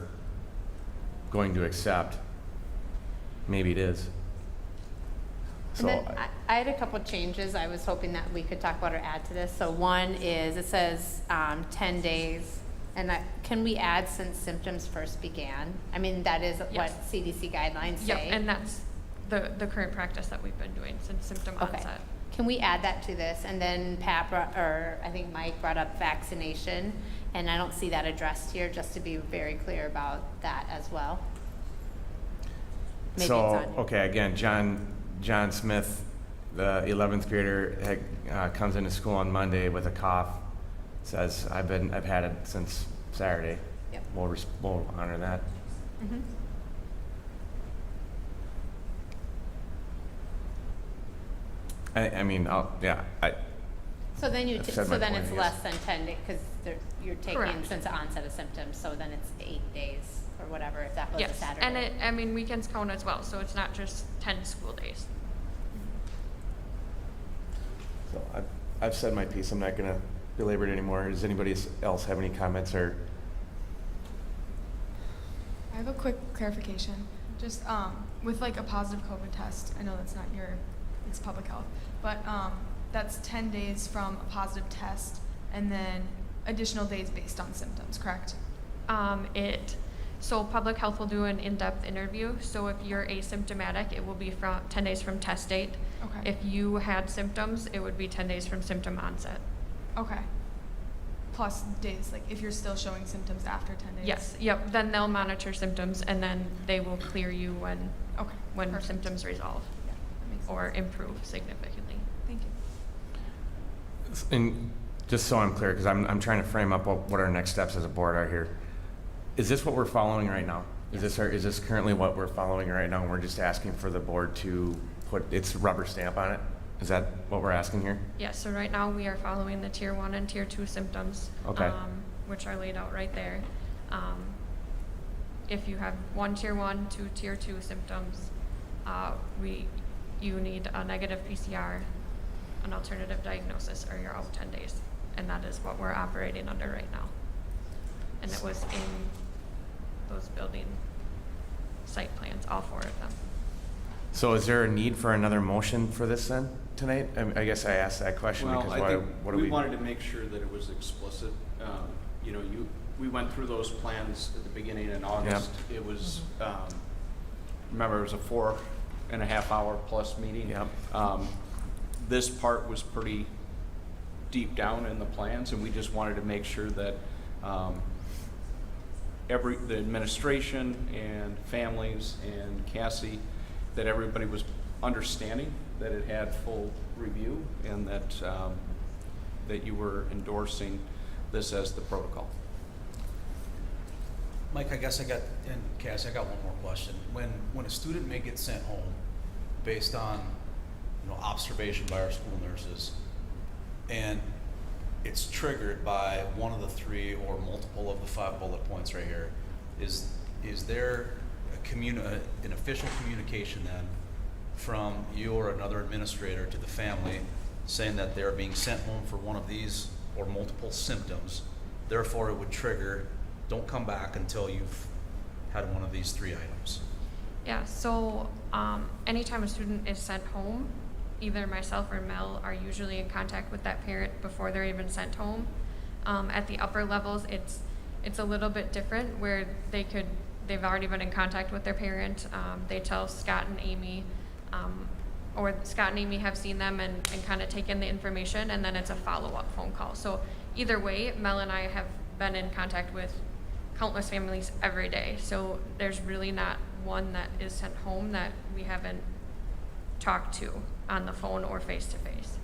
going to accept. Maybe it is. And then I had a couple changes I was hoping that we could talk about or add to this. So one is, it says 10 days, and can we add since symptoms first began? I mean, that is what Yes. CDC guidelines Yep, say. and that's the current practice that we've been doing since symptom Okay. onset. Can we add that to this? And then I think Mike brought up vaccination, and I don't see that addressed here, just to be very clear about that as well. Maybe it's on here. Okay, again, John Smith, the 11th grader, comes into school on Monday with a cough. Says, I've had it since Saturday. Yep. We'll honor that. Mhm. I mean, So then I've said my point, it's I guess. less than 10 days, because you're taking Correct. since the onset of symptoms, so then it's 8 days or whatever, if that goes to Yes, Saturday. and weekends count as well, so it's not just 10 school days. So I've said my piece. I'm not going to belabor it anymore. Does anybody else have any comments or? I have a quick clarification. Just with like a positive COVID test, I know that's not it's public health, but that's 10 days from a positive test and then additional days based on symptoms, correct? So public health will do an in-depth interview. So if you're asymptomatic, it will be from 10 days from test date. Okay. If you had symptoms, it would be 10 days from symptom onset. Okay. Plus days, like if you're still showing symptoms after 10 days? Yes, yep, then they'll monitor symptoms and then they will clear you when Perfect. symptoms resolve Yeah, that makes sense. or improve significantly. Thank you. And just so I'm clear, because I'm trying to frame up what our next steps as a board are here. Is this what we're following right now? Is this currently what we're following right now? And we're just asking for the board to put its rubber stamp on it? Is that what we're asking here? Yes, so right now we are following the tier 1 and tier 2 symptoms, Okay. which are laid out right there. If you have 1 tier 1, 2 tier 2 symptoms, you need a negative PCR, an alternative diagnosis, or you're out 10 days. And that is what we're operating under right now. And it was in those building site plans, all 4 of them. So is there a need for another motion for this then tonight? I guess I asked that question Well, because I think what do we wanted to make sure that it was explicit. We went through those plans at the beginning in August. It was remember, it was a 4.5 hour plus meeting. Yep. This part was pretty deep down in the plans, and we just wanted to make sure that the administration and families and Cassie, that everybody was understanding that it had full review, and that that you were endorsing this as the protocol. Mike, I guess and Cassie, I got one more question. When a student may get sent home based on, observation by our school nurses, and it's triggered by one of the 3 or multiple of the 5 bullet points right here, is there an official communication then from you or another administrator to the family saying that they're being sent home for one of these or multiple symptoms, therefore it would trigger, don't come back until you've had one of these 3 items? Yeah, so anytime a student is sent home, either myself or Mel are usually in contact with that parent before they're even sent home. At the upper levels, it's a little bit different, where they've already been in contact with their parent. They tell Scott and Amy, or Scott and Amy have seen them and kind of taken the information, and then it's a follow-up phone call. So either way, Mel and I have been in contact with countless families every day. So there's really not one that is sent home that we haven't talked to on the phone or face-to-face.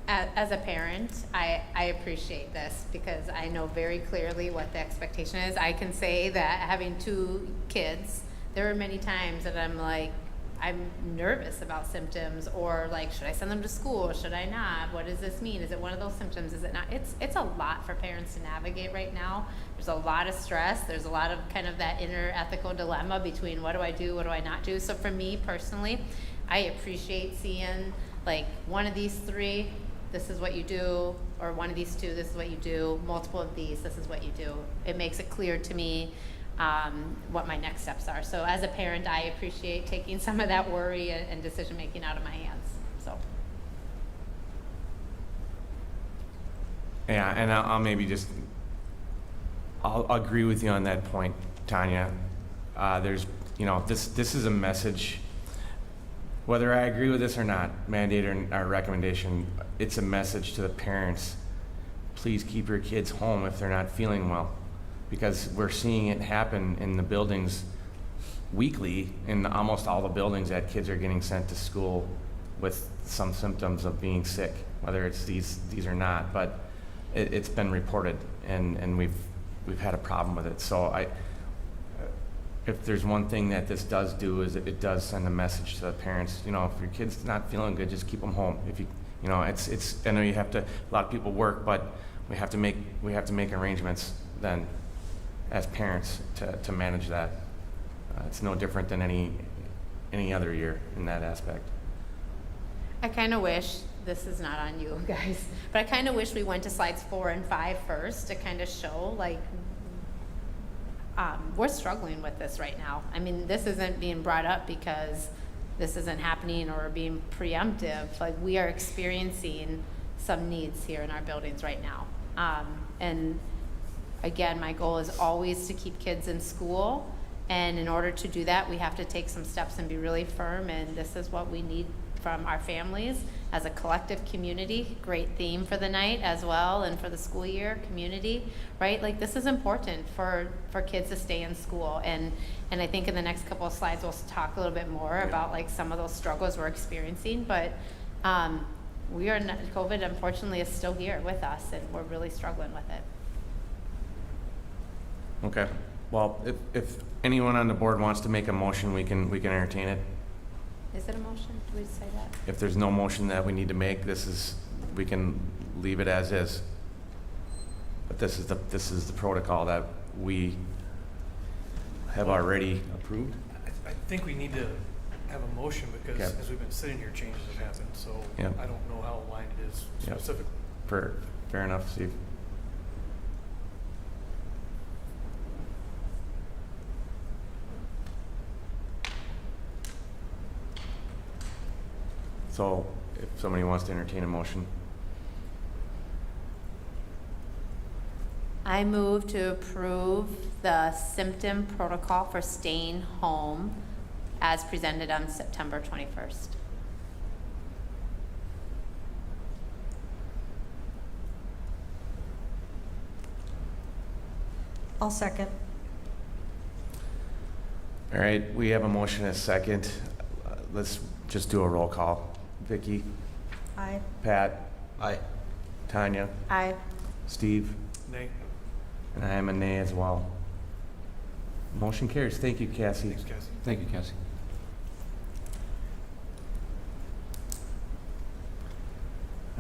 As a parent, I appreciate this because I know very clearly what the expectation is. I can say that having 2 kids, there are many times that I'm nervous about symptoms, or should I send them to school? Should I not? What does this mean? Is it one of those symptoms? Is it not? It's a lot for parents to navigate right now. There's a lot of stress. There's a lot of kind of that inner ethical dilemma between what do I do, what do I not do? So for me personally, I appreciate seeing one of these 3, this is what you do, or one of these 2, this is what you do, multiple of these, this is what you do. It makes it clear to me what my next steps are. So as a parent, I appreciate taking some of that worry and decision making out of my hands. So. Yeah, and I'll maybe I'll agree with you on that point, Tanya. There's, this is a message. Whether I agree with this or not, mandate or recommendation, it's a message to the parents. Please keep your kids home if they're not feeling well, because we're seeing it happen in the buildings weekly, in almost all the buildings, that kids are getting sent to school with some symptoms of being sick, whether it's these or not. But it's been reported, and we've had a problem with it. So if there's one thing that this does do, is it does send a message to the parents. If your kid's not feeling good, just keep them home. If it's I know you have to, a lot of people work, but we have to make arrangements then as parents to manage that. It's no different than any other year in that aspect. I kind of wish, this is not on you guys, but I kind of wish we went to slides 4 and 5 first to kind of show we're struggling with this right now. I mean, this isn't being brought up because this isn't happening or being preemptive. We are experiencing some needs here in our buildings right now. And again, my goal is always to keep kids in school. And in order to do that, we have to take some steps and be really firm. And this is what we need from our families as a collective community. Great theme for the night as well, and for the school year, community, right? This is important for kids to stay in school. And I think in the next couple of slides, we'll talk a little bit more about some of those struggles we're experiencing. But COVID, unfortunately, is still here with us, and we're really struggling with it. Okay. Well, if anyone on the board wants to make a motion, we can entertain it. Is it a motion? Do we say that? If there's no motion that we need to make, we can leave it as is. But this is the protocol that we have already approved. I think we need to have a motion because Okay. as we've been sitting here, changes have happened. So Yep. I don't know how aligned it is Yep. specifically. Fair enough, Steve. So if somebody wants to entertain a motion. I move to approve the symptom protocol for staying home as presented on September 21st. I'll second. All right, we have a motion and a second. Let's just do a roll call. Vicky, Aye. Pat, Aye. Tanya, Aye. Steve, Nay. and I am a nay as well. Motion carries. Thank you, Cassie. Thanks, Cassie. Thank you, Cassie.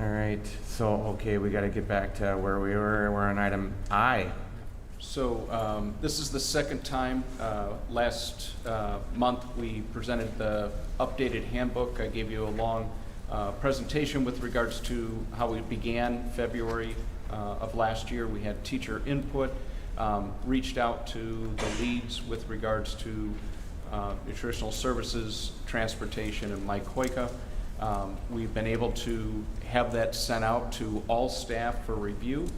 All right, so, okay, we got to get back to where we were. We're on item I. So this is the second time. Last month, we presented the updated handbook. I gave you a long presentation with regards to how we began February of last year. We had teacher input, reached out to the leads with regards to nutritional services, transportation, and Mike Hoyka. We've been able to have that sent out to all staff for review.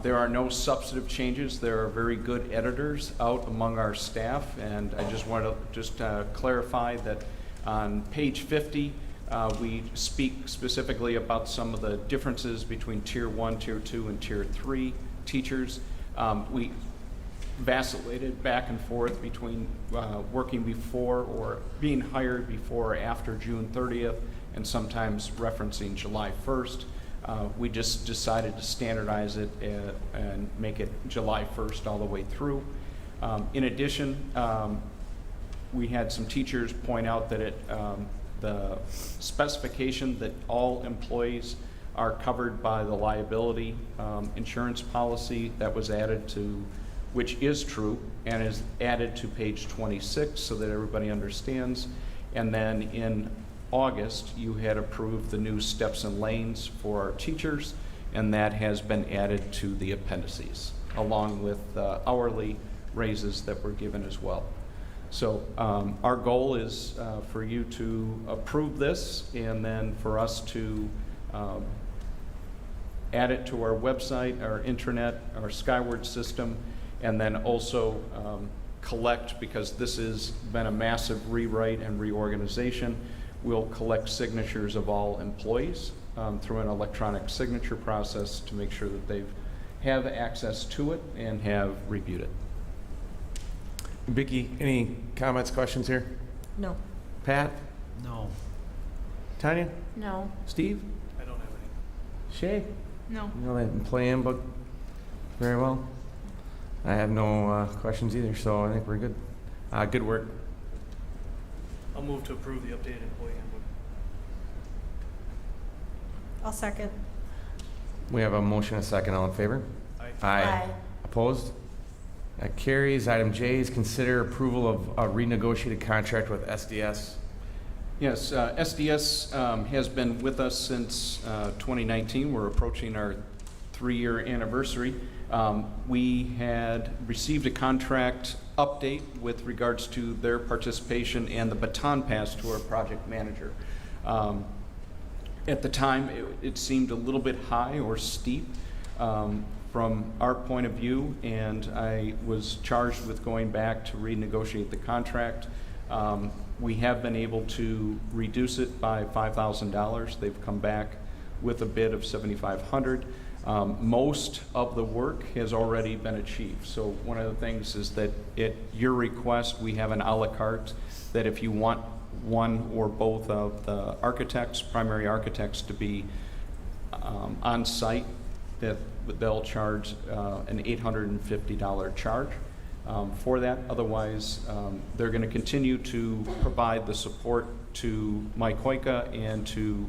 There are no substantive changes. There are very good editors out among our staff, and I just want to clarify that on page 50, we speak specifically about some of the differences between Tier 1, Tier 2, and Tier 3 teachers. We vacillated back and forth between working before or being hired before or after June 30th, and sometimes referencing July 1st. We just decided to standardize it and make it July 1st all the way through. In addition, we had some teachers point out that the specification that all employees are covered by the liability insurance policy that was added to, which is true, and is added to page 26 so that everybody understands. And then in August, you had approved the new steps and lanes for our teachers, and that has been added to the appendices, along with hourly raises that were given as well. So our goal is for you to approve this, and then for us to add it to our website, our intranet, our Skyward system, and then also collect, because this has been a massive rewrite and reorganization. We'll collect signatures of all employees through an electronic signature process to make sure that they have access to it and have reviewed it. Vicki, any comments, questions here? No. Pat? No. Tanya? No. Steve? I don't have any. Shay? No. You know that employee handbook very well? I have no questions either, so I think we're good. Good work. I'll move to approve the updated employee handbook. I'll second. We have a motion and a second. All in favor? Aye. Aye. Opposed? That carries. Item J is consider approval of a renegotiated contract with SDS. Yes, SDS has been with us since 2019. We're approaching our 3-year anniversary. We had received a contract update with regards to their participation and the baton pass to our project manager. At the time, it seemed a little bit high or steep from our point of view, and I was charged with going back to renegotiate the contract. We have been able to reduce it by $5,000. They've come back with a bid of $7,500. Most of the work has already been achieved. So one of the things is that at your request, we have an a la carte that if you want one or both of the architects, primary architects, to be on site, that they'll charge an $850 charge for that. Otherwise, they're going to continue to provide the support to Mike Hoyka and to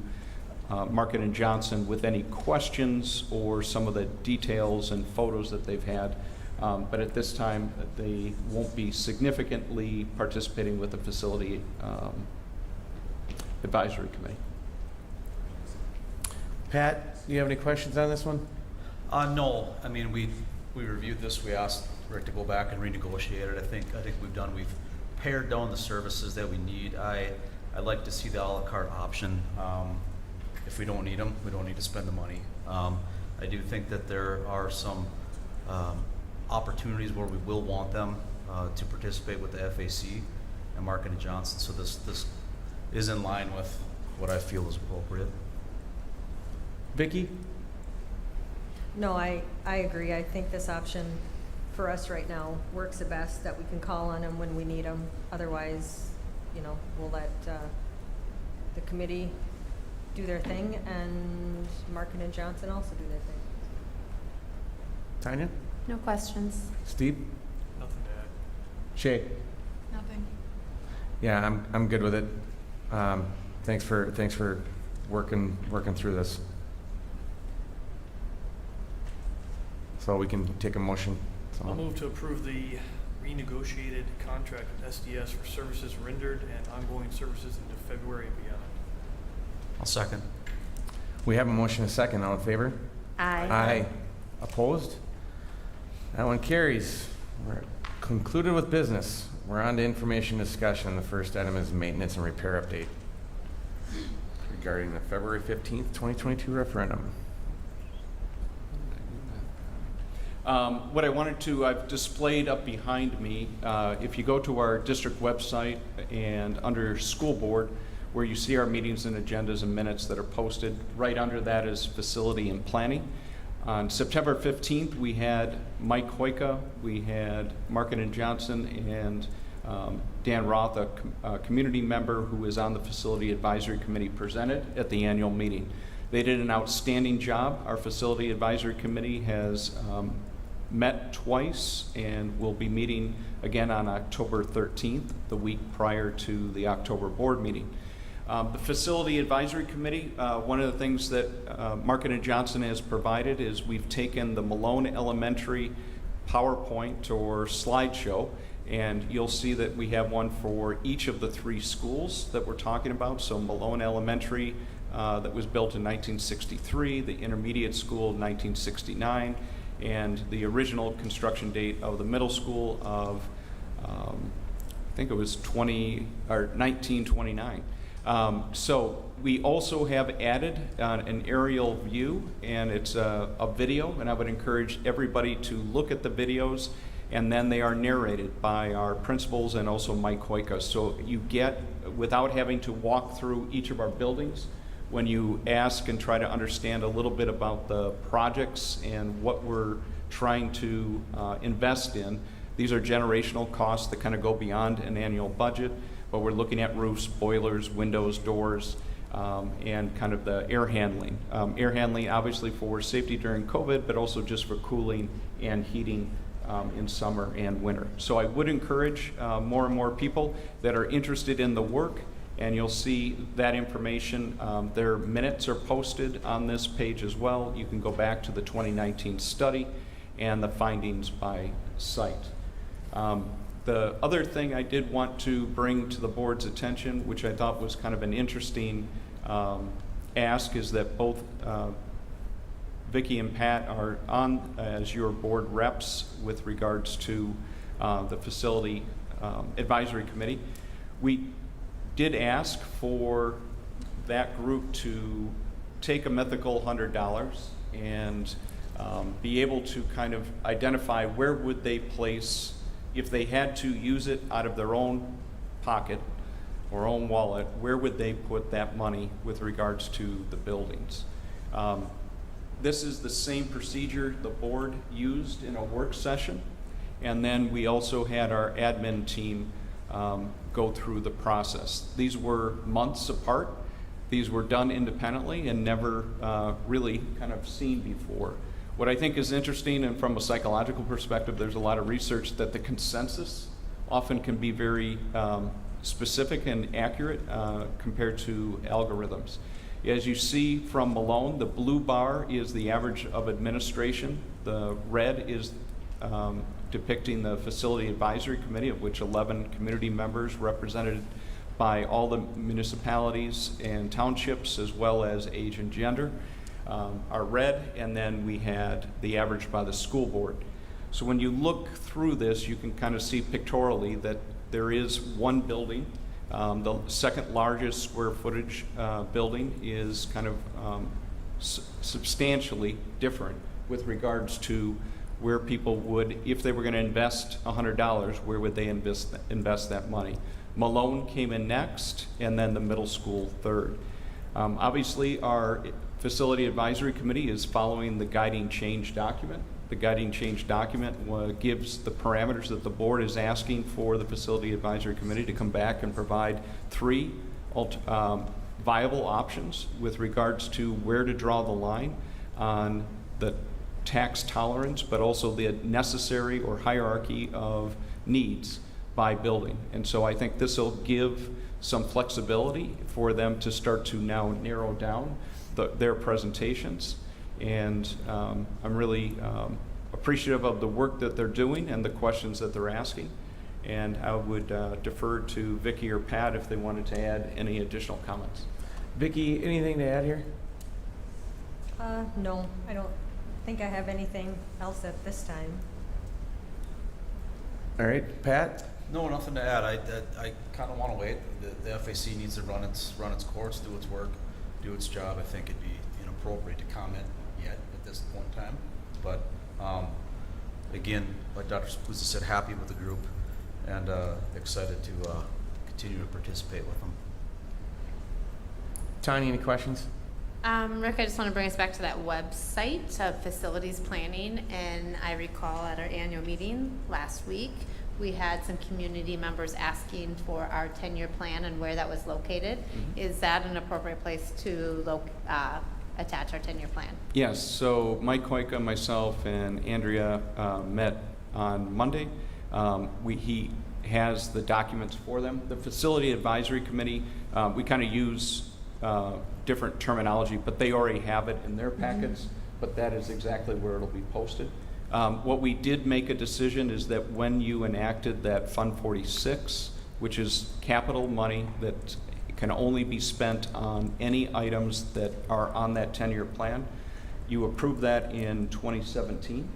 Market and Johnson with any questions or some of the details and photos that they've had. But at this time, they won't be significantly participating with the facility advisory committee. Pat, do you have any questions on this one? No. I mean, we reviewed this. We asked Rick to go back and renegotiate it. I think we've pared down the services that we need. I'd like to see the a la carte option. If we don't need them, we don't need to spend the money. I do think that there are some opportunities where we will want them to participate with the FAC and Mark and Johnson. So this is in line with what I feel is appropriate. Vicki? No, I agree. I think this option for us right now works the best, that we can call on them when we need them. Otherwise, we'll let the committee do their thing and Markin and Johnson also do their thing. Tanya? No questions. Steve? Nothing to add. Shay? Nothing. Yeah, I'm good with it. Thanks for working through this. So we can take a motion. I'll move to approve the renegotiated contract with SDS for services rendered and ongoing services into February and beyond. I'll second. We have a motion and a second. All in favor? Aye. Aye. Opposed? That one carries. We're concluded with business. We're on to information discussion. The first item is maintenance and repair update regarding the February 15th, 2022 referendum. What I wanted to, I've displayed up behind me, if you go to our district website and under school board, where you see our meetings and agendas and minutes that are posted, right under that is facility and planning. On September 15th, we had Mike Hoyka, we had Markin and Johnson, and Dan Roth, a community member who is on the Facility Advisory Committee, presented at the annual meeting. They did an outstanding job. Our Facility Advisory Committee has met twice and will be meeting again on October 13th, the week prior to the October board meeting. The Facility Advisory Committee, one of the things that Markin and Johnson has provided is we've taken the Malone Elementary PowerPoint or slideshow, and you'll see that we have one for each of the three schools that we're talking about. So Malone Elementary, that was built in 1963, the intermediate school 1969, and the original construction date of the middle school of, I think it was 1929. So we also have added an aerial view, and it's a video, and I would encourage everybody to look at the videos, and then they are narrated by our principals and also Mike Hoyka. So you get, without having to walk through each of our buildings, when you ask and try to understand a little bit about the projects and what we're trying to invest in. These are generational costs that kind of go beyond an annual budget, but we're looking at roofs, boilers, windows, doors, and kind of the air handling. Air handling obviously for safety during COVID, but also just for cooling and heating in summer and winter. So I would encourage more and more people that are interested in the work, and you'll see that information. Their minutes are posted on this page as well. You can go back to the 2019 study and the findings by site. The other thing I did want to bring to the board's attention, which I thought was kind of an interesting ask, is that both Vicki and Pat are on as your board reps with regards to the Facility Advisory Committee. We did ask for that group to take a mythical $100 and be able to kind of identify where would they place, if they had to use it out of their own pocket or own wallet, where would they put that money with regards to the buildings? This is the same procedure the board used in a work session, and then we also had our admin team go through the process. These were months apart. These were done independently and never really kind of seen before. What I think is interesting, and from a psychological perspective, there's a lot of research that the consensus often can be very specific and accurate compared to algorithms. As you see from Malone, the blue bar is the average of administration. The red is depicting the Facility Advisory Committee, of which 11 community members represented by all the municipalities and townships, as well as age and gender, are red, and then we had the average by the school board. So when you look through this, you can kind of see pictorially that there is one building. The second largest square footage building is kind of substantially different with regards to where people would, if they were going to invest $100, where would they invest that money. Malone came in next, and then the middle school third. Obviously, our Facility Advisory Committee is following the guiding change document. The guiding change document gives the parameters that the board is asking for the Facility Advisory Committee to come back and provide 3 viable options with regards to where to draw the line on the tax tolerance, but also the necessary or hierarchy of needs by building. And so I think this will give some flexibility for them to start to now narrow down their presentations. And I'm really appreciative of the work that they're doing and the questions that they're asking. And I would defer to Vicki or Pat if they wanted to add any additional comments. Vicki, anything to add here? No, I don't think I have anything else at this time. All right, Pat? No, nothing to add. I kind of want to wait. The FAC needs to run its course, do its work, do its job. I think it'd be inappropriate to comment yet at this point in time. But again, like Dr. Spuzza said, happy with the group and excited to continue to participate with them. Tanya, any questions? Rick, I just want to bring us back to that website of facilities planning. And I recall at our annual meeting last week, we had some community members asking for our 10-year plan and where that was located. Mm-hmm. Is that an appropriate place to attach our 10-year plan? Yes, so Mike Koika, myself, and Andrea met on Monday. He has the documents for them. The Facility Advisory Committee, we kind of use different terminology, but they already have it in their packets, mm-hmm. but that is exactly where it'll be posted. What we did make a decision is that when you enacted that Fund 46, which is capital money that can only be spent on any items that are on that 10-year plan, you approved that in 2017.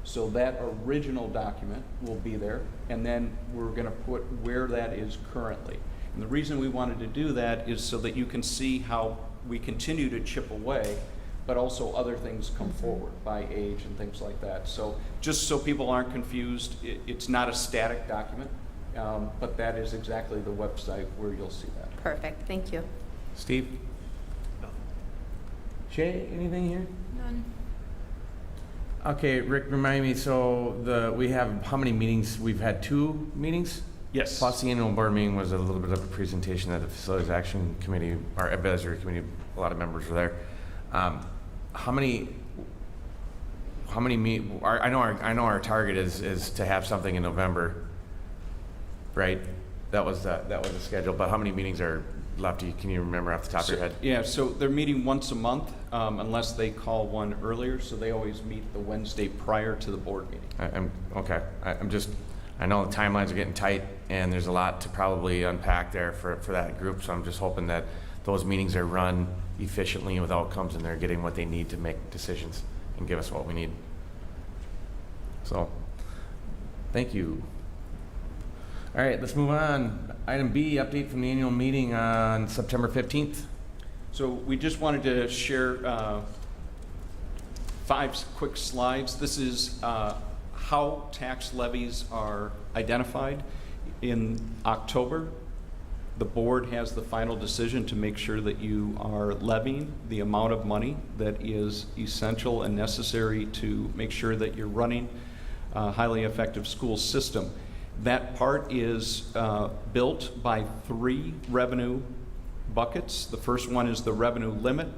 So that original document will be there, and then we're going to put where that is currently. And the reason we wanted to do that is so that you can see how we continue to chip away, but also other things come forward by age and things like that. So just so people aren't confused, it's not a static document, but that is exactly the website where you'll see that. Perfect, thank you. Steve? No. Shay, anything here? None. Okay, Rick, remind me, so we have how many meetings? We've had 2 meetings? Yes. Plus the annual board meeting was a little bit of a presentation at the Facilities Action Committee, our advisory committee, a lot of members were there. How many I know our target is to have something in November, right? That was the schedule, but how many meetings are left? Can you remember off the top of your head? Yeah, so they're meeting once a month, unless they call one earlier, so they always meet the Wednesday prior to the board meeting. I know the timelines are getting tight, and there's a lot to probably unpack there for that group, so I'm just hoping that those meetings are run efficiently with outcomes and they're getting what they need to make decisions and give us what we need. So, thank you. All right, let's move on. Item B, update from the annual meeting on September 15th. So we just wanted to share 5 quick slides. This is how tax levies are identified. In October, the board has the final decision to make sure that you are levying the amount of money that is essential and necessary to make sure that you're running a highly effective school system. That part is built by 3 revenue buckets. The first one is the revenue limit.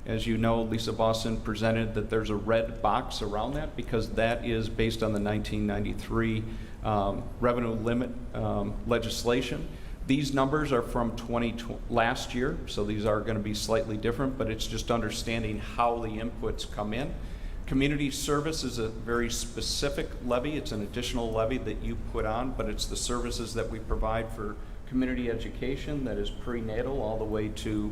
As you know, Lisa Boston presented that there's a red box around that because that is based on the 1993 revenue limit legislation. These numbers are from last year, so these are going to be slightly different, but it's just understanding how the inputs come in. Community service is a very specific levy. It's an additional levy that you put on, but it's the services that we provide for community education that is prenatal all the way to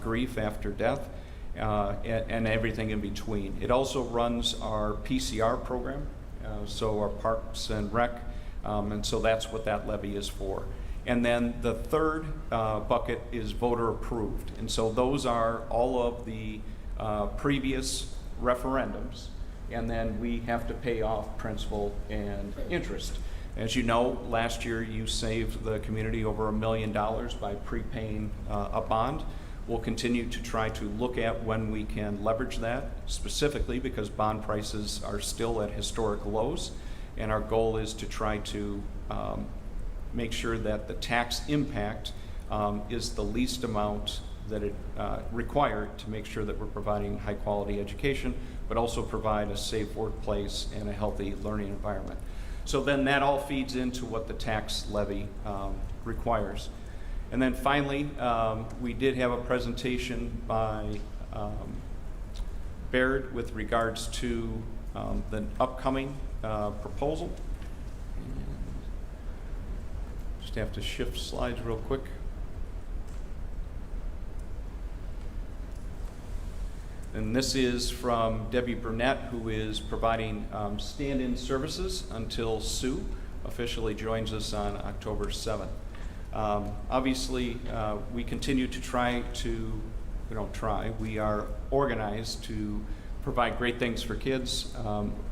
grief after death and everything in between. It also runs our Pcr program, so our Parks and Rec, and so that's what that levy is for. And then the third bucket is voter approved. And so those are all of the previous referendums and then we have to pay off principal and interest. As you know, last year you saved the community over $1 million by prepaying a bond. We'll continue to try to look at when we can leverage that, specifically because bond prices are still at historic lows, and our goal is to try to make sure that the tax impact is the least amount that it required to make sure that we're providing high quality education, but also provide a safe workplace and a healthy learning environment. So then that all feeds into what the tax levy requires. And then finally, we did have a presentation by Baird with regards to the upcoming proposal. Just have to shift slides real quick. And this is from Debbie Burnett, who is providing stand-in services until Sue officially joins us on October 7th. Obviously, we continue to we are organized to provide great things for kids.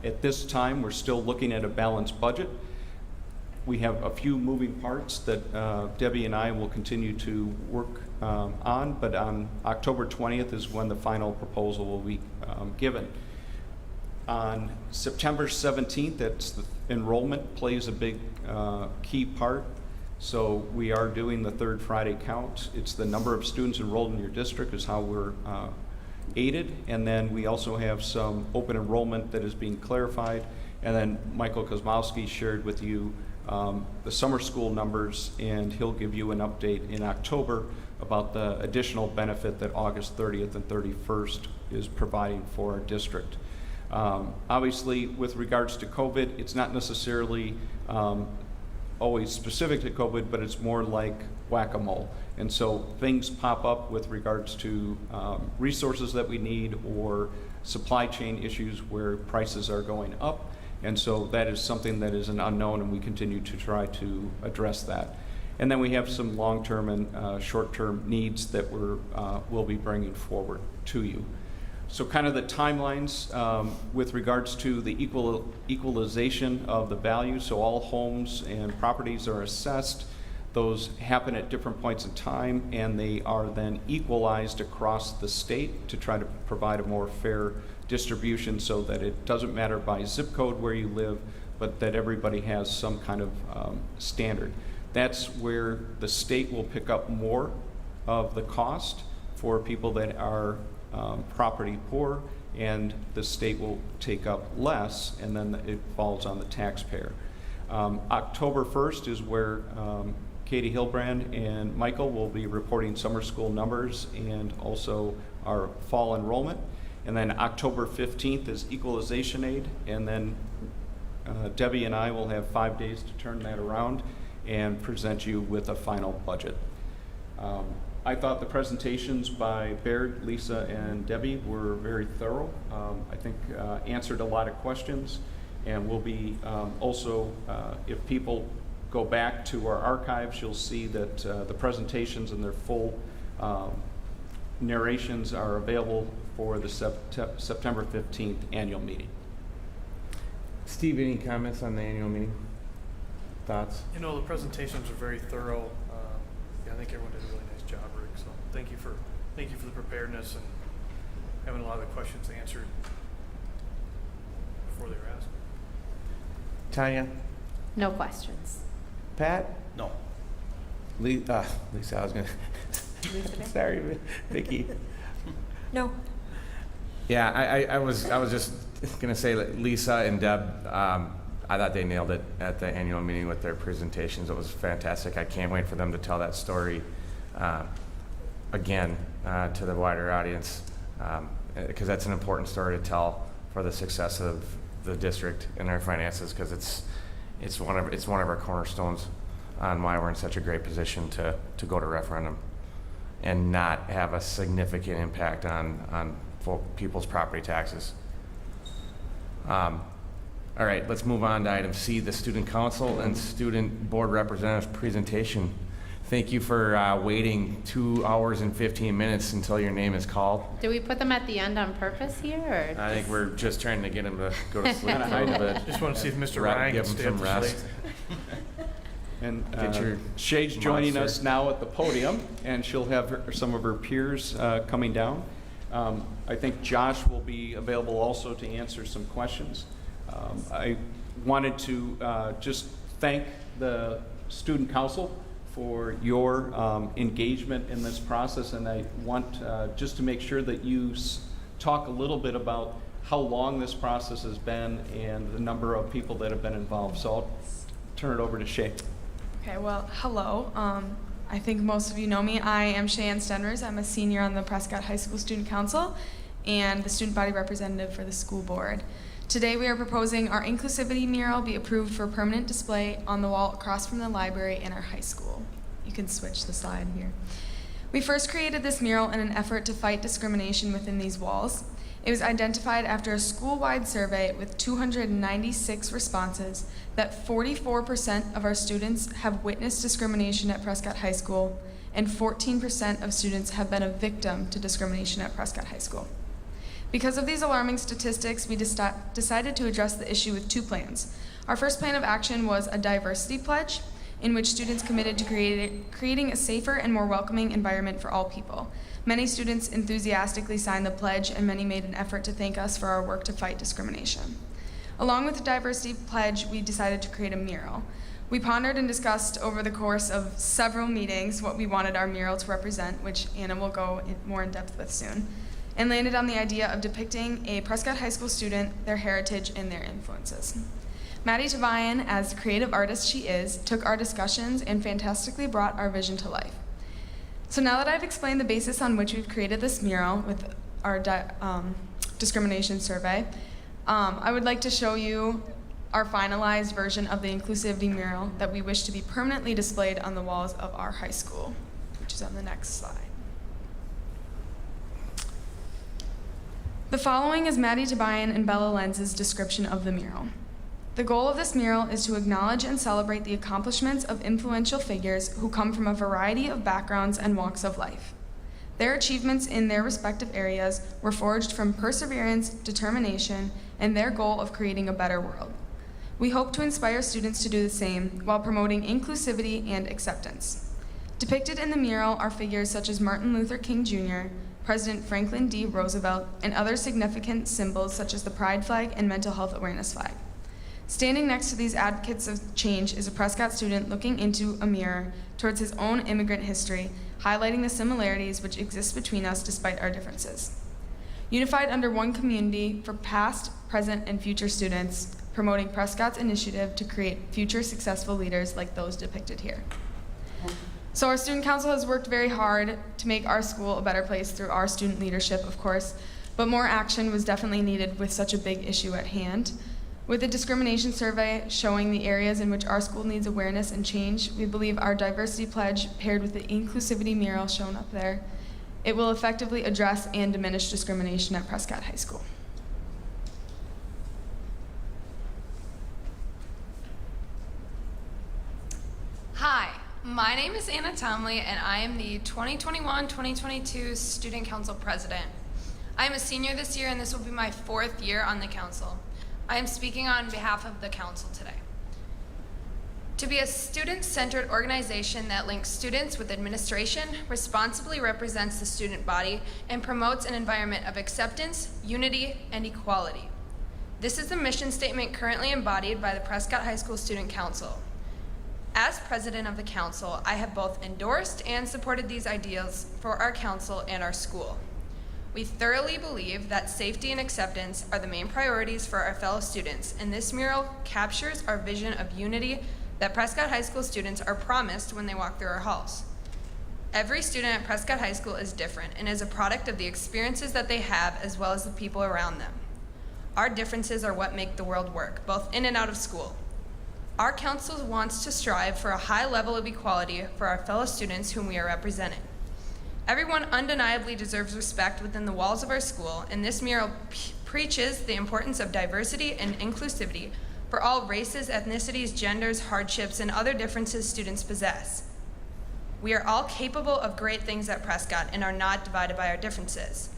At this time, we're still looking at a balanced budget. We have a few moving parts that Debbie and I will continue to work on, but on October 20th is when the final proposal will be given. On September 17th, the enrollment plays a big key part. So we are doing the third Friday count. It's the number of students enrolled in your district is how we're aided. And then we also have some open enrollment that is being clarified. And then Michael Kozmowski shared with you the summer school numbers, and he'll give you an update in October about the additional benefit that August 30th and 31st is providing for our district. Obviously, with regards to COVID, it's not necessarily always specific to COVID, but it's more like whack-a-mole. And so things pop up with regards to resources that we need or supply chain issues where prices are going up. And so that is something that is an unknown, and we continue to try to address that. And then we have some long-term and short-term needs that we'll be bringing forward to you. So kind of the timelines with regards to the equalization of the value. So all homes and properties are assessed. Those happen at different points in time, and they are then equalized across the state to try to provide a more fair distribution so that it doesn't matter by zip code where you live, but that everybody has some kind of standard. That's where the state will pick up more of the cost for people that are property poor, and the state will take up less, and then it falls on the taxpayer. October 1st is where Katie Hilbrand and Michael will be reporting summer school numbers and also our fall enrollment. And then October 15th is equalization aid, and then Debbie and I will have 5 days to turn that around and present you with a final budget. I thought the presentations by Baird, Lisa, and Debbie were very thorough. I think answered a lot of questions, and we'll be also, if people go back to our archives, you'll see that the presentations and their full narrations are available for the September 15th annual meeting. Steve, any comments on the annual meeting? Thoughts? You know, the presentations are very thorough. Yeah, I think everyone did a really nice job, Rick. So thank you for the preparedness and having a lot of the questions answered before they were asked. Tanya? No questions. Pat? No. Lisa, I was gonna. Sorry, Vicki. No. Yeah, I was just gonna say that Lisa and Deb, I thought they nailed it at the annual meeting with their presentations. It was fantastic. I can't wait for them to tell that story again to the wider audience, because that's an important story to tell for the success of the district and our finances, because it's one of our cornerstones on why we're in such a great position to go to referendum and not have a significant impact on people's property taxes. All right, let's move on to item C, the Student Council and Student Board Representatives presentation. Thank you for waiting 2 hours and 15 minutes until your name is called. Do we put them at the end on purpose here, or? I think we're just trying to get them to go to sleep. Kinda hide it. Just wanna see if Mr. Ryan Give can them stay some up to rest. sleep. And Get your Shay's joining monster. us now at the podium, and she'll have some of her peers coming down. I think Josh will be available also to answer some questions. I wanted to just thank the student council for your engagement in this process, and I want just to make sure that you talk a little bit about how long this process has been and the number of people that have been involved. So I'll turn it over to Shay. Okay, well, hello. I think most of you know me. I am Cheyenne Stenrers. I'm a senior on the Prescott High School Student Council and the student body representative for the school board. Today we are proposing our inclusivity mural be approved for permanent display on the wall across from the library in our high school. You can switch the slide here. We first created this mural in an effort to fight discrimination within these walls. It was identified after a school-wide survey with 296 responses that 44% of our students have witnessed discrimination at Prescott High School, and 14% of students have been a victim to discrimination at Prescott High School. Because of these alarming statistics, we decided to address the issue with 2 plans. Our first plan of action was a diversity pledge, in which students committed to creating a safer and more welcoming environment for all people. Many students enthusiastically signed the pledge, and many made an effort to thank us for our work to fight discrimination. Along with the diversity pledge, we decided to create a mural. We pondered and discussed over the course of several meetings what we wanted our mural to represent, which Anna will go more in depth with soon, and landed on the idea of depicting a Prescott High School student, their heritage, and their influences. Maddie Tavayan, as creative artist she is, took our discussions and fantastically brought our vision to life. So now that I've explained the basis on which we've created this mural with our discrimination survey, I would like to show you our finalized version of the inclusivity mural that we wish to be permanently displayed on the walls of our high school, which is on the next slide. The following is Maddie Tabayan and Bella Lenz's description of the mural. The goal of this mural is to acknowledge and celebrate the accomplishments of influential figures who come from a variety of backgrounds and walks of life. Their achievements in their respective areas were forged from perseverance, determination, and their goal of creating a better world. We hope to inspire students to do the same while promoting inclusivity and acceptance. Depicted in the mural are figures such as Martin Luther King Jr., President Franklin D. Roosevelt, and other significant symbols such as the Pride flag and Mental Health Awareness flag. Standing next to these advocates of change is a Prescott student looking into a mirror towards his own immigrant history, highlighting the similarities which exist between us despite our differences. Unified under one community for past, present, and future students, promoting Prescott's initiative to create future successful leaders like those depicted here. So our student council has worked very hard to make our school a better place through our student leadership, of course, but more action was definitely needed with such a big issue at hand. With the discrimination survey showing the areas in which our school needs awareness and change, we believe our diversity pledge paired with the inclusivity mural shown up there, it will effectively address and diminish discrimination at Prescott High School. Hi, my name is Anna Tomley, and I am the 2021-2022 Student Council President. I am a senior this year, and this will be my 4th year on the council. I am speaking on behalf of the council today. To be a student-centered organization that links students with administration, responsibly represents the student body, and promotes an environment of acceptance, unity, and equality. This is the mission statement currently embodied by the Prescott High School Student Council. As president of the council, I have both endorsed and supported these ideals for our council and our school. We thoroughly believe that safety and acceptance are the main priorities for our fellow students, and this mural captures our vision of unity that Prescott High School students are promised when they walk through our halls. Every student at Prescott High School is different and is a product of the experiences that they have as well as the people around them. Our differences are what make the world work, both in and out of school. Our council wants to strive for a high level of equality for our fellow students whom we are representing. Everyone undeniably deserves respect within the walls of our school, and this mural preaches the importance of diversity and inclusivity for all races, ethnicities, genders, hardships, and other differences students possess. We are all capable of great things at Prescott and are not divided by our differences.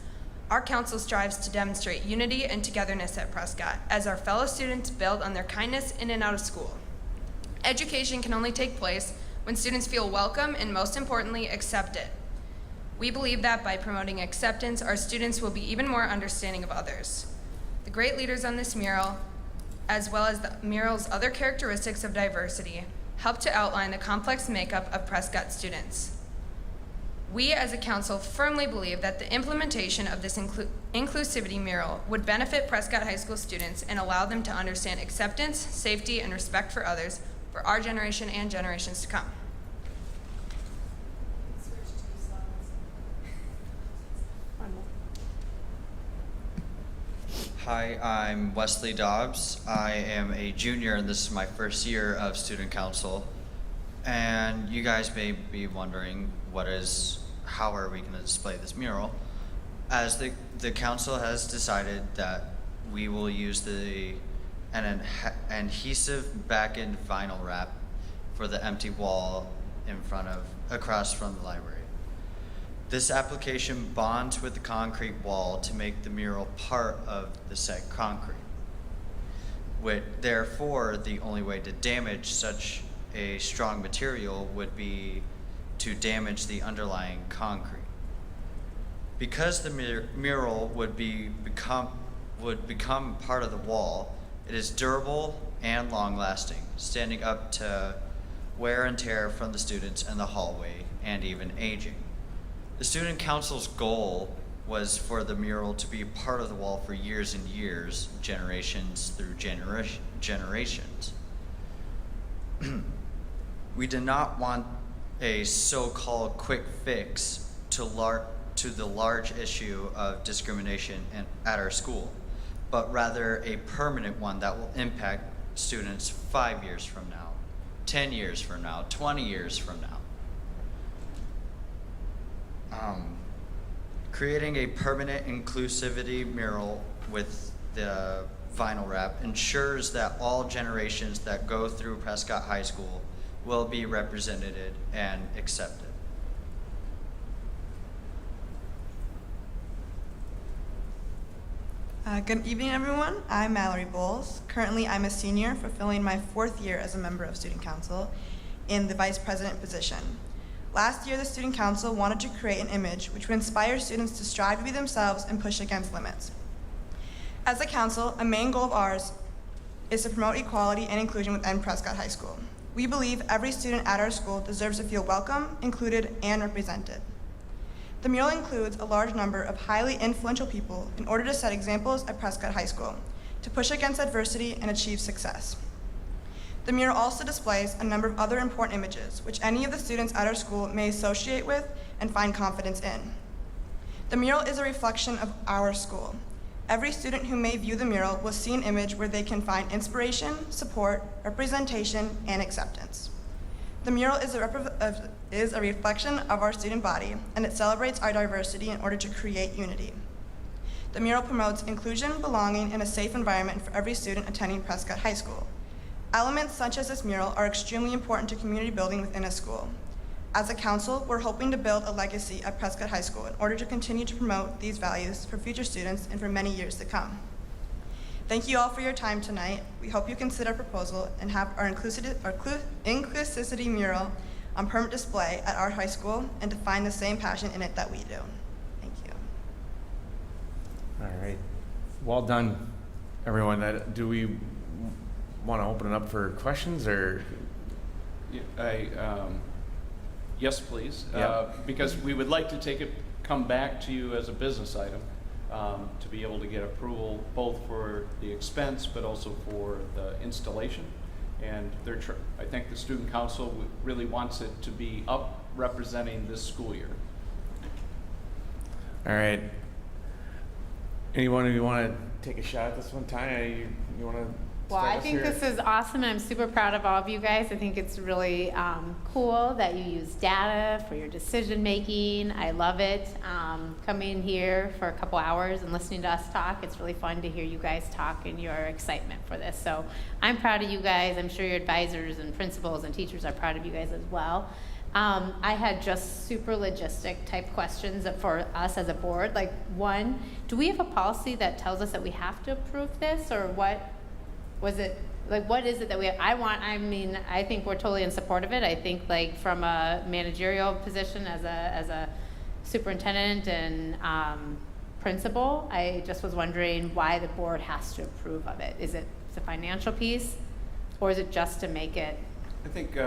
Our council strives to demonstrate unity and togetherness at Prescott as our fellow students build on their kindness in and out of school. Education can only take place when students feel welcome and, most importantly, accepted. We believe that by promoting acceptance, our students will be even more understanding of others. The great leaders on this mural, as well as the mural's other characteristics of diversity, help to outline the complex makeup of Prescott students. We as a council firmly believe that the implementation of this inclusivity mural would benefit Prescott High School students and allow them to understand acceptance, safety, and respect for others for our generation and generations to come. Hi, I'm Wesley Dobbs. I am a junior and this is my first year of student council. And you guys may be wondering how are we going to display this mural? As the council has decided that we will use an adhesive back-end vinyl wrap for the empty wall across from the library. This application bonds with the concrete wall to make the mural part of the said concrete. Therefore, the only way to damage such a strong material would be to damage the underlying concrete. Because the mural would become part of the wall, it is durable and long-lasting, standing up to wear and tear from the students in the hallway and even aging. The student council's goal was for the mural to be part of the wall for years and years, generations through generations. We did not want a so-called quick fix to the large issue of discrimination at our school, but rather a permanent one that will impact students 5 years from now, 10 years from now, 20 years from now. Creating a permanent inclusivity mural with the vinyl wrap ensures that all generations that go through Prescott High School will be represented and accepted. Good evening, everyone. I'm Mallory Bowles. Currently, I'm a senior, fulfilling my 4th year as a member of Student Council in the Vice President position. Last year, the Student Council wanted to create an image which would inspire students to strive to be themselves and push against limits. As a council, a main goal of ours is to promote equality and inclusion within Prescott High School. We believe every student at our school deserves to feel welcome, included, and represented. The mural includes a large number of highly influential people in order to set examples at Prescott High School, to push against adversity and achieve success. The mural also displays a number of other important images, which any of the students at our school may associate with and find confidence in. The mural is a reflection of our school. Every student who may view the mural will see an image where they can find inspiration, support, representation, and acceptance. The mural is a reflection of our student body, and it celebrates our diversity in order to create unity. The mural promotes inclusion, belonging, and a safe environment for every student attending Prescott High School. Elements such as this mural are extremely important to community building within a school. As a council, we're hoping to build a legacy at Prescott High School in order to continue to promote these values for future students and for many years to come. Thank you all for your time tonight. We hope you consider our proposal and have our inclusivity mural on permanent display at our high school and to find the same passion in it that we do. Thank you. All right. Well done, everyone. Do we want to open it up for questions or? Yes, please. Yeah. Because we would like to come back to you as a business item to be able to get approval both for the expense but also for the installation. And I think the student council really wants it to be up representing this school year. All right. Anyone who want to take a shot at this one, Tanya? You want to? Well, I think this is awesome, and I'm super proud of all of you guys. I think it's really cool that you use data for your decision making. I love it. Coming here for a couple hours and listening to us talk, it's really fun to hear you guys talk and your excitement for this. So I'm proud of you guys. I'm sure your advisors and principals and teachers are proud of you guys as well. I had just super logistic type questions for us as a board. Like, one, do we have a policy that tells us that we have to approve this, or what was it? Like, what is it that I think we're totally in support of it. I think, like, from a managerial position as a superintendent and principal, I just was wondering why the board has to approve of it. Is it the financial piece, or is it just to make it? I think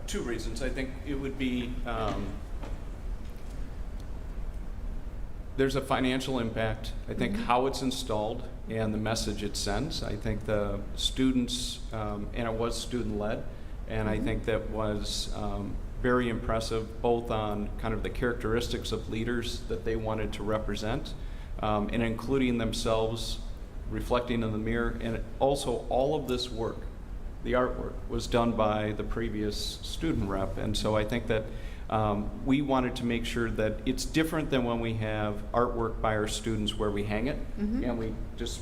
two reasons. I think it would be, there's a financial impact. I think how it's installed and the message it sends. I think the students, and it was student-led, and I think that was very impressive, both on kind of the characteristics of leaders that they wanted to represent, and including themselves, reflecting in the mirror, and also all of this work, the artwork, was done by the previous student rep. And so I think that we wanted to make sure that it's different than when we have artwork by our students where we hang it and we just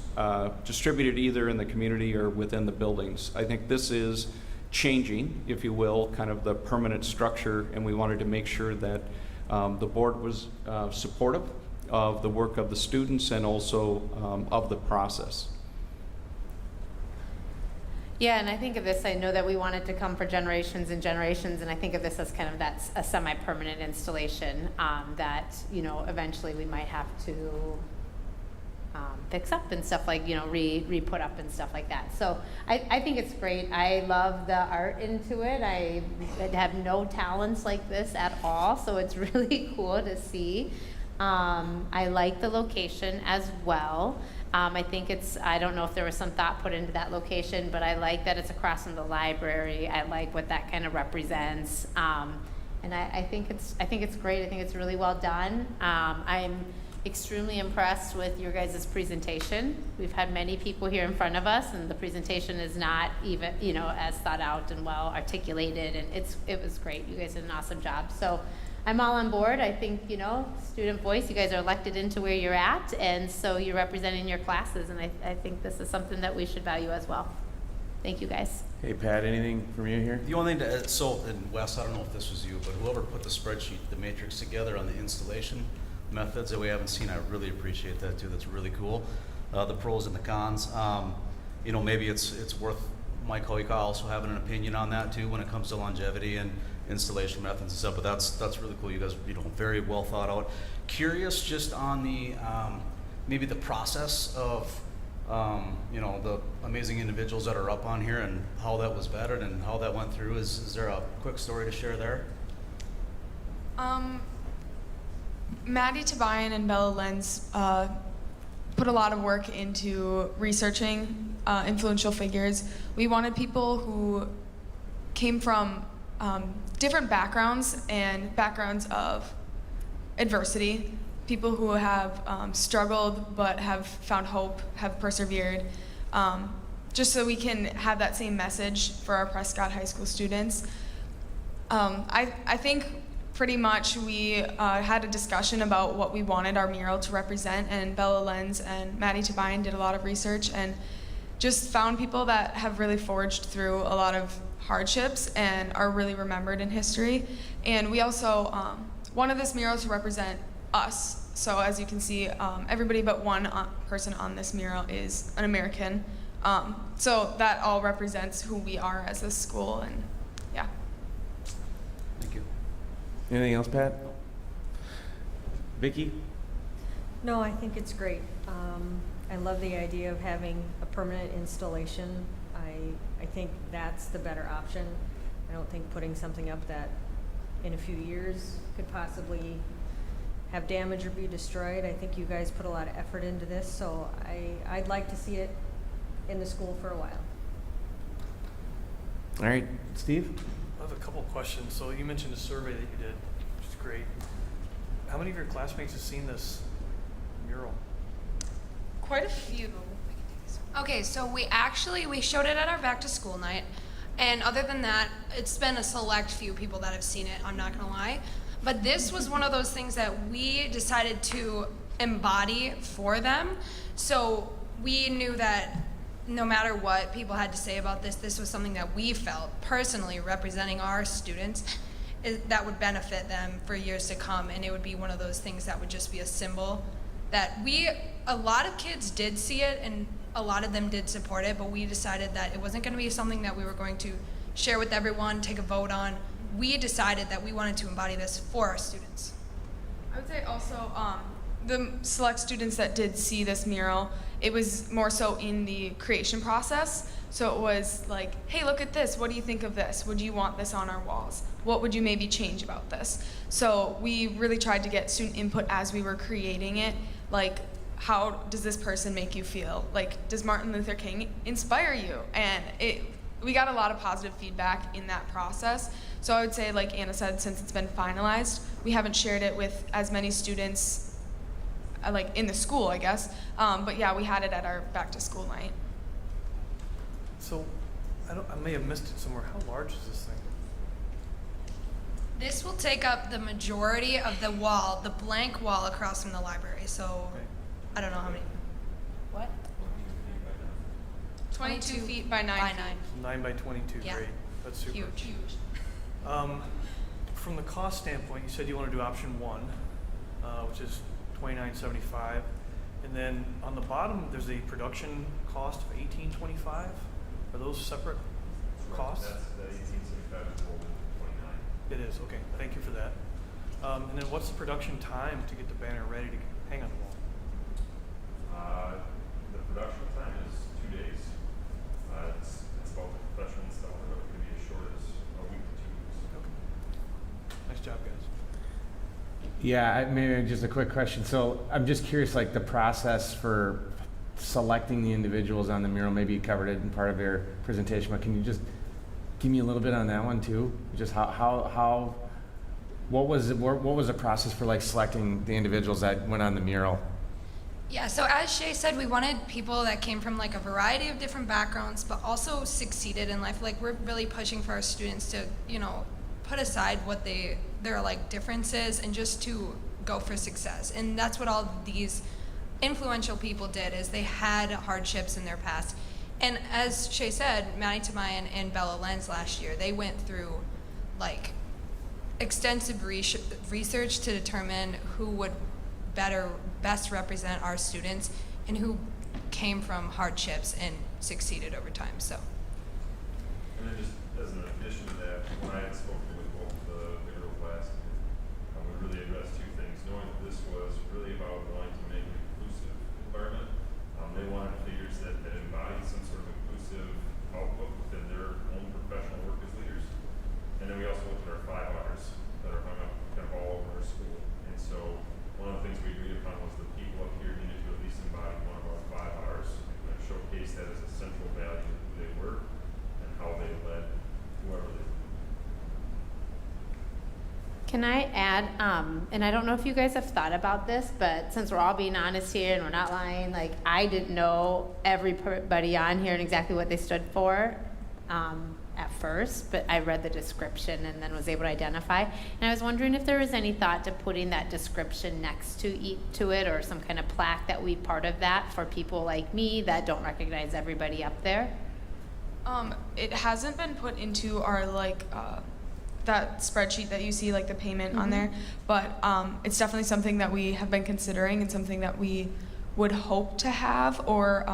distribute it either in the community or within the buildings. I think this is changing, if you will, kind of the permanent structure, and we wanted to make sure that the board was supportive of the work of the students and also of the process. Yeah, and I think of this, I know that we want it to come for generations and generations, and I think of this as kind of a semi-permanent installation that, eventually we might have to fix up and stuff like, re-put up and stuff like that. So I think it's great. I love the art into it. I have no talents like this at all, so it's really cool to see. I like the location as well. I think I don't know if there was some thought put into that location, but I like that it's across from the library. I like what that kind of represents. And I think it's great. I think it's really well done. I'm extremely impressed with your guys' presentation. We've had many people here in front of us, and the presentation is not even, as thought out and well articulated, and it was great. You guys did an awesome job. So I'm all on board. I think, student voice, you guys are elected into where you're at, and so you're representing your classes, and I think this is something that we should value as well. Thank you, guys. Hey, Pat, anything from you here? The only thing and Wes, I don't know if this was you, but whoever put the spreadsheet, the matrix together on the installation methods that we haven't seen, I really appreciate that too. That's really cool. The pros and the cons. Maybe it's worth Mike Hoyka also having an opinion on that too when it comes to longevity and installation methods and stuff, but that's really cool. You guys, very well thought out. Curious just on the maybe the process of the amazing individuals that are up on here and how that was vetted and how that went through. Is there a quick story to share there? Maddie Tabayan and Bella Lenz put a lot of work into researching influential figures. We wanted people who came from different backgrounds and backgrounds of adversity, people who have struggled but have found hope, have persevered, just so we can have that same message for our Prescott High School students. I think pretty much we had a discussion about what we wanted our mural to represent, and Bella Lenz and Maddie Tabayan did a lot of research and just found people that have really forged through a lot of hardships and are really remembered in history. And we also wanted this mural to represent us. So as you can see, everybody but one person on this mural is an American. So that all represents who we are as a school, and yeah. Thank you. Anything else, Pat? Vicki? No, I think it's great. I love the idea of having a permanent installation. I think that's the better option. I don't think putting something up that in a few years could possibly have damage or be destroyed. I think you guys put a lot of effort into this, so I'd like to see it in the school for a while. All right, Steve? I have a couple questions. So you mentioned a survey that you did, which is great. How many of your classmates have seen this mural? Quite a few. Okay, so we showed it at our back to school night, and other than that, it's been a select few people that have seen it, I'm not gonna lie. But this was one of those things that we decided to embody for them. So we knew that no matter what people had to say about this, this was something that we felt personally representing our students. that would benefit them for years to come, and it would be one of those things that would just be a symbol that a lot of kids did see it and a lot of them did support it, but we decided that it wasn't going to be something that we were going to share with everyone, take a vote on. We decided that we wanted to embody this for our students. I would say also the select students that did see this mural, it was more so in the creation process. So it was like, hey, look at this. What do you think of this? Would you want this on our walls? What would you maybe change about this? So we really tried to get student input as we were creating it. Like, how does this person make you feel? Like, does Martin Luther King inspire you? And we got a lot of positive feedback in that process. So I would say, like Anna said, since it's been finalized, we haven't shared it with as many students like in the school, I guess. But yeah, we had it at our back to school night. So, I may have missed it somewhere. How large is this thing? This will take up the majority of the wall, the blank wall across from the library. So, Okay. I don't know how many. What? 22 feet by 9 feet. 9 by 22, Yeah. great. That's super. Huge. From the cost standpoint, you said you want to do option 1, which is $29.75. And then on the bottom, there's a production cost of $18.25. Are those separate costs? That's the 1875 is rolled into 29. It is, okay. Thank you for that. And then what's the production time to get the banner ready to hang on the wall? The production time is 2 days. It's about the professional installer, but it can be as short as a week to 2 weeks. Okay. Nice job, guys. Yeah, maybe just a quick question. So I'm just curious, like the process for selecting the individuals on the mural. Maybe you covered it in part of your presentation, but can you just give me a little bit on that one too? Just what was the process for like selecting the individuals that went on the mural? Yeah, so as Shay said, we wanted people that came from like a variety of different backgrounds, but also succeeded in life. Like we're really pushing for our students to, put aside what their like differences and just to go for success. And that's what all these influential people did, is they had hardships in their past. And as Shay said, Maddie Tamayan and Bella Lenz last year, they went through like extensive research to determine who would best represent our students and who came from hardships and succeeded over time. So. And then just as an addition to that, when I had spoken with both the girls last year, we really addressed 2 things. Knowing that this was really about wanting to make an inclusive environment, they wanted figures that embodied some sort of inclusive outlook within their own professional work as leaders. And then we also looked at our 5 R's that are hung up kind of all over our school. And so one of the things we agreed upon was the people up here needed to at least embody one of our 5 R's and showcase that as a central value of who they were and how they led whoever they were. Can I add, and I don't know if you guys have thought about this, but since we're all being honest here and we're not lying, like I didn't know everybody on here and exactly what they stood for at first, but I read the description and then was able to identify. And I was wondering if there was any thought to putting that description next to it or some kind of plaque that we part of that for people like me that don't recognize everybody up there. It hasn't been put into our that spreadsheet that you see, like the payment on there, but it's definitely something that we have been considering and something that we would hope to have or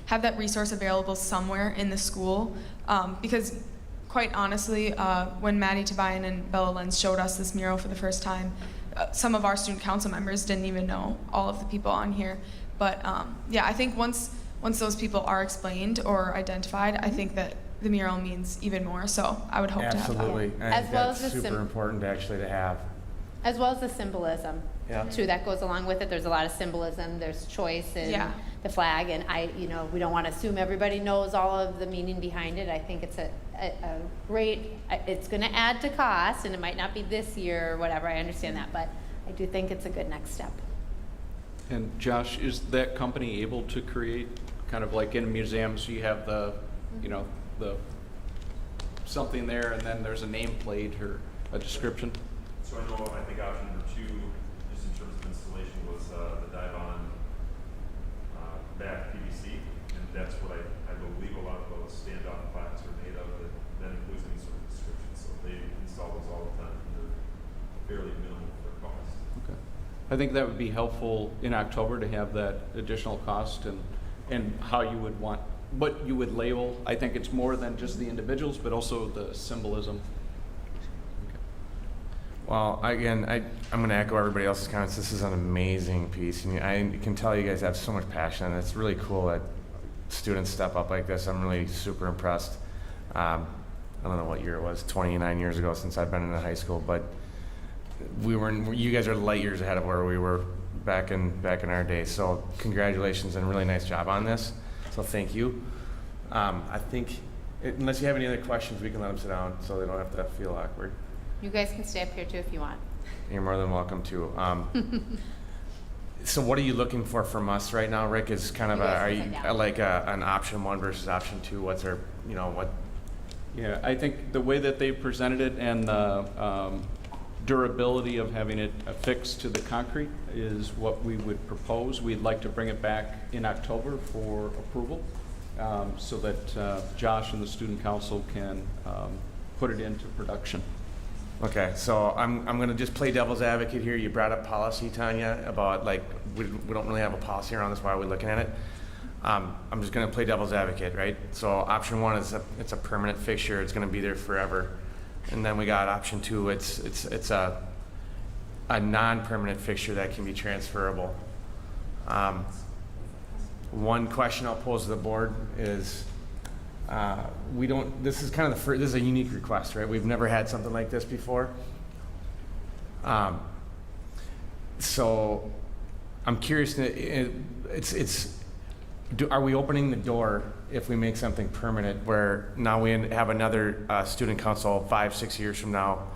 have that resource available somewhere in the school, because quite honestly, when Maddie Tabayan and Bella Lenz showed us this mural for the first time, some of our student council members didn't even know all of the people on here. But yeah, I think once those people are explained or identified, I think that the mural means even more. So I would hope to have that. Absolutely. As well as that's the super important actually to have. As well as the symbolism, Yeah. too, that goes along with it. There's a lot of symbolism. There's choice in the flag, and we don't want to assume everybody knows all of the meaning behind it. I think it's a great. It's going to add to cost, and it might not be this year or whatever. I understand that, but I do think it's a good next step. And Josh, is that company able to create kind of like in museums, you have the something there, and then there's a nameplate or a description? So I think option number 2, just in terms of installation, was the dive-on back PVC, and that's what I believe a lot of those stand-off plaques are made of. That includes any sort of description, so they install those all the time. I think that would be helpful in October to have that additional cost and how you would want, what you would label. I think it's more than just the individuals, but also the symbolism. Well, again, I'm going to echo everybody else's comments. This is an amazing piece, and I can tell you guys have so much passion, and it's really cool that students step up like this. I'm really super impressed. I don't know what year it was, 29 years ago since I've been in high school, but you guys are light years ahead of where we were back in our day. So congratulations and really nice job on this. So thank you. I think, unless you have any other questions, we can let them sit down so they don't have to feel awkward. You guys can stay up here too if you want. You're more than welcome to. So what are you looking for from us right now, Rick? Is kind of an option 1 versus option 2? What's our, what? Yeah, I think the way that they presented it and the durability of having it affixed to the concrete is what we would propose. We'd like to bring it back in October for approval so that Josh and the student council can put it into production. Okay, so I'm going to just play devil's advocate here. You brought up policy, Tanya, about we don't really have a policy around this. Why are we looking at it? I'm just going to play devil's advocate, right? So option 1 is it's a permanent fixture. It's going to be there forever. And then we got option 2. It's a non-permanent fixture that can be transferable. One question I'll pose to the board is, this is kind of this is a unique request, right? We've never had something like this before. So I'm curious, are we opening the door if we make something permanent where now we have another student council 5-6 years from now,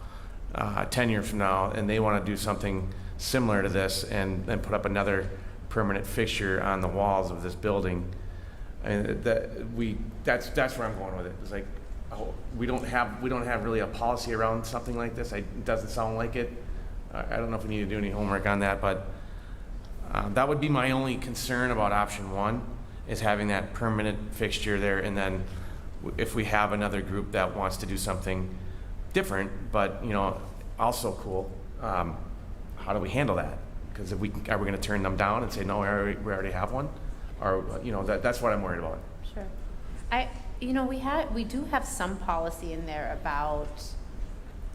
10 years from now, and they want to do something similar to this and put up another permanent fixture on the walls of this building? And that's where I'm going with it. It's like, we don't have really a policy around something like this. It doesn't sound like it. I don't know if we need to do any homework on that, but that would be my only concern about option 1, is having that permanent fixture there. And then if we have another group that wants to do something different, but also cool, how do we handle that? Because are we going to turn them down and say, no, we already have one? Or, that's what I'm worried about. Sure. We do have some policy in there about,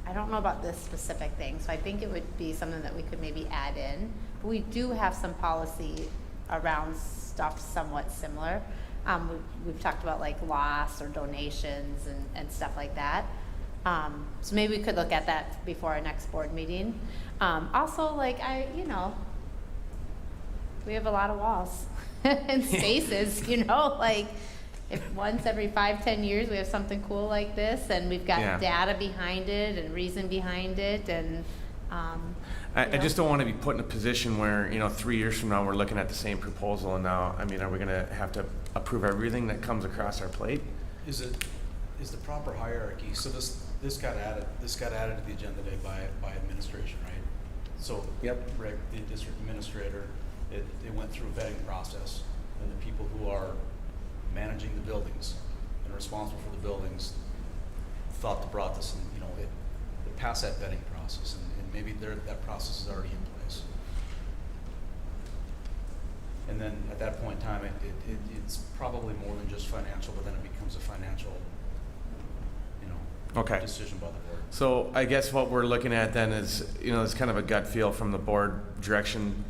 I don't know about this specific thing, so I think it would be something that we could maybe add in. But we do have some policy around stuff somewhat similar. We've talked about like loss or donations and stuff like that. So maybe we could look at that before our next board meeting. Also, we have a lot of walls and spaces, if once every 5-10 years we have something cool like this and we've got data behind it and reason behind it, and I just don't want to be put in a position where 3 years from now we're looking at the same proposal, and now are we going to have to approve everything that comes across our plate? Is the proper hierarchy? So this got added to the agenda today by administration, right? So Rick, the district administrator, it went through a vetting process, and the people who are managing the buildings and responsible for the buildings thought to brought this, and it passed that vetting process, and maybe that process is already in place. And then at that point in time, it's probably more than just financial, but then it becomes a financial, decision by the board. So I guess what we're looking at then is, it's kind of a gut feel from the board direction.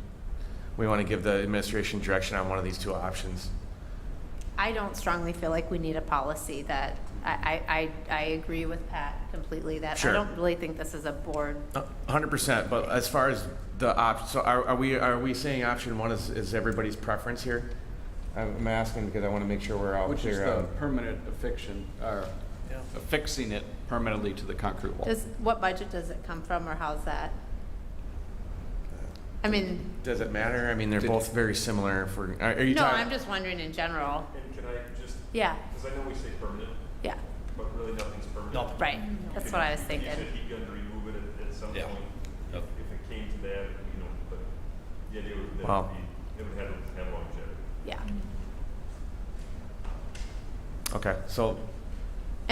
We want to give the administration direction on one of these 2 options. I don't strongly feel like we need a policy. That I agree with Pat completely. That Sure. I don't really think this is a board. 100%. But as far as the option, so are we saying option 1 is everybody's preference here? I'm asking because I want to make sure we're all Which clear. is the permanent affixing, or affixing it permanently to the concrete wall. What budget does it come from, or how's that? I mean, does it matter? I mean, they're both very similar. Are you no, talking? I'm just wondering in general. And can I just? Yeah. Because I know we say permanent. Yeah. But really nothing's permanent. No. Right. That's what I was thinking. You said he's going to remove it at some point. Yep. If it came to that, but the idea would that it would have longevity. Yeah. Okay, so.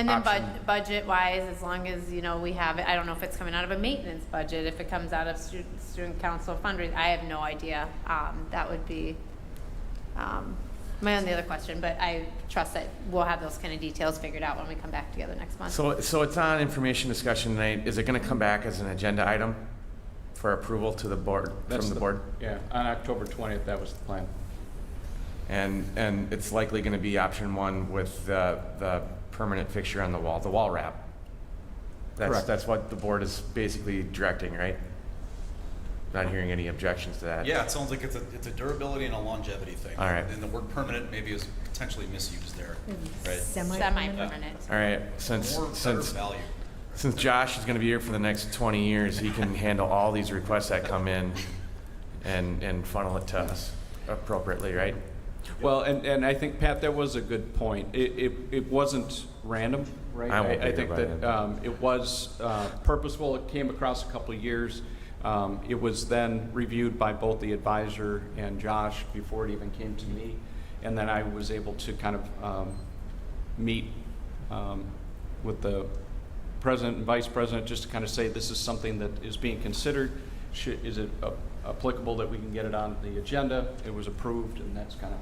And then option. budget-wise, as long as, you know, we have it, I don't know if it's coming out of a maintenance budget, if it comes out of student council fundraising, I have no idea. That would be my only other question, but I trust that we'll have those kind of details figured out when we come back together next month. So it's on information discussion tonight. Is it going to come back as an agenda item for approval to the board, from the board? Yeah, on October 20th, that was the plan. And it's likely going to be option one with the permanent fixture on the wall wrap. Correct. That's what the board is basically directing, right? Not hearing any objections to that. Yeah, it sounds like it's a durability and a longevity thing. All right. And the word permanent maybe is potentially misused there, right? Semi-permanent. All right, More better value. since Josh is going to be here for the next 20 years, he can handle all these requests that come in and funnel it to us appropriately, right? Well, and I think, Pat, that was a good point. It wasn't random, right? I won't be I think here by that it was purposeful. It came across a couple of years. It was then reviewed by both the advisor and Josh before it even came to me. And then I was able to kind of meet with the president and vice president just to kind of say this is something that is being considered. Is it applicable that we can get it on the agenda? It was approved, and that's kind of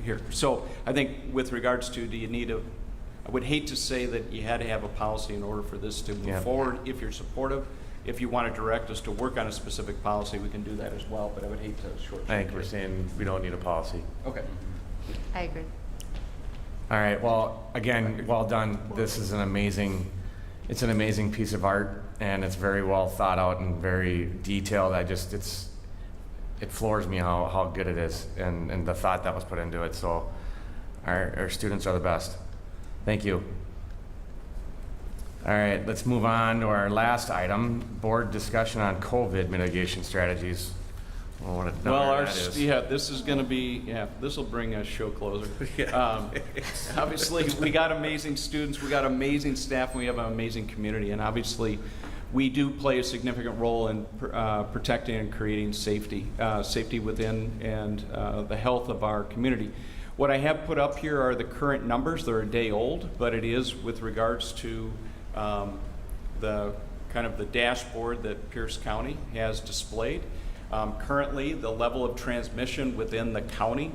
here. So I think with regards to, do you need I would hate to say that you had to have a policy in order for this to move forward if you're supportive. If you want to direct us to work on a specific policy, we can do that as well, but I would hate to shortchange. I think we're saying we don't need a policy. Okay. I agree. All right, well, again, well done. This is an amazing piece of art, and it's very well thought out and very detailed. It floors me how good it is and the thought that was put into it. So our students are the best. Thank you. All right, let's move on to our last item, board discussion on COVID mitigation strategies. Well, this is going to be, this will bring a show closer. Obviously, we got amazing students, we got amazing staff, and we have an amazing community, and obviously, we do play a significant role in protecting and creating safety within and the health of our community. What I have put up here are the current numbers. They're a day old, but it is with regards to the kind of the dashboard that Pierce County has displayed. Currently, the level of transmission within the county,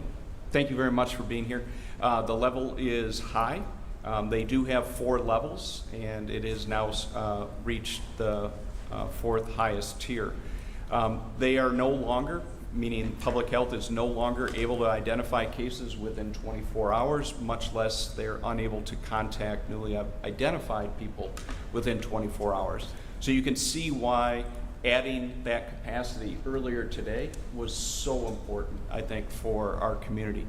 thank you very much for being here, the level is high. They do have 4 levels, and it is now reached the 4th highest tier. They are no longer, meaning public health is no longer able to identify cases within 24 hours, much less they're unable to contact newly identified people within 24 hours. So you can see why adding that capacity earlier today was so important, I think, for our community.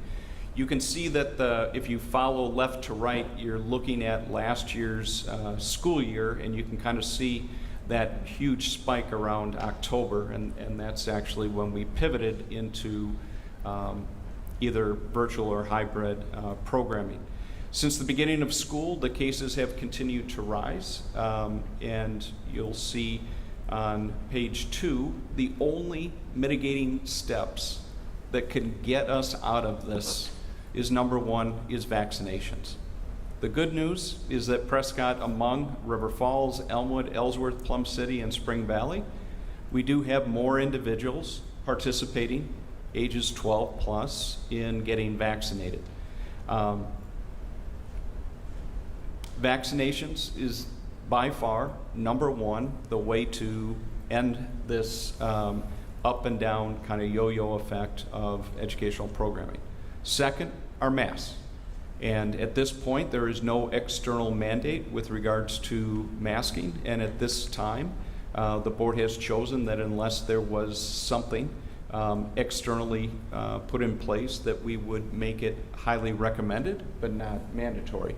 You can see that if you follow left to right, you're looking at last year's school year, and you can kind of see that huge spike around October, and that's actually when we pivoted into either virtual or hybrid programming. Since the beginning of school, the cases have continued to rise, and you'll see on page 2, the only mitigating steps that can get us out of this is, number 1, is vaccinations. The good news is that Prescott, among River Falls, Elmwood, Ellsworth, Plum City, and Spring Valley, we do have more individuals participating, ages 12 plus, in getting vaccinated. Vaccinations is by far, number 1, the way to end this up and down kind of yo-yo effect of educational programming. Second, are masks. And at this point, there is no external mandate with regards to masking. And at this time, the board has chosen that unless there was something externally put in place, that we would make it highly recommended, but not mandatory.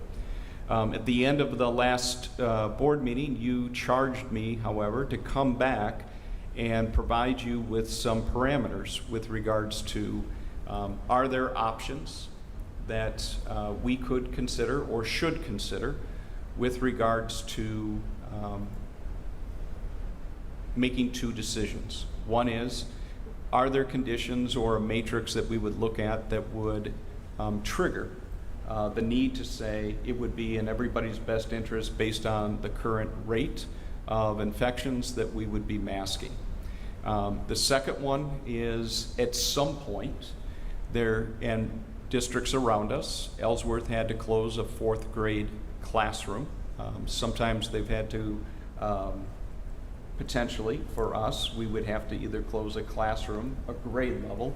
At the end of the last board meeting, you charged me, however, to come back and provide you with some parameters with regards to are there options that we could consider or should consider with regards to making 2 decisions. One is, are there conditions or a matrix that we would look at that would trigger the need to say it would be in everybody's best interest based on the current rate of infections that we would be masking. The second one is at some point there, and districts around us, Ellsworth had to close a 4th grade classroom. Sometimes they've had to, potentially for us, we would have to either close a classroom, a grade level,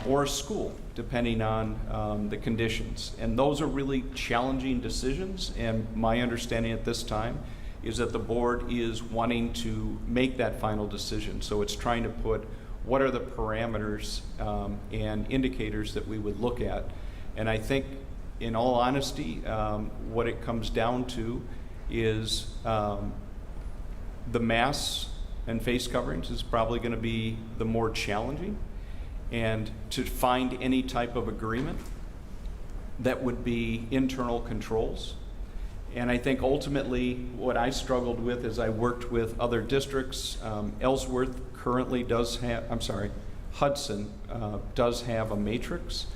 or a school, depending on the conditions. And those are really challenging decisions, and my understanding at this time is that the board is wanting to make that final decision. So it's trying to put what are the parameters and indicators that we would look at. And I think, in all honesty, what it comes down to is the masks and face coverings is probably going to be the more challenging. And to find any type of agreement that would be internal controls. And I think ultimately what I struggled with as I worked with other districts, Ellsworth currently does have, Hudson does have a matrix.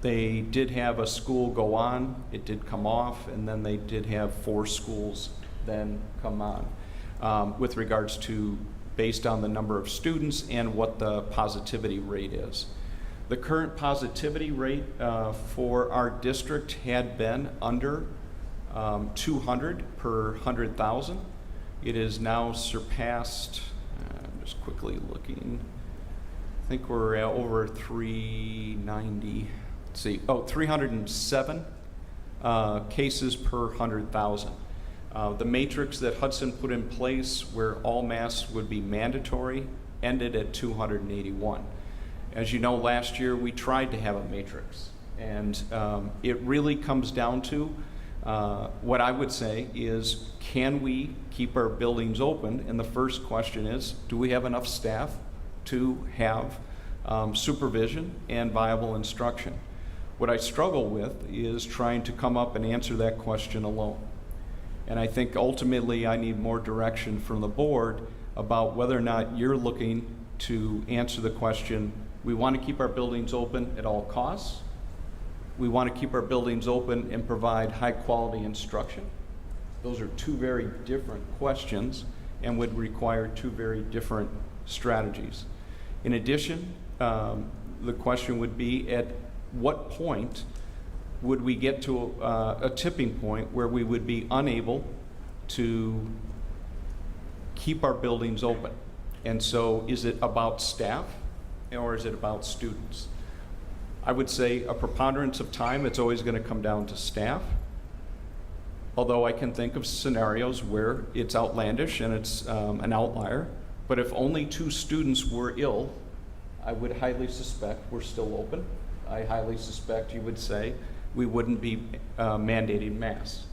They did have a school go on, it did come off, and then they did have 4 schools then come on with regards to based on the number of students and what the positivity rate is. The current positivity rate for our district had been under 200 per 100,000. It is now surpassed, I'm just quickly looking, I think we're at over 390, let's see, 307 cases per 100,000. The matrix that Hudson put in place where all masks would be mandatory ended at 281. As you know, last year we tried to have a matrix, and it really comes down to what I would say is, can we keep our buildings open? And the first question is, do we have enough staff to have supervision and viable instruction? What I struggle with is trying to come up and answer that question alone. And I think ultimately I need more direction from the board about whether or not you're looking to answer the question, we want to keep our buildings open at all costs. We want to keep our buildings open and provide high quality instruction. Those are 2 very different questions and would require 2 very different strategies. In addition, the question would be, at what point would we get to a tipping point where we would be unable to keep our buildings open? And so is it about staff or is it about students? I would say a preponderance of time, it's always going to come down to staff. Although I can think of scenarios where it's outlandish and it's an outlier. But if only 2 students were ill, I would highly suspect we're still open. I highly suspect you would say we wouldn't be mandating masks.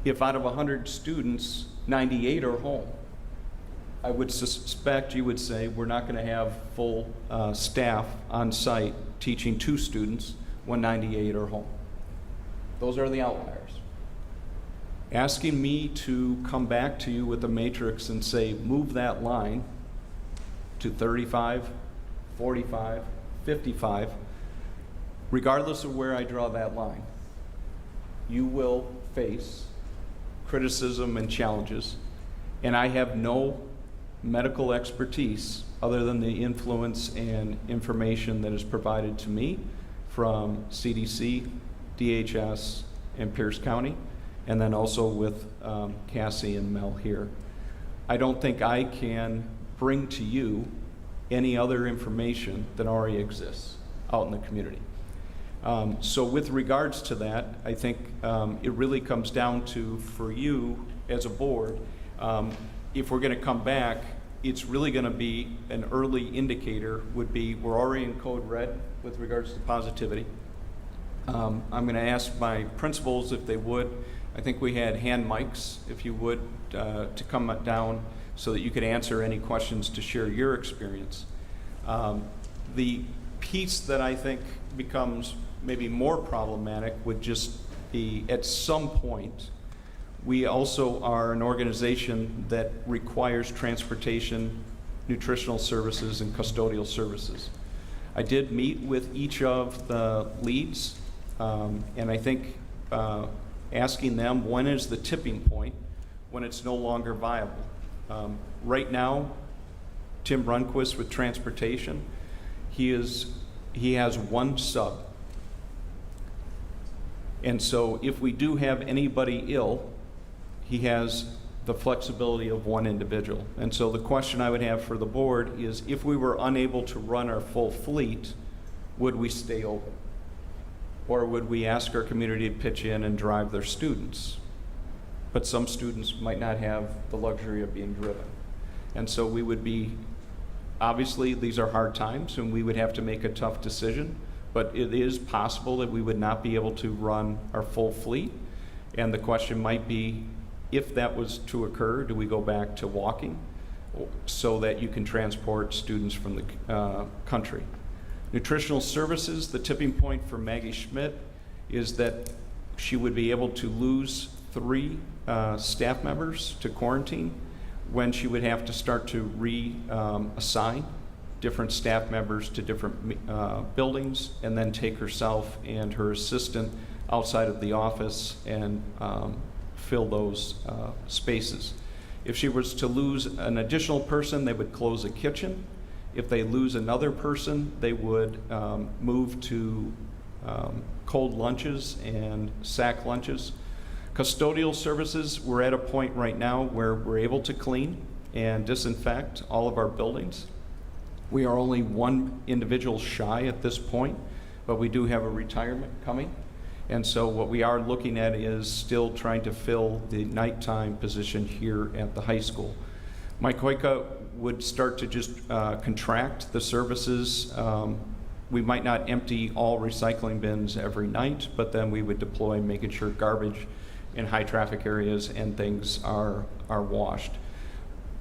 If out of 100 students, 98 are home, I would suspect you would say we're not going to have full staff on site teaching 2 students when 98 are home. Those are the outliers. Asking me to come back to you with a matrix and say, move that line to 35, 45, 55, regardless of where I draw that line, you will face criticism and challenges. And I have no medical expertise other than the influence and information that is provided to me from CDC, DHS, and Pierce County, and then also with Cassie and Mel here. I don't think I can bring to you any other information that already exists out in the community. So with regards to that, I think it really comes down to, for you as a board, if we're going to come back, it's really going to be an early indicator would be we're already in code red with regards to positivity. I'm going to ask my principals if they would. I think we had hand mics, if you would, to come down so that you could answer any questions to share your experience. The piece that I think becomes maybe more problematic would just be, at some point, we also are an organization that requires transportation, nutritional services, and custodial services. I did meet with each of the leads And I think asking them, when is the tipping point when it's no longer viable? Right now, Tim Runquist with transportation, he has one sub. And so if we do have anybody ill, he has the flexibility of one individual. And so the question I would have for the board is, if we were unable to run our full fleet, would we stay open? Or would we ask our community to pitch in and drive their students? But some students might not have the luxury of being driven. And so we would be, obviously these are hard times and we would have to make a tough decision, but it is possible that we would not be able to run our full fleet. And the question might be, if that was to occur, do we go back to walking so that you can transport students from the country? Nutritional services, the tipping point for Maggie Schmidt is that she would be able to lose 3 staff members to quarantine, when she would have to start to reassign different staff members to different buildings, and then take herself and her assistant outside of the office and fill those spaces. If she was to lose an additional person, they would close a kitchen. If they lose another person, they would move to cold lunches and sack lunches. Custodial services, we're at a point right now where we're able to clean and disinfect all of our buildings. We are only 1 individual shy at this point, but we do have a retirement coming. And so what we are looking at is still trying to fill the nighttime position here at the high school. Mike Hoyka would start to just contract the services. We might not empty all recycling bins every night, but then we would deploy making sure garbage in high traffic areas and things are washed.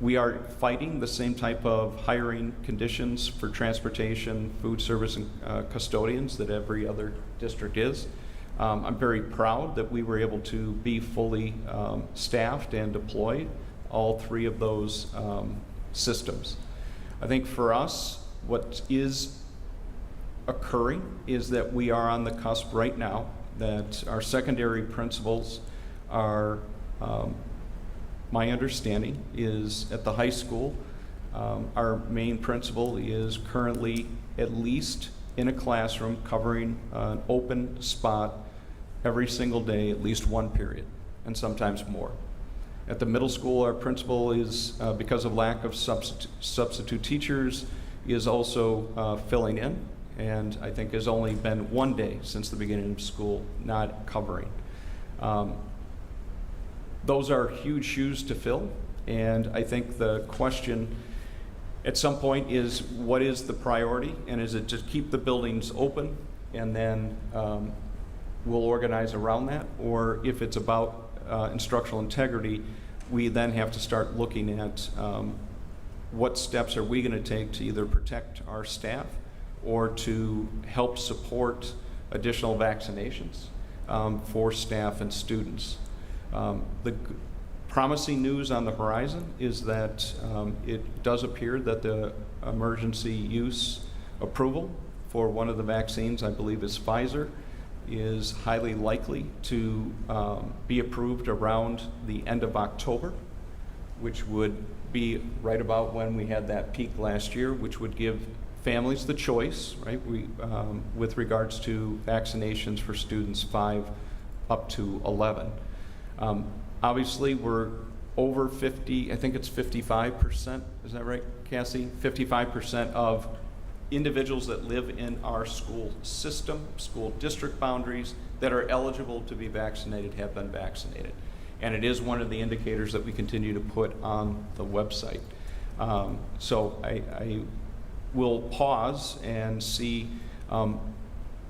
We are fighting the same type of hiring conditions for transportation, food service, and custodians that every other district is. I'm very proud that we were able to be fully staffed and deployed all 3 of those systems. I think for us, what is occurring is that we are on the cusp right now that our secondary principals are, my understanding is at the high school, our main principal is currently at least in a classroom covering an open spot every single day, at least 1 period, and sometimes more. At the middle school, our principal is, because of lack of substitute teachers, is also filling in, and I think has only been 1 day since the beginning of school not covering. Those are huge shoes to fill, and I think the question at some point is, what is the priority? And is it to keep the buildings open and then we'll organize around that? Or if it's about instructional integrity, we then have to start looking at what steps are we going to take to either protect our staff or to help support additional vaccinations for staff and students. The promising news on the horizon is that it does appear that the emergency use approval for one of the vaccines, I believe is Pfizer, is highly likely to be approved around the end of October, which would be right about when we had that peak last year, which would give families the choice, right, with regards to vaccinations for students 5 up to 11. Obviously, we're over 50, I think it's 55%, is that right, Cassie? 55% of individuals that live in our school system, school district boundaries, that are eligible to be vaccinated have been vaccinated. And it is one of the indicators that we continue to put on the website. So I will pause and see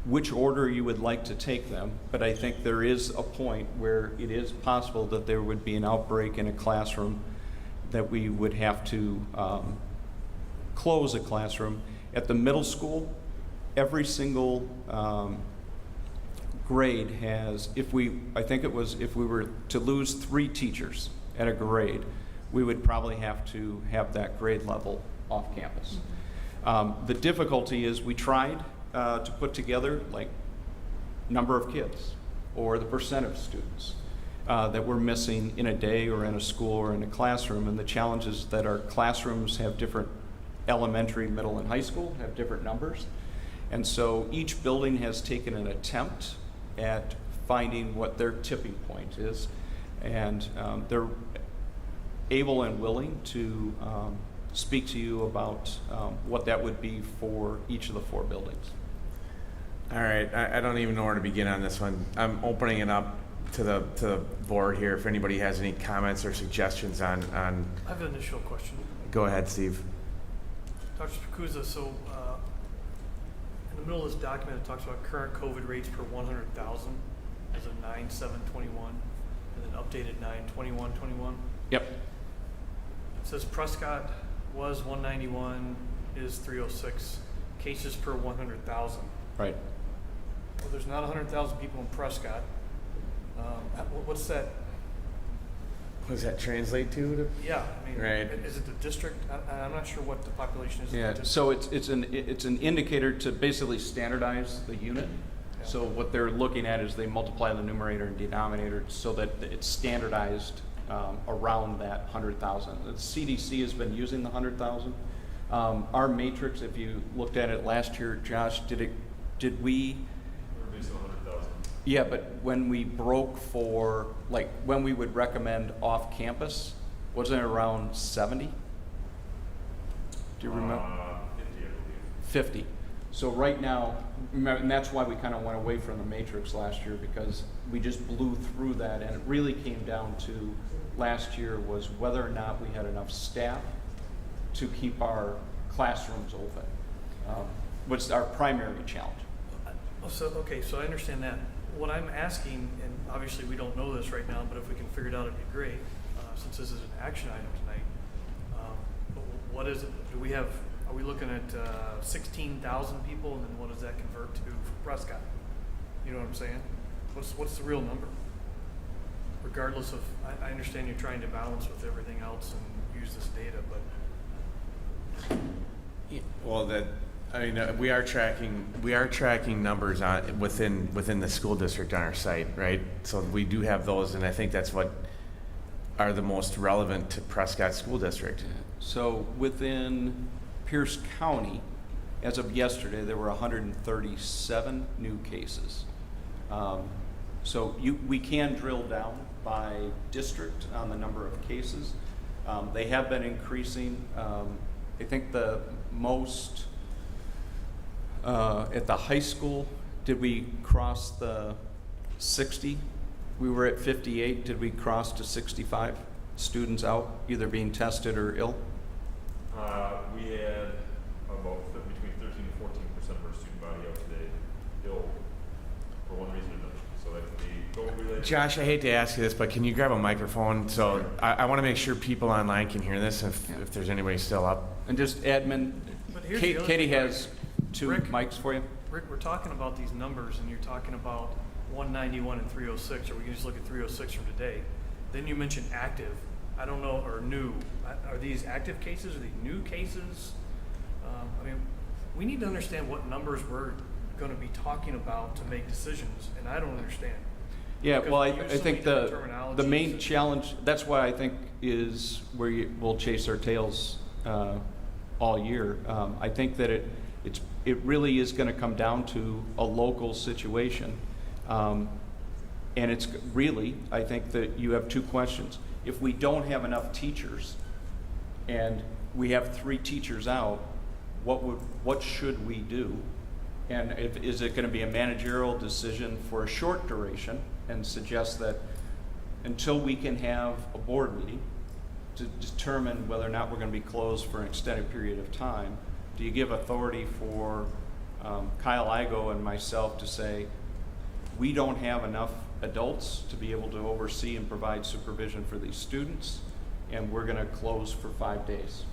which order you would like to take them, but I think there is a point where it is possible that there would be an outbreak in a classroom that we would have to close a classroom. At the middle school, every single grade has, if we were to lose 3 teachers at a grade, we would probably have to have that grade level off campus. The difficulty is we tried to put together like number of kids or the percent of students that we're missing in a day or in a school or in a classroom. And the challenge is that our classrooms have different elementary, middle, and high school, have different numbers. And so each building has taken an attempt at finding what their tipping point is. And they're able and willing to speak to you about what that would be for each of the 4 buildings. All right, I don't even know where to begin on this one. I'm opening it up to the board here. If anybody has any comments or suggestions on I have an initial question. Go ahead, Steve. Dr. Spikuza, so in the middle of this document, it talks about current COVID rates per 100,000 as of 9/7/21, and then updated 9/21/21. Yep. It says Prescott was 191, is 306 cases per 100,000. Right. Well, there's not 100,000 people in Prescott. What's that? What does that translate to? Yeah, I mean, right. Is it the district? I'm not sure what the population is. Yeah. In the district. So it's an indicator to basically standardize the unit. Yeah. So what they're looking at is they multiply the numerator and denominator so that it's standardized around that 100,000. The CDC has been using the 100,000. Our matrix, if you looked at it last year, Josh, did we? We're based on 100,000. Yeah, but when we broke for, like, when we would recommend off campus, wasn't it around 70? Do you remember? 50, I believe. 50. So right now, remember, and that's why we kind of went away from the matrix last year, because we just blew through that, and it really came down to last year was whether or not we had enough staff to keep our classrooms open, was our primary challenge. Okay, so I understand that. What I'm asking, and obviously we don't know this right now, but if we can figure it out, it'd be great, since this is an action item tonight. But what is it? Are we looking at 16,000 people, and then what does that convert to for Prescott? You know what I'm saying? What's the real number? Regardless of, I understand you're trying to balance with everything else and use this data, but. Well, we are tracking numbers within the school district on our site, right? So we do have those, and I think that's what are the most relevant to Prescott School District. So within Pierce County, as of yesterday, there were 137 new cases. So we can drill down by district on the number of cases. They have been increasing. I think the most at the high school, did we cross the 60? We were at 58. Did we cross to 65 students out, either being tested or ill? We had about between 13 and 14% of our student body out today ill for one reason or another. So that could be COVID-related. Josh, I hate to ask you this, but can you grab a microphone? So I want to make sure people online can hear this if there's anybody still up. And just admin, But here's the other Katie thing, has 2 Rick. mics for you. Rick, we're talking about these numbers, and you're talking about 191 and 306, or we can just look at 306 from today. Then you mentioned active. I don't know, or new. Are these active cases? Are these new cases? I mean, we need to understand what numbers we're going to be talking about to make decisions, and I don't understand. Yeah, Because well, I we use so think many different the main terminologies. challenge, that's why I think is where we'll chase our tails all year. I think that it really is going to come down to a local situation. And it's really, I think that you have 2 questions. If we don't have enough teachers and we have 3 teachers out, what should we do? And is it going to be a managerial decision for a short duration and suggest that until we can have a board meeting to determine whether or not we're going to be closed for an extended period of time, do you give authority for Kyle Igo and myself to say, we don't have enough adults to be able to oversee and provide supervision for these students, and we're going to close for 5 days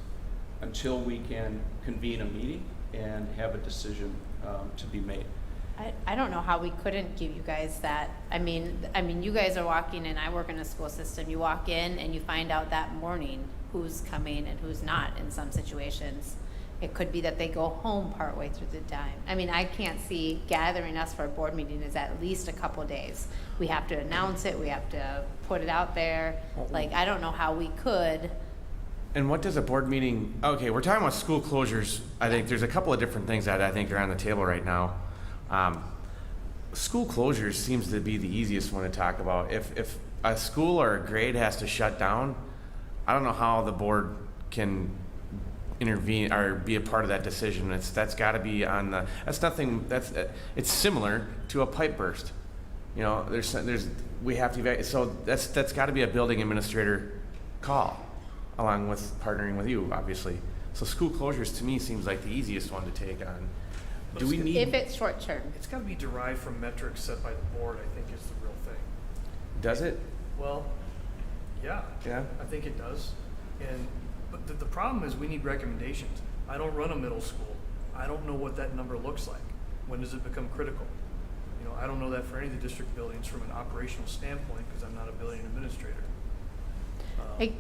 until we can convene a meeting and have a decision to be made. I don't know how we couldn't give you guys that. I mean, you guys are walking in, I work in a school system, you walk in and you find out that morning who's coming and who's not in some situations. It could be that they go home partway through the time. I mean, I can't see gathering us for a board meeting is at least a couple days. We have to announce it, we have to put it out there. Like, I don't know how we could. And what does a board meeting, okay, we're talking about school closures. I think there's a couple of different things that I think are on the table right now. School closures seems to be the easiest one to talk about. If a school or a grade has to shut down, I don't know how the board can intervene or be a part of that decision. That's got to be on the. That's nothing. It's similar to a pipe burst. You know, we have to evacuate. So that's got to be a building administrator call, along with partnering with you, obviously. So school closures to me seems like the easiest one to take on. Do we need? If it's short term. It's got to be derived from metrics set by the board, I think, is the real thing. Does it? Well, yeah. Yeah. I think it does. But the problem is we need recommendations. I don't run a middle school. I don't know what that number looks like. When does it become critical? You know, I don't know that for any of the district buildings from an operational standpoint because I'm not a building administrator. I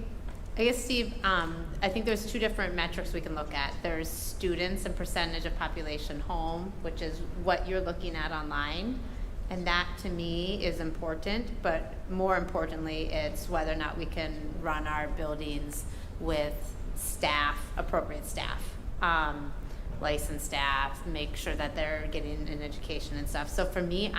guess, Steve, I think there's two different metrics we can look at. There's students and percentage of population home, which is what you're looking at online. And that to me is important, but more importantly, it's whether or not we can run our buildings with staff, appropriate staff, licensed staff, make sure that they're getting an education and stuff. So for me,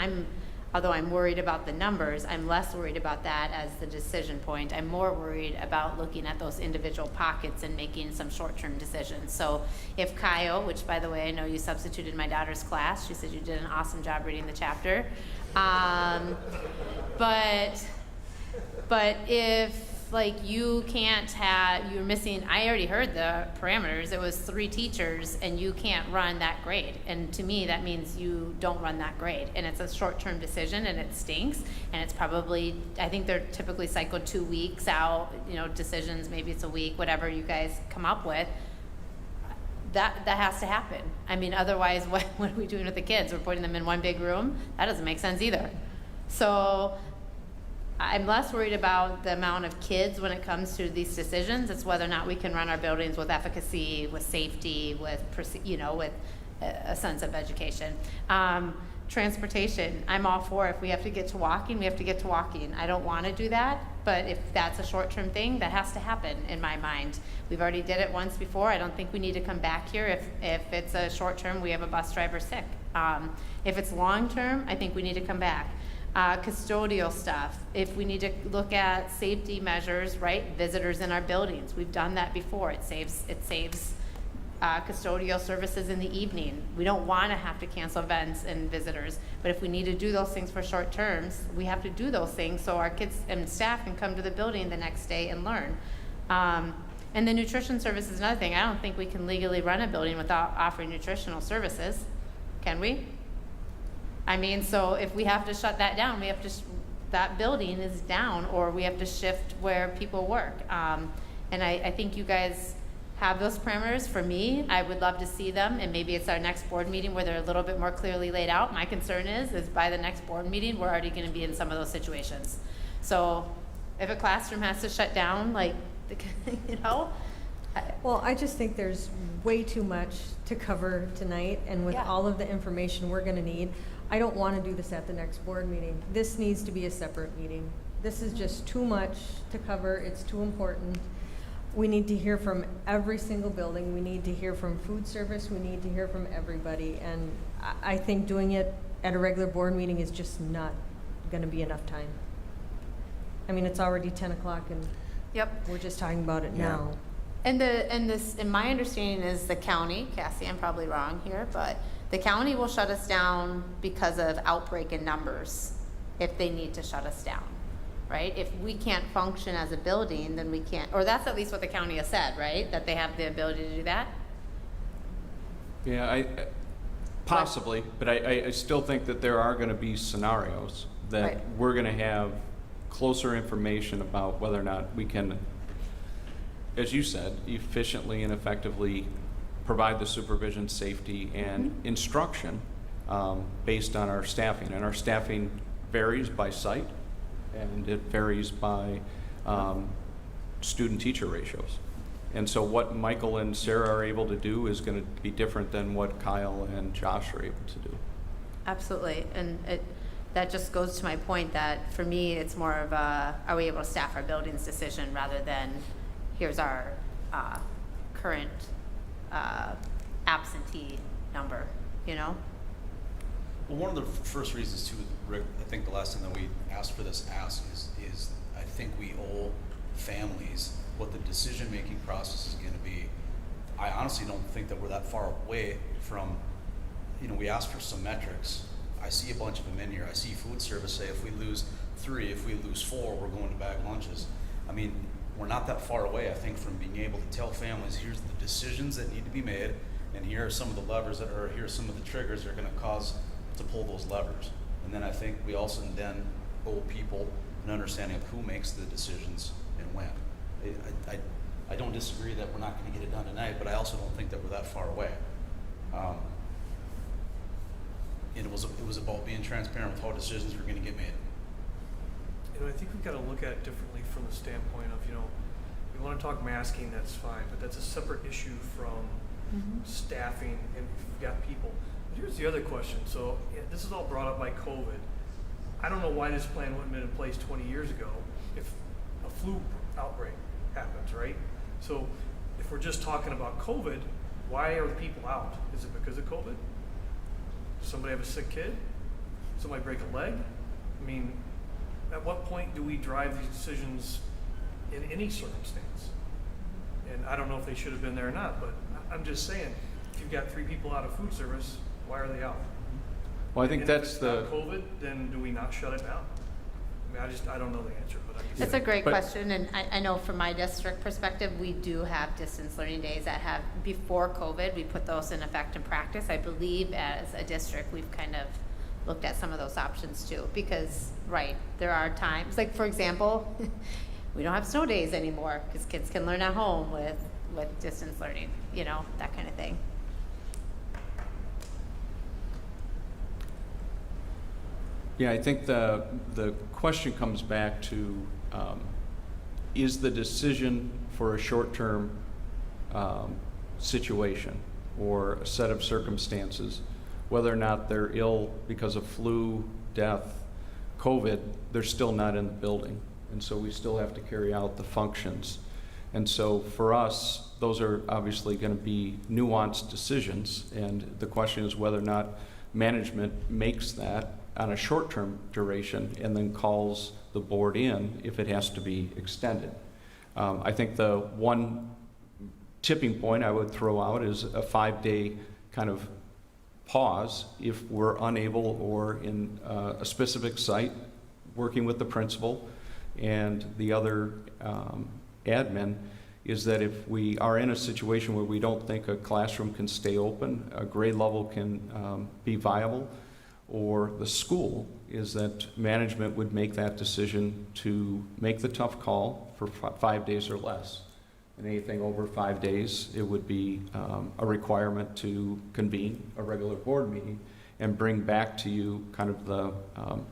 although I'm worried about the numbers, I'm less worried about that as the decision point. I'm more worried about looking at those individual pockets and making some short-term decisions. So if Kyle, which by the way, I know you substituted my daughter's class, she said you did an awesome job reading the chapter. But if like you can't have, you're missing, I already heard the parameters, it was 3 teachers and you can't run that grade. And to me, that means you don't run that grade. And it's a short-term decision and it stinks. And it's probably, I think they're typically cycled 2 weeks out, you know, decisions, maybe it's a week, whatever you guys come up with. That has to happen. I mean, otherwise, what are we doing with the kids? We're putting them in one big room? That doesn't make sense either. So I'm less worried about the amount of kids when it comes to these decisions. It's whether or not we can run our buildings with efficacy, with safety, with a sense of education. Transportation, I'm all for. If we have to get to walking, we have to get to walking. I don't want to do that, but if that's a short-term thing, that has to happen in my mind. We've already did it once before. I don't think we need to come back here if it's a short-term, we have a bus driver sick. If it's long-term, I think we need to come back. Custodial stuff, if we need to look at safety measures, right? Visitors in our buildings, we've done that before. It saves custodial services in the evening. We don't want to have to cancel events and visitors, but if we need to do those things for short terms, we have to do those things so our kids and staff can come to the building the next day and learn. And the nutrition service is another thing. I don't think we can legally run a building without offering nutritional services. Can we? I mean, so if we have to shut that down, we have to, that building is down, or we have to shift where people work. And I think you guys have those parameters. For me, I would love to see them, and maybe it's our next board meeting where they're a little bit more clearly laid out. My concern is by the next board meeting, we're already gonna be in some of those situations. So if a classroom has to shut down, like, you know? Well, I just think there's way too much to cover tonight, and with all of the information we're gonna need, I don't wanna do this at the next board meeting. This needs to be a separate meeting. This is just too much to cover, it's too important. We need to hear from every single building, we need to hear from food service, we need to hear from everybody, and I think doing it at a regular board meeting is just not gonna be enough time. I mean, it's already 10 o'clock and we're just talking about it now. And my understanding is the county, Cassie, I'm probably wrong here, but the county will shut us down because of outbreak in numbers if they need to shut us down, right? If we can't function as a building, then we can't, or that's at least what the county has said, right? That they have the ability to do that? Yeah, possibly, but I still think that there are going to be scenarios that we're going to have closer information about whether or not we can, as you said, efficiently and effectively provide the supervision, safety, and instruction based on our staffing. And our staffing varies by site, and it varies by student-teacher ratios. And so what Michael and Sarah are able to do is going to be different than what Kyle and Josh are able to do. Absolutely, and that just goes to my point that for me, it's more of a, are we able to staff our buildings decision rather than here's our current absentee number, you know? Well, one of the first reasons too, Rick, I think the last time that we asked for this ask is I think we owe families what the decision-making process is going to be. I honestly don't think that we're that far away from, we asked for some metrics. I see a bunch of them in here. I see food service say if we lose 3, if we lose 4, we're going to bag lunches. I mean, we're not that far away, I think, from being able to tell families, here's the decisions that need to be made, and here are some of the levers that are, here are some of the triggers that are going to cause to pull those levers. And then I think we also then owe people an understanding of who makes the decisions and when. I don't disagree that we're not going to get it done tonight, but I also don't think that we're that far away. And it was about being transparent with how decisions were going to get made. I think we've got to look at it differently from the standpoint of, we want to talk masking, that's fine, but that's a separate issue from staffing and if you've got people. But here's the other question. So this is all brought up by COVID. I don't know why this plan wouldn't have been in place 20 years ago if a flu outbreak happens, right? So if we're just talking about COVID, why are the people out? Is it because of COVID? Does somebody have a sick kid? Somebody break a leg? I mean, at what point do we drive these decisions in any circumstance? And I don't know if they should have been there or not, but I'm just saying, if you've got 3 people out of food service, why are they out? Well, I think And that's if it's not COVID, then do we not shut it down? I mean, I don't know the answer, but I'm just It's a saying. great question, and I know from my district perspective, we do have distance learning days that have, before COVID, we put those in effect in practice. I believe as a district, we've kind of looked at some of those options too, because, right, there are times, like for example, we don't have snow days anymore because kids can learn at home with distance learning, that kind of thing. Yeah, I think the question comes back to, is the decision for a short-term situation or a set of circumstances, whether or not they're ill because of flu, death, COVID, they're still not in the building. And so we still have to carry out the functions. And so for us, those are obviously going to be nuanced decisions. And the question is whether or not management makes that on a short-term duration and then calls the board in if it has to be extended. I think the one tipping point I would throw out is a 5-day kind of pause if we're unable or in a specific site working with the principal and the other admin is that if we are in a situation where we don't think a classroom can stay open, a grade level can be viable, or the school, is that management would make that decision to make the tough call for 5 days or less. And anything over 5 days, it would be a requirement to convene a regular board meeting and bring back to you kind of the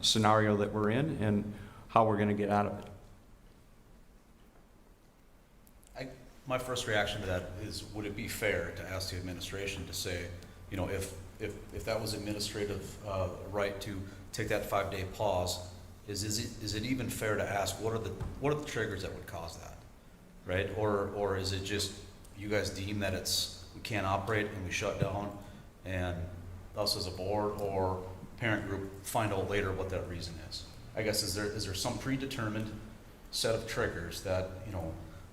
scenario that we're in and how we're going to get out of it. My first reaction to that is, would it be fair to ask the administration to say, if that was administrative right to take that 5-day pause, is it even fair to ask what are the triggers that would cause that, right? Or is it just you guys deem that we can't operate and we shut down, and us as a board or parent group find out later what that reason is? I guess is there some predetermined set of triggers that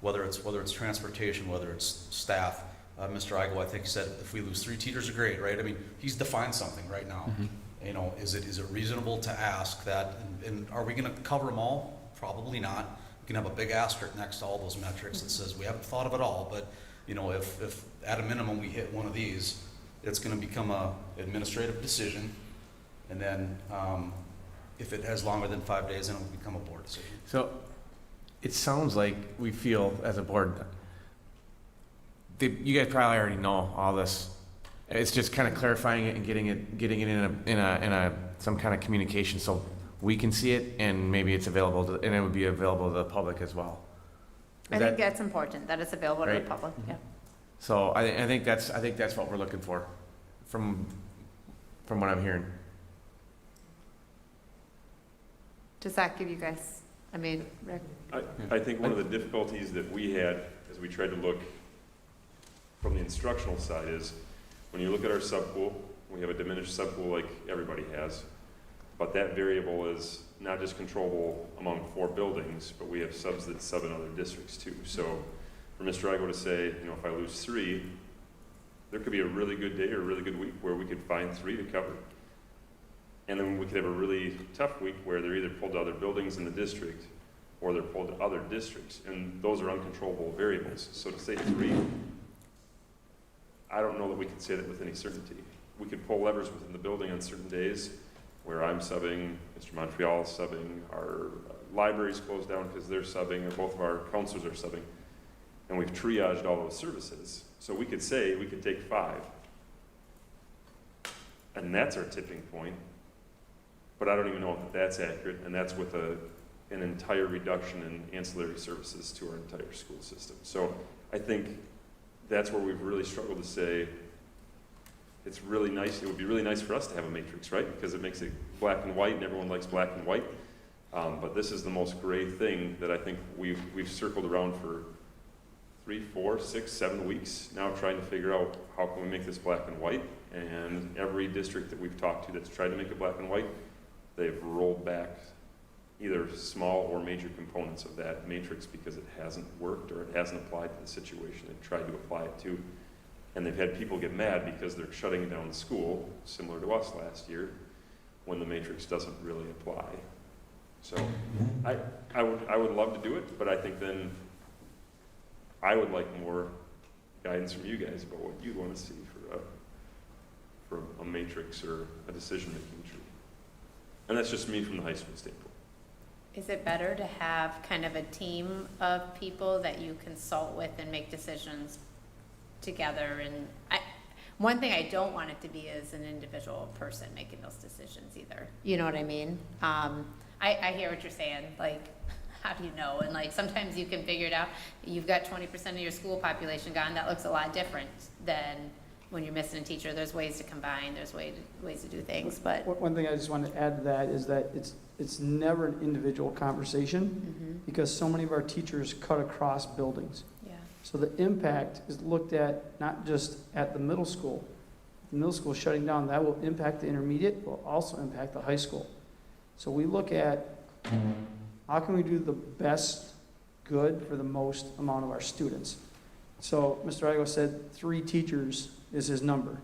whether it's transportation, whether it's staff. Mr. Eigel, I think, said if we lose 3 teachers, are great, right? I mean, he's defined something right now. Mm-hmm. Is it reasonable to ask that? And are we going to cover them all? Probably not. We can have a big asterisk next to all those metrics that says we haven't thought of it all. But if at a minimum we hit one of these, it's going to become a administrative decision, and then if it has longer than 5 days, then it will become a board decision. So it sounds like we feel as a board, you guys probably already know all this. It's just kind of clarifying it and getting it in a some kind of communication so we can see it and maybe it's available and it would be available to the public as well. I think that's important, that it's available to the Right. public, yeah. So I think that's what we're looking for, from what I'm hearing. Does that give you guys, I mean, Rick? I think one of the difficulties that we had as we tried to look from the instructional side is when you look at our subpool, we have a diminished subpool like everybody has, but that variable is not just controllable among 4 buildings, but we have subs that sub in other districts too. So for Mr. Igo to say, if I lose 3, there could be a really good day or a really good week where we could find 3 to cover. And then we could have a really tough week where they're either pulled to other buildings in the district or they're pulled to other districts. And those are uncontrollable variables. So to say 3, I don't know that we could say that with any certainty. We could pull levers within the building on certain days where I'm subbing, Mr. Montreal is subbing, our library's closed down because they're subbing, or both of our counselors are subbing. And we've triaged all those services. So we could say we could take 5. And that's our tipping point. But I don't even know if that's accurate, and that's with an entire reduction in ancillary services to our entire school system. So I think that's where we've really struggled to say, it's really nice, it would be really nice for us to have a matrix, right? Because it makes it black and white, and everyone likes black and white. But this is the most gray thing that I think we've circled around for 3, 4, 6, 7 weeks now, trying to figure out how can we make this black and white. And every district that we've talked to that's tried to make it black and white, they've rolled back either small or major components of that matrix because it hasn't worked or it hasn't applied to the situation they've tried to apply it to. And they've had people get mad because they're shutting down the school, similar to us last year, when the matrix doesn't really apply. So I would love to do it, but I think then I would like more guidance from you guys about what you'd want to see for a matrix or a decision-making tree. And that's just me from the high school standpoint. Is it better to have kind of a team of people that you consult with and make decisions together? And one thing I don't want it to be is an individual person making those decisions either. You know what I mean? I hear what you're saying, like, how do you know? And like, sometimes you can figure it out. You've got 20% of your school population gone. That looks a lot different than when you're missing a teacher. There's ways to combine, there's ways to do things, but. One thing I just wanted to add to that is that it's never an individual conversation because so many of our teachers cut across buildings. Yeah. So the impact is looked at not just at the middle school. The middle school shutting down, that will impact the intermediate, will also impact the high school. So we look at how can we do the best good for the most amount of our students. So Mr. Igo said 3 teachers is his number.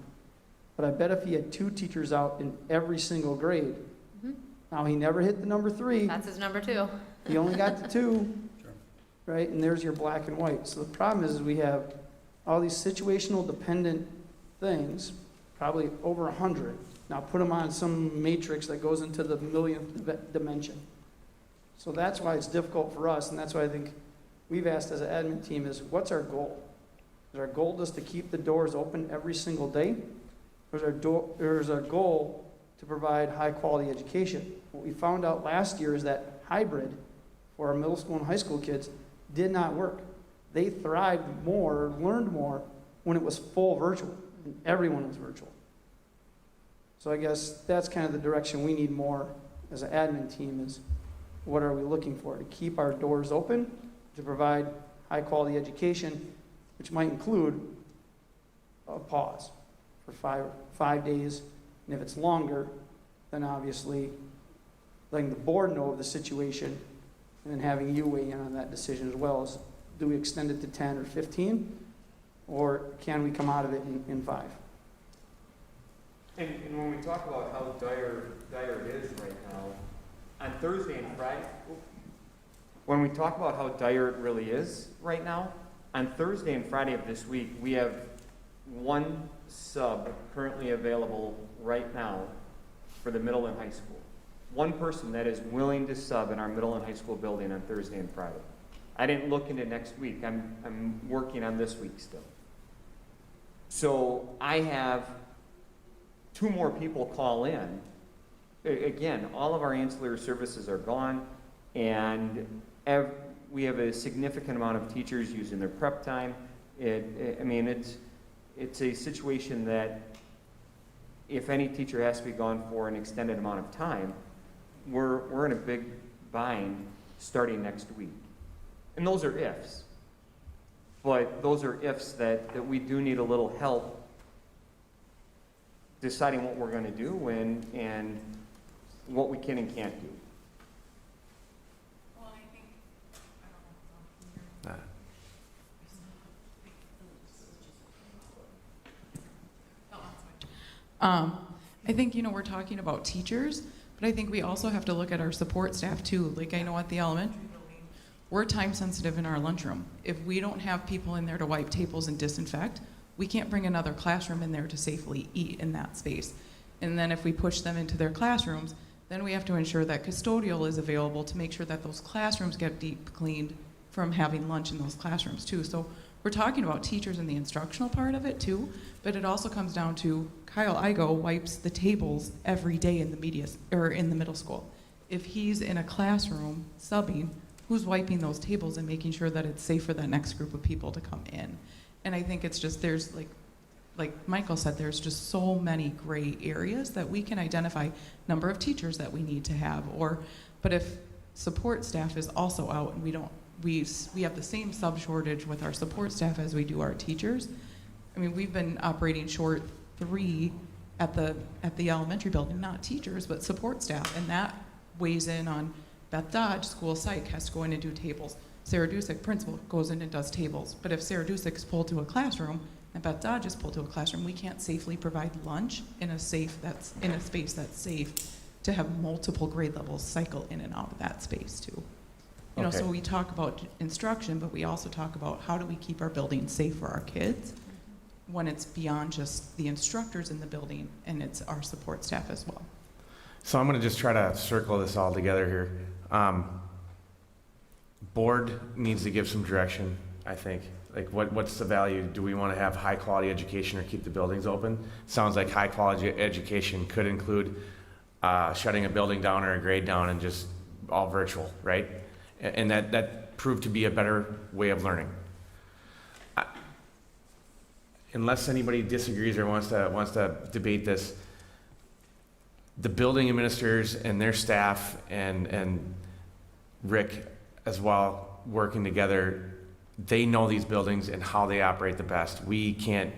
But I bet if he had 2 teachers out in every single grade, now he never hit the number 3. That's his number 2. He only got the 2, right? And there's your black and white. So the problem is we have all these situational dependent things, probably over 100. Now put them on some matrix that goes into the millionth dimension. So that's why it's difficult for us, and that's why I think we've asked as an admin team is, what's our goal? Is our goal just to keep the doors open every single day? Or is our goal to provide high-quality education? What we found out last year is that hybrid for our middle school and high school kids did not work. They thrived more, learned more, when it was full virtual, and everyone was virtual. So I guess that's kind of the direction we need more as an admin team is, what are we looking for? To keep our doors open, to provide high-quality education, which might include a pause for 5 days. And if it's longer, then obviously letting the board know of the situation and then having you weigh in on that decision as well. As do we extend it to 10 or 15? Or can we come out of it in 5? And when we talk about how dire it is right now, on Thursday and Friday, when we talk about how dire it really is right now, on Thursday and Friday of this week, we have 1 sub currently available right now for the middle and high school. 1 person that is willing to sub in our middle and high school building on Thursday and Friday. I didn't look into next week. I'm working on this week still. So I have 2 more people call in. Again, all of our ancillary services are gone, and we have a significant amount of teachers using their prep time. I mean, it's a situation that if any teacher has to be gone for an extended amount of time, we're in a big bind starting next week. And those are ifs. But those are ifs that we do need a little help deciding what we're going to do and what we can and can't do. Well, I think, I think, you know, we're talking about teachers, but I think we also have to look at our support staff too. Like, I know at the elementary building, we're time sensitive in our lunchroom. If we don't have people in there to wipe tables and disinfect, we can't bring another classroom in there to safely eat in that space. And then if we push them into their classrooms, then we have to ensure that custodial is available to make sure that those classrooms get deep cleaned from having lunch in those classrooms too. So we're talking about teachers and the instructional part of it too, but it also comes down to Kyle Igo wipes the tables every day in the middle school. If he's in a classroom subbing, who's wiping those tables and making sure that it's safe for that next group of people to come in? And I think it's just, there's like Michael said, there's just so many gray areas that we can identify number of teachers that we need to have, but if support staff is also out and we have the same sub shortage with our support staff as we do our teachers. I mean, we've been operating short 3 at the elementary building, not teachers, but support staff, and that weighs in on Beth Dodge, school psych, has to go in and do tables. Sarah Dusick, principal, goes in and does tables. But if Sarah Dusick is pulled to a classroom and Beth Dodge is pulled to a classroom, we can't safely provide lunch in a space that's safe to have multiple grade levels cycle in and out of that space too. You know, Okay. so we talk about instruction, but we also talk about how do we keep our building safe for our kids when it's beyond just the instructors in the building and it's our support staff as well. So I'm going to just try to circle this all together here. Board needs to give some direction, I think. Like, what's the value? Do we want to have high quality education or keep the buildings open? Sounds like high quality education could include shutting a building down or a grade down and just all virtual, right? And that proved to be a better way of learning. Unless anybody disagrees or wants to debate this, the building administrators and their staff and Rick as well, working together, they know these buildings and how they operate the best. We can't,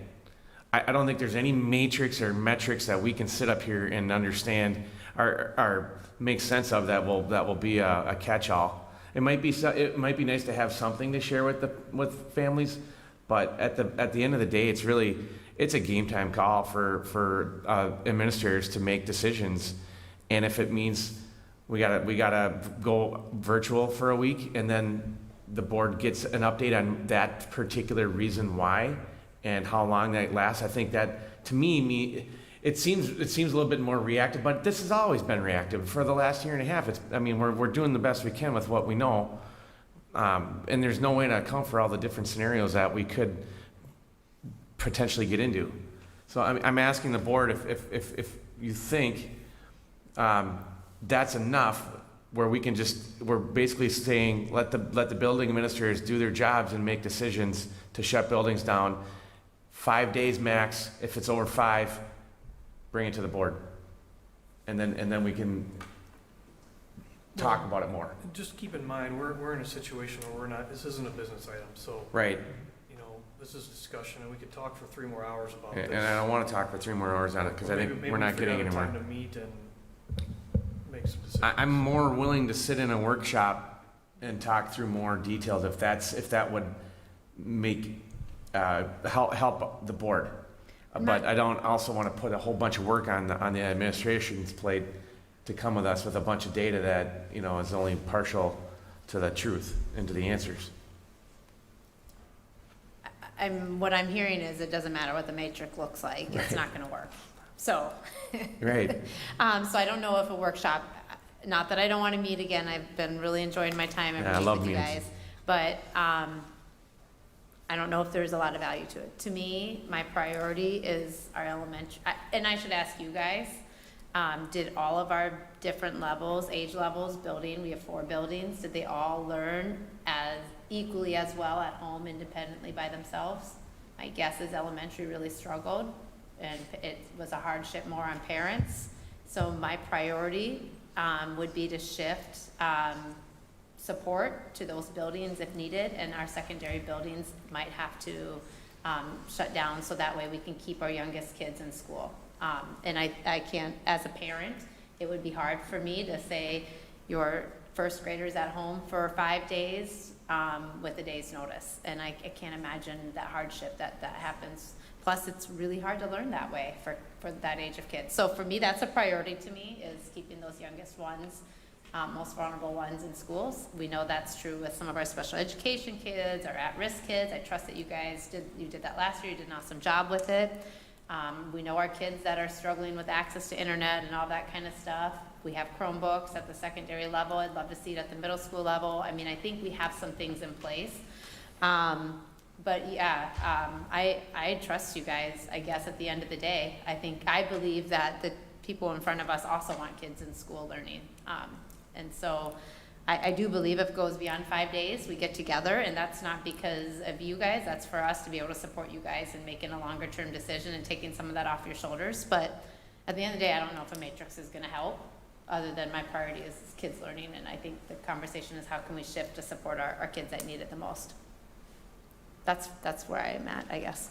I don't think there's any matrix or metrics that we can sit up here and understand or make sense of that will be a catch-all. It might be nice to have something to share with families, but at the end of the day, it's a game time call for administrators to make decisions, and if it means we gotta go virtual for a week, and then the board gets an update on that particular reason why and how long that lasts. I think that, to me it seems a little bit more reactive, but this has always been reactive for the last year and a half. We're doing the best we can with what we know, and there's no way to account for all the different scenarios that we could potentially get into. So I'm asking the board if you think that's enough, where we're basically saying let the building administrators do their jobs and make decisions to shut buildings down 5 days max. If it's over 5, bring it to the board, and then we can talk about it more. Just keep in mind, we're in a situation where this isn't a business item, so. Right. You know, this is discussion, and we could talk for 3 more hours about And this. I don't want to talk for 3 more hours on it, because I think we're not getting anywhere. Maybe we figure out a time to meet and make some decisions. I'm more willing to sit in a workshop and talk through more details if that would make help the board. But I don't also want to put a whole bunch of work on the administration's plate to come with us with a bunch of data that is only partial to the truth and to the answers. What I'm hearing is it doesn't matter what the matrix looks like. It's not going to work. So. Right. So I don't know if a workshop, not that I don't want to meet again. I've been really enjoying my time every week with you guys. But I don't know if there's a lot of value to it. To me, my priority is our elementary, and I should ask you guys, did all of our different levels, age levels, building, we have 4 buildings, did they all learn at as equally as well at home independently by themselves. My guess is elementary really struggled, and it was a hardship more on parents. So my priority would be to shift support to those buildings if needed, and our secondary buildings might have to shut down so that way we can keep our youngest kids in school. And I can't, as a parent, it would be hard for me to say your first graders at home for 5 days with a day's notice. And I can't imagine that hardship that happens. Plus, it's really hard to learn that way for that age of kids. So for me, that's a priority to me, is keeping those youngest ones, most vulnerable ones in schools. We know that's true with some of our special education kids or at-risk kids. I trust that you guys did that last year. You did an awesome job with it. We know our kids that are struggling with access to internet and all that kind of stuff. We have Chromebooks at the secondary level. I'd love to see it at the middle school level. I mean, I think we have some things in place. But yeah, I trust you guys, I guess, at the end of the day. I believe that the people in front of us also want kids in school learning. And so I do believe if it goes beyond 5 days, we get together, and that's not because of you guys, that's for us to be able to support you guys in making a longer term decision and taking some of that off your shoulders. But at the end of the day, I don't know if a matrix is gonna help, other than my priority is kids learning, and I think the conversation is how can we shift to support our kids that need it the most. That's where I am at, I guess.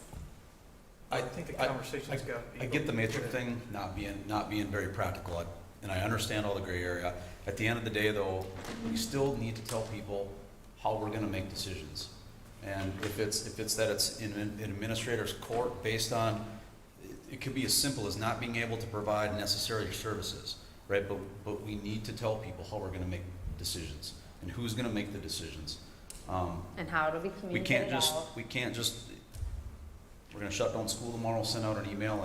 I think the conversation's got to be. I get the matrix thing not being very practical, and I understand all the gray area. At the end of the day, though, we still need to tell people how we're going to make decisions. And if it's that it's in an administrator's court based on, it could be as simple as not being able to provide necessary services, right? But we need to tell people how we're going to make decisions and who's going to make the decisions. And how do we communicate it all? We can't just, we're going to shut down school tomorrow, send out an email,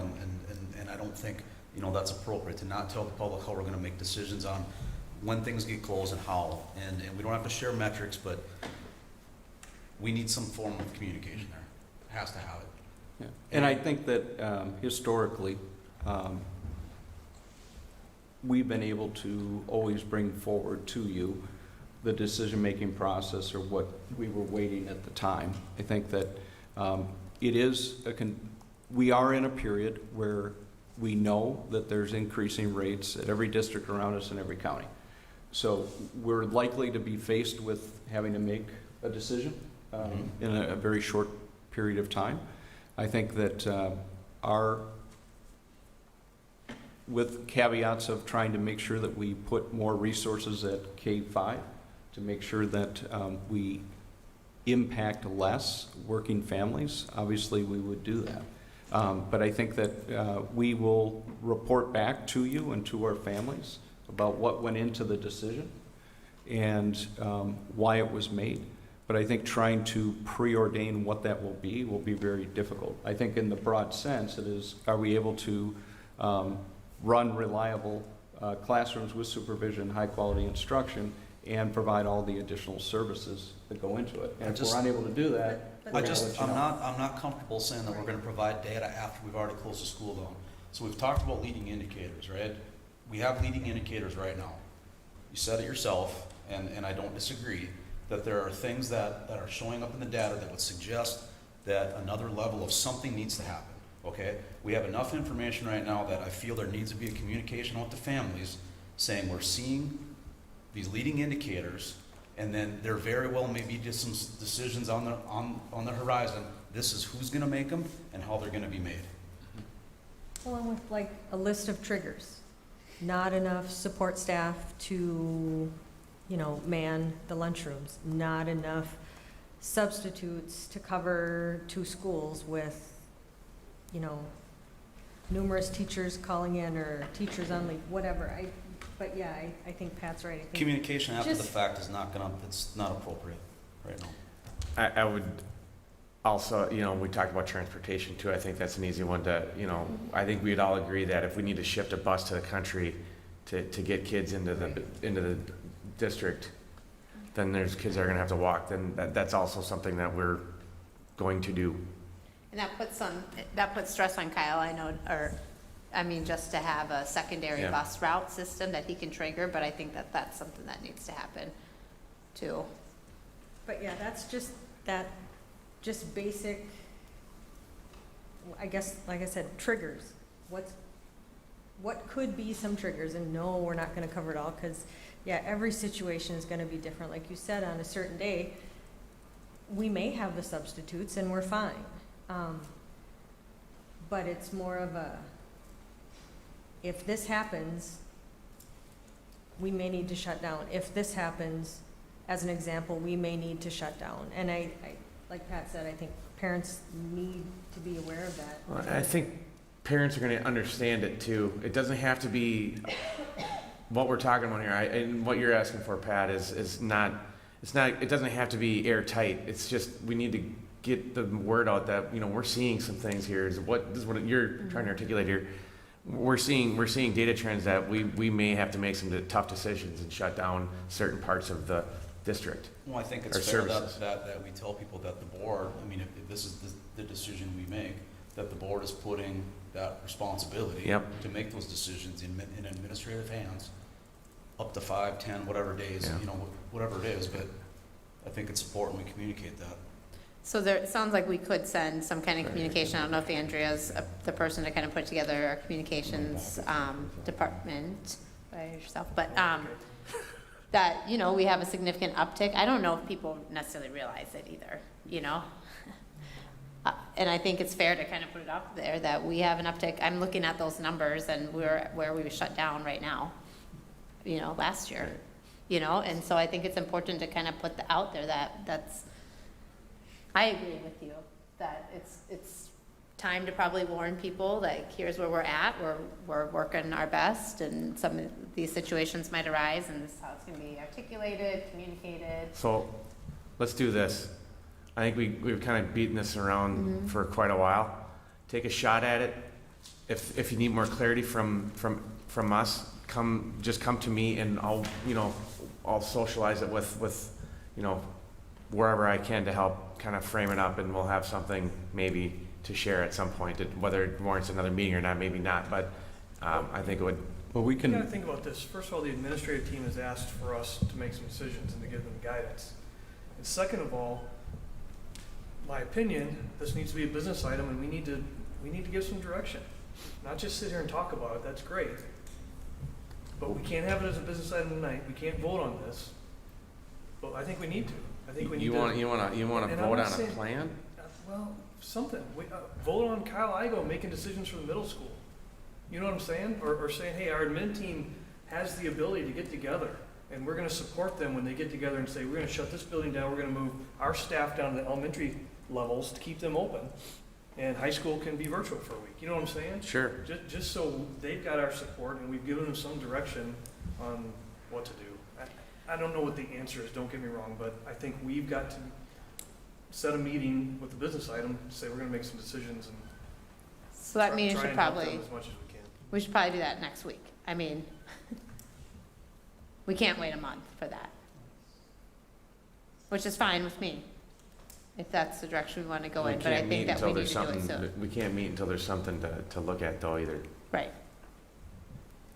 and I don't think, that's appropriate to not tell the public how we're going to make decisions on when things get closed and how. And we don't have to share metrics, but we need some form of communication there. It has to have it. Yeah. And I think that historically, we've been able to always bring forward to you the decision-making process or what we were waiting at the time. I think that we are in a period where we know that there's increasing rates at every district around us in every county. So we're likely to be faced with having to make a decision in a very short period of time. I think that with caveats of trying to make sure that we put more resources at K-5 to make sure that we impact less working families, obviously we would do that. But I think that we will report back to you and to our families about what went into the decision and why it was made. But I think trying to preordain what that will be very difficult. I think in the broad sense, it is, are we able to run reliable classrooms with supervision, high quality instruction, and provide all the additional services that go into it. And if we're unable to do that, I'm not comfortable saying that we're going to provide data after we've already closed the school down. So we've talked about leading indicators, right? We have leading indicators right now. You said it yourself, and I don't disagree, that there are things that are showing up in the data that would suggest that another level of something needs to happen, okay? We have enough information right now that I feel there needs to be a communication with the families saying we're seeing these leading indicators, and then there very well may be just some decisions on the horizon. This is who's going to make them and how they're going to be made. Well, and with like a list of triggers, not enough support staff to, man the lunchrooms, not enough substitutes to cover 2 schools with, numerous teachers calling in or teachers on leave, whatever. But yeah, I think Pat's right. I think communication after the fact is it's not appropriate right now. I would also, we talked about transportation too. I think that's an easy one to, I think we'd all agree that if we need to shift a bus to the country to get kids into the district, then there's kids that are going to have to walk. Then that's also something that we're going to do. And that puts stress on Kyle, I know, just to have a secondary bus route system that he can trigger, but I think that that's something that needs to happen too. But yeah, that's just basic, I guess, like I said, triggers. What could be some triggers? And no, we're not gonna cover it all, because, yeah, every situation is gonna be different. Like you said, on a certain day, we may have the substitutes and we're fine. But it's more of a, if this happens, we may need to shut down. If this happens, as an example, we may need to shut down. And I like Pat said, I think parents need to be aware of that. Well, I think parents are going to understand it too. It doesn't have to be what we're talking about here. And what you're asking for, Pat, is not. It's not. It doesn't have to be airtight. It's just we need to get the word out that we're seeing some things here. This is what you're trying to articulate here. We're seeing data trends that we may have to make some tough decisions and shut down certain parts of the district. Well, I think it's fair that we tell people that the board, I mean, if this is the decision we make, that the board is putting that responsibility to make those decisions in administrative hands, up to 5, 10, whatever days, whatever it is, but I think it's important we communicate that. So it sounds like we could send some kind of communication. I don't know if Andrea's the person to kind of put together our communications department by yourself, but that, we have a significant uptick. I don't know if people necessarily realize it either, and I think it's fair to kind of put it out there that we have an uptick. I'm looking at those numbers and we're where we were shut down right now, last year, and so I think it's important to kind of put out there that's, I agree with you that it's time to probably warn people, like, here's where we're at, we're working our best, and some of these situations might arise, and this is how it's going to be articulated, communicated. So let's do this. I think we've kind of beaten this around for quite a while. Take a shot at it. If you need more clarity from us, come to me, and I'll socialize it with wherever I can to help kind of frame it up, and we'll have something maybe to share at some point. Whether it warrants another meeting or not, maybe not, but I think it would. Well, we can. You got to think about this. First of all, the administrative team has asked for us to make some decisions and to give them guidance. And second of all, my opinion, this needs to be a business item, and we need to give some direction. Not just sit here and talk about it. That's great, but we can't have it as a business item tonight. We can't vote on this, but I think we need to. I think we need you want to vote on a plan? Well, something. Vote on Kyle Igo making decisions for the middle school. You know what I'm saying? Or saying, hey, our admin team has the ability to get together, and we're going to support them when they get together and say, we're going to shut this building down. We're going to move our staff down to the elementary levels to keep them open, and high school can be virtual for a week. You know what I'm saying? Sure. Just so they've got our support, and we've given them some direction on what to do. I don't know what the answer is, don't get me wrong, but I think we've got to set a meeting with the business item, say we're going to make some decisions, and so that meeting should probably, as much as we can. We should probably do that next week. I mean, we can't wait a month for that, which is fine with me, if that's the direction we want to go in, but I think that we need to do it soon. We can't meet until there's something to look at though either. Right.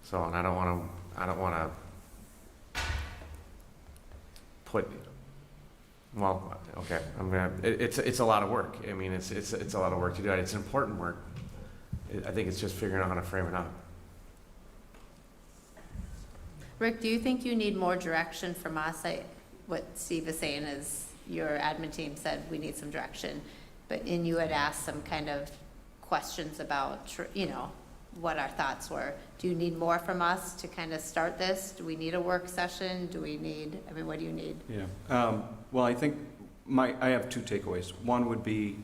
So, and I don't want to put, well, okay, it's a lot of work. I mean, it's a lot of work to do it. It's important work. I think it's just figuring out how to frame it up. Rick, do you think you need more direction from us? What Steve is saying is your admin team said we need some direction, and you had asked some kind of questions about, what our thoughts were. Do you need more from us to kind of start this? Do we need a work session? What do you need? Yeah. Well, I think I have two takeaways. One would be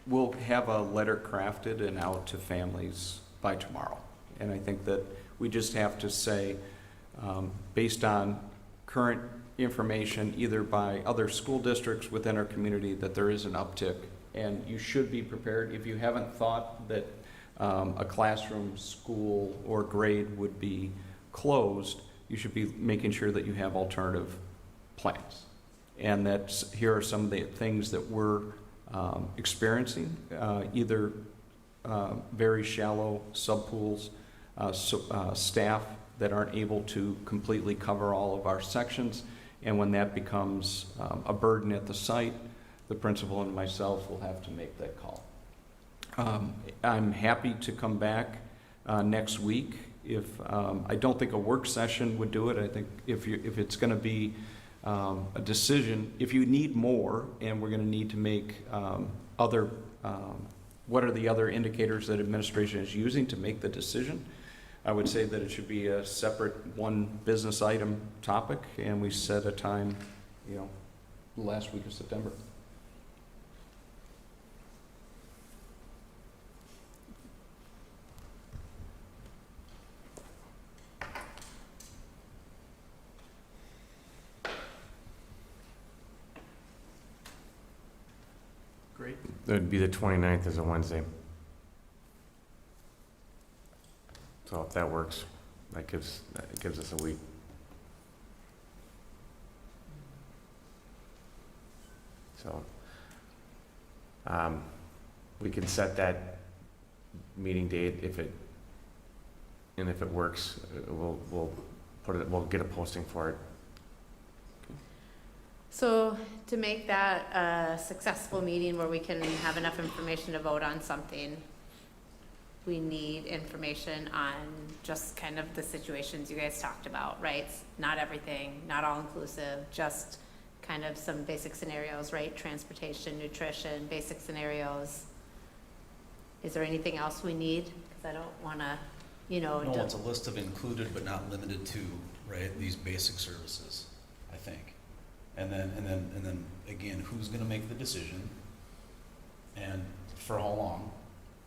we'll have a letter crafted and out to families by tomorrow. And I think that we just have to say, based on current information, either by other school districts within our community, that there is an uptick. And you should be prepared. If you haven't thought that a classroom, school, or grade would be closed, you should be making sure that you have alternative plans. And here are some of the things that we're experiencing, either very shallow subpools, staff that aren't able to completely cover all of our sections, And when that becomes a burden at the site, the principal and myself will have to make that call. I'm happy to come back next week. If I don't think a work session would do it. I think if it's going to be a decision, if you need more, and we're going to need to make other, what are the other indicators that administration is using to make the decision? I would say that it should be a separate one business item topic, and we set a time, the last week of September. Great. It would be the 29th as a Wednesday. So if that works, that gives us a week. So we can set that meeting date if it works. We'll get a posting for it. So to make that a successful meeting where we can have enough information to vote on something, we need information on just kind of the situations you guys talked about, right? Not everything, not all inclusive, just kind of some basic scenarios, right? Transportation, nutrition, basic scenarios. Is there anything else we need? Because I don't want to, No, it's a list of included but not limited to, right? These basic services, I think. And then again, who's going to make the decision, and for how long,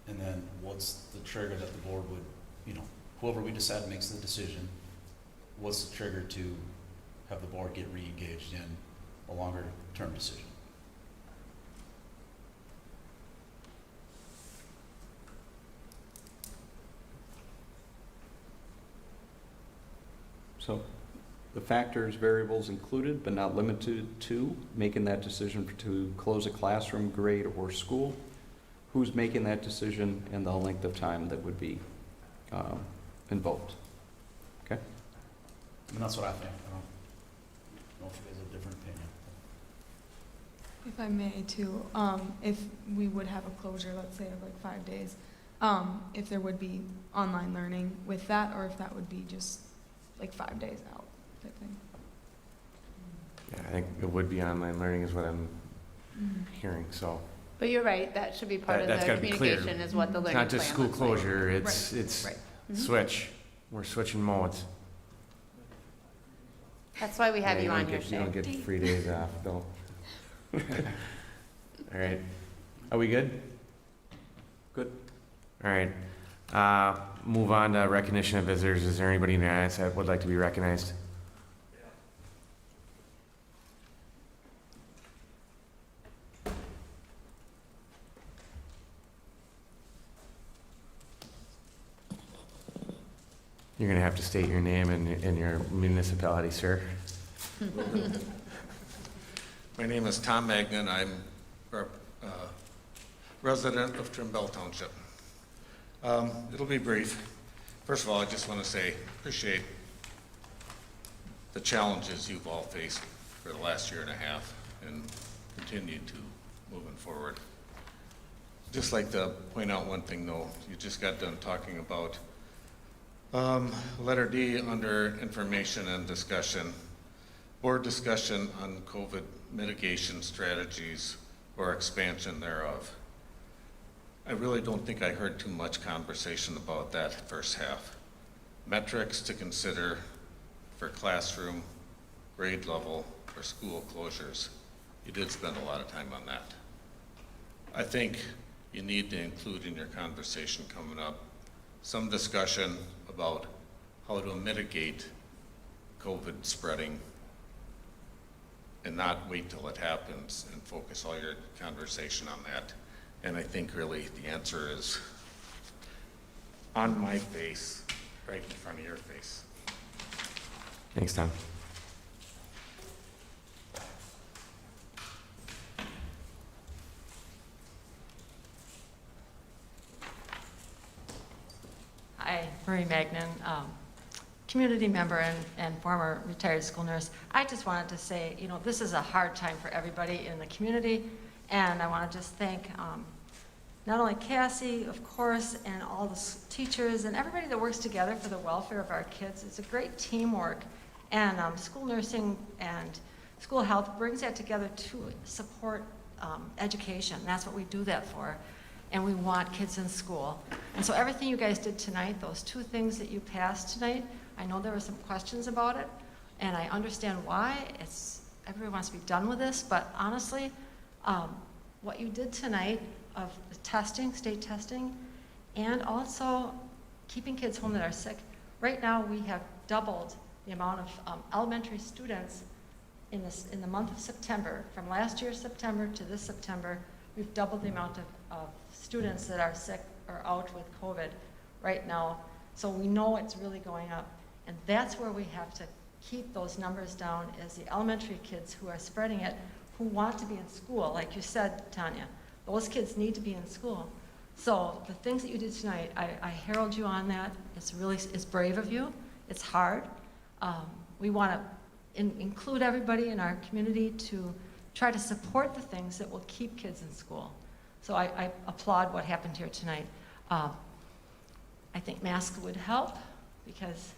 and then what's the trigger that the board would, whoever we decide makes the decision, what's the trigger to have the board get re-engaged in a longer term decision? So the factors, variables included but not limited to, making that decision to close a classroom, grade, or school, who's making that decision, and the length of time that would be invoked. Okay? And that's what I think. I don't know if you guys have a different opinion. If I may too, if we would have a closure, let's say of like 5 days, if there would be online learning with that, or if that would be just like 5 days out type thing. Yeah, I think it would be online learning is what I'm hearing, so. But you're right, that should be part of That's the gotta be clear. communication is what the It's learning plan not just school looks like. closure, Right. it's Right. switch. We're switching modes. That's why we have Yeah, you on here, You don't Shay. get 3 days off, though. All right. Are we good? Good. All right. Move on to recognition of visitors. Is there anybody in the audience that would like to be recognized? You're going to have to state your name and your municipality, sir. My name is Tom Magnan. I'm a resident of Trimble Township. It'll be brief. First of all, I just want to say, appreciate the challenges you've all faced for the last year and a half and continue to moving forward. Just like to point out one thing though. You just got done talking about letter D under information and discussion, board discussion on COVID mitigation strategies or expansion thereof. I really don't think I heard too much conversation about that first half. Metrics to consider for classroom, grade level, or school closures. You did spend a lot of time on that. I think you need to include in your conversation coming up some discussion about how to mitigate COVID spreading and not wait till it happens and focus all your conversation on that. And I think really the answer is on my face, right in front of your face. Thanks, Tom. Hi, Marie Magnan. community member and former retired school nurse, I just wanted to say, you know, this is a hard time for everybody in the community, and I want to just thank not only Cassie, of course, and all the teachers and everybody that works together for the welfare of our kids. It's a great teamwork, and school nursing and school health brings that together to support education. That's what we do that for, and we want kids in school. And so everything you guys did tonight, those 2 things that you passed tonight, I know there were some questions about it, and I understand why. Everybody wants to be done with this, but honestly, what you did tonight of the testing, state testing, and also keeping kids home that are sick. Right now, we have doubled the amount of elementary students in the month of September. From last year's September to this September, we've doubled the amount of students that are sick or out with COVID right now. So we know it's really going up. And that's where we have to keep those numbers down, is the elementary kids who are spreading it, who want to be in school. Like you said, Tanya, those kids need to be in school. So the things that you did tonight, I herald you on that. It's brave of you. It's hard. We want to include everybody in our community to try to support the things that will keep kids in school. So I applaud what happened here tonight. I think masks would help because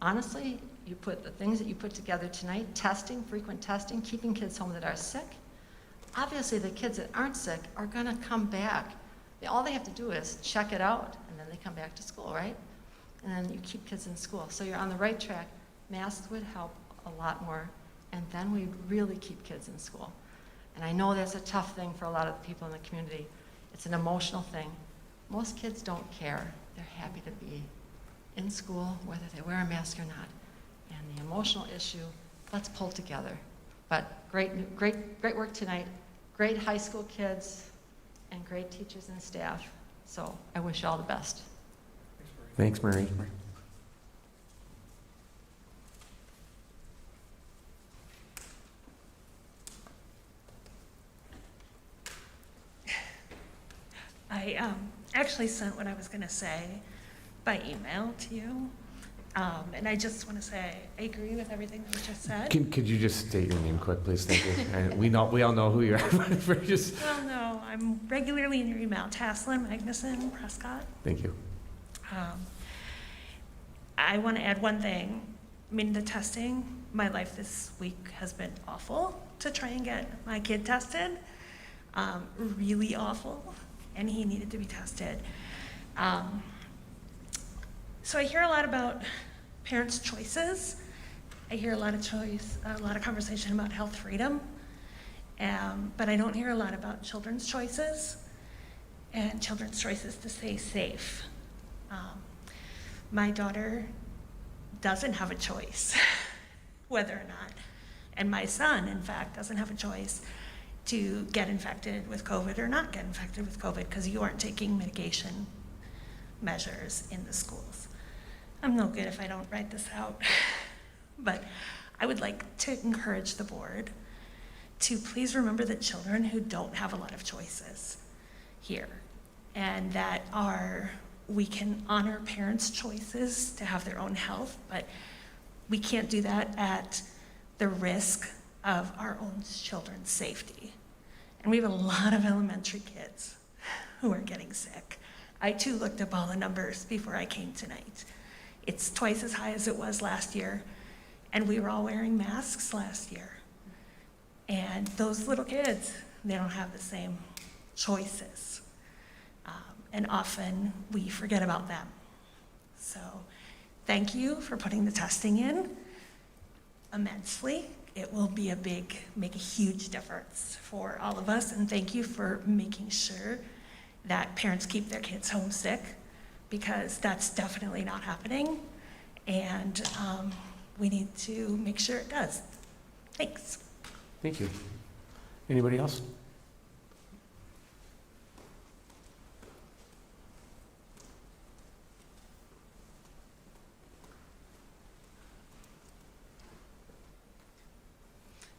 honestly, you put the things that you put together tonight, testing, frequent testing, keeping kids home that are sick. Obviously, the kids that aren't sick are going to come back. All they have to do is check it out, and then they come back to school, right? And then you keep kids in school. So you're on the right track. Masks would help a lot more, and then we'd really keep kids in school. And I know that's a tough thing for a lot of the people in the community. It's an emotional thing. Most kids don't care. They're happy to be in school, whether they wear a mask or not. And the emotional issue, let's pull together. But great work tonight. Great high school kids and great teachers and staff. So I wish you all the best. Thanks, Marie. I actually sent what I was going to say by email to you. And I just want to say I agree with everything that you just said. Could you just state your name quick, please? Thank you. We all know who you are. We're just... Well, no, I'm regularly in your email. Taslin, Magnuson, Prescott. Thank you. I want to add one thing. I mean, the testing, my life this week has been awful to try and get my kid tested. Really awful. And he needed to be tested. So I hear a lot about parents' choices. I hear a lot of conversation about health freedom, but I don't hear a lot about children's choices and children's choices to stay safe. My daughter doesn't have a choice whether or not, and my son, in fact, doesn't have a choice to get infected with COVID or not get infected with COVID because you aren't taking mitigation measures in the schools. I'm no good if I don't write this out, but I would like to encourage the board to please remember the children who don't have a lot of choices here, and that we can honor parents' choices to have their own health, but we can't do that at the risk of our own children's safety. And we have a lot of elementary kids who are getting sick. I too looked up all the numbers before I came tonight. It's twice as high as it was last year, and we were all wearing masks last year. And those little kids, they don't have the same choices. And often we forget about them. So thank you for putting the testing in immensely. It will be make a huge difference for all of us. And thank you for making sure that parents keep their kids home sick, because that's definitely not happening. And we need to make sure it does. Thanks. Thank you. Anybody else?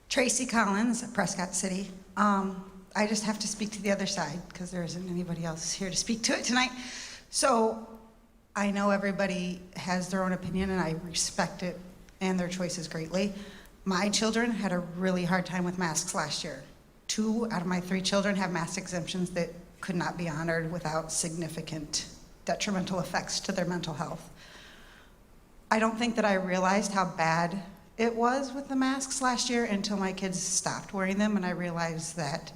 Tracy Collins, Prescott City. I just have to speak to the other side because there isn't anybody else here to speak to it tonight. So I know everybody has their own opinion, and I respect it and their choices greatly. My children had a really hard time with masks last year. 2 out of my 3 children have mask exemptions that could not be honored without significant detrimental effects to their mental health. I don't think that I realized how bad it was with the masks last year until my kids stopped wearing them, and I realized that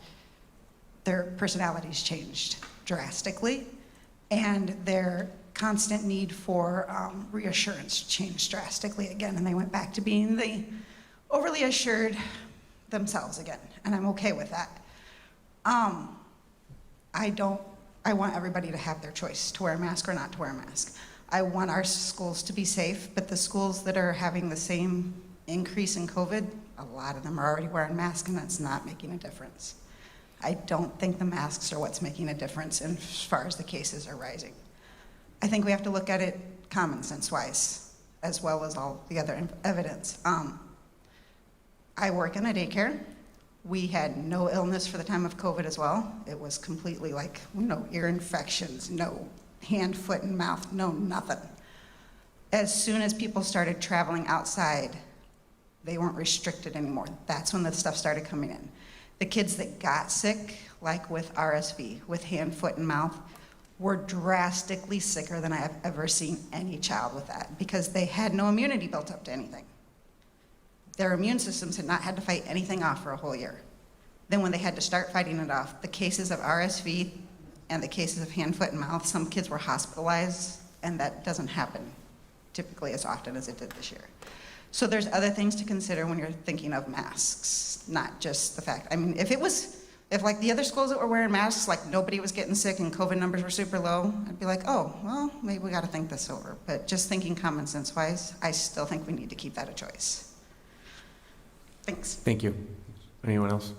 their personalities changed drastically, and their constant need for reassurance changed drastically again, and they went back to being the overly assured themselves again, and I'm okay with that. I want everybody to have their choice to wear a mask or not to wear a mask. I want our schools to be safe, but the schools that are having the same increase in COVID, a lot of them are already wearing masks, and that's not making a difference. I don't think the masks are what's making a difference as far as the cases are rising. I think we have to look at it common sense wise, as well as all the other evidence. I work in a daycare. We had no illness for the time of COVID as well. It was completely like no ear infections, no hand, foot, and mouth, no nothing. As soon as people started traveling outside, they weren't restricted anymore. That's when the stuff started coming in. The kids that got sick, like with RSV, with hand, foot, and mouth, were drastically sicker than I have ever seen any child with that, because they had no immunity built up to anything. Their immune systems had not had to fight anything off for a whole year. Then when they had to start fighting it off, the cases of RSV and the cases of hand, foot, and mouth, some kids were hospitalized, and that doesn't happen typically as often as it did this year. So there's other things to consider when you're thinking of masks, not just the fact. I mean, if like the other schools that were wearing masks, like nobody was getting sick and COVID numbers were super low, I'd be like, oh, well, maybe we got to think this over. But just thinking common sense wise, I still think we need to keep that a choice. Thanks. Thank you. Anyone else?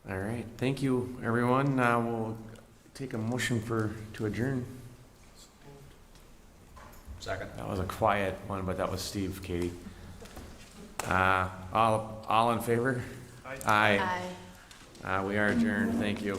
All right, thank you, everyone. Now we'll take a motion to adjourn. Second. That was a quiet one, but that was Steve, Katie. All in favor? Aye. Aye. We are adjourned. Thank you.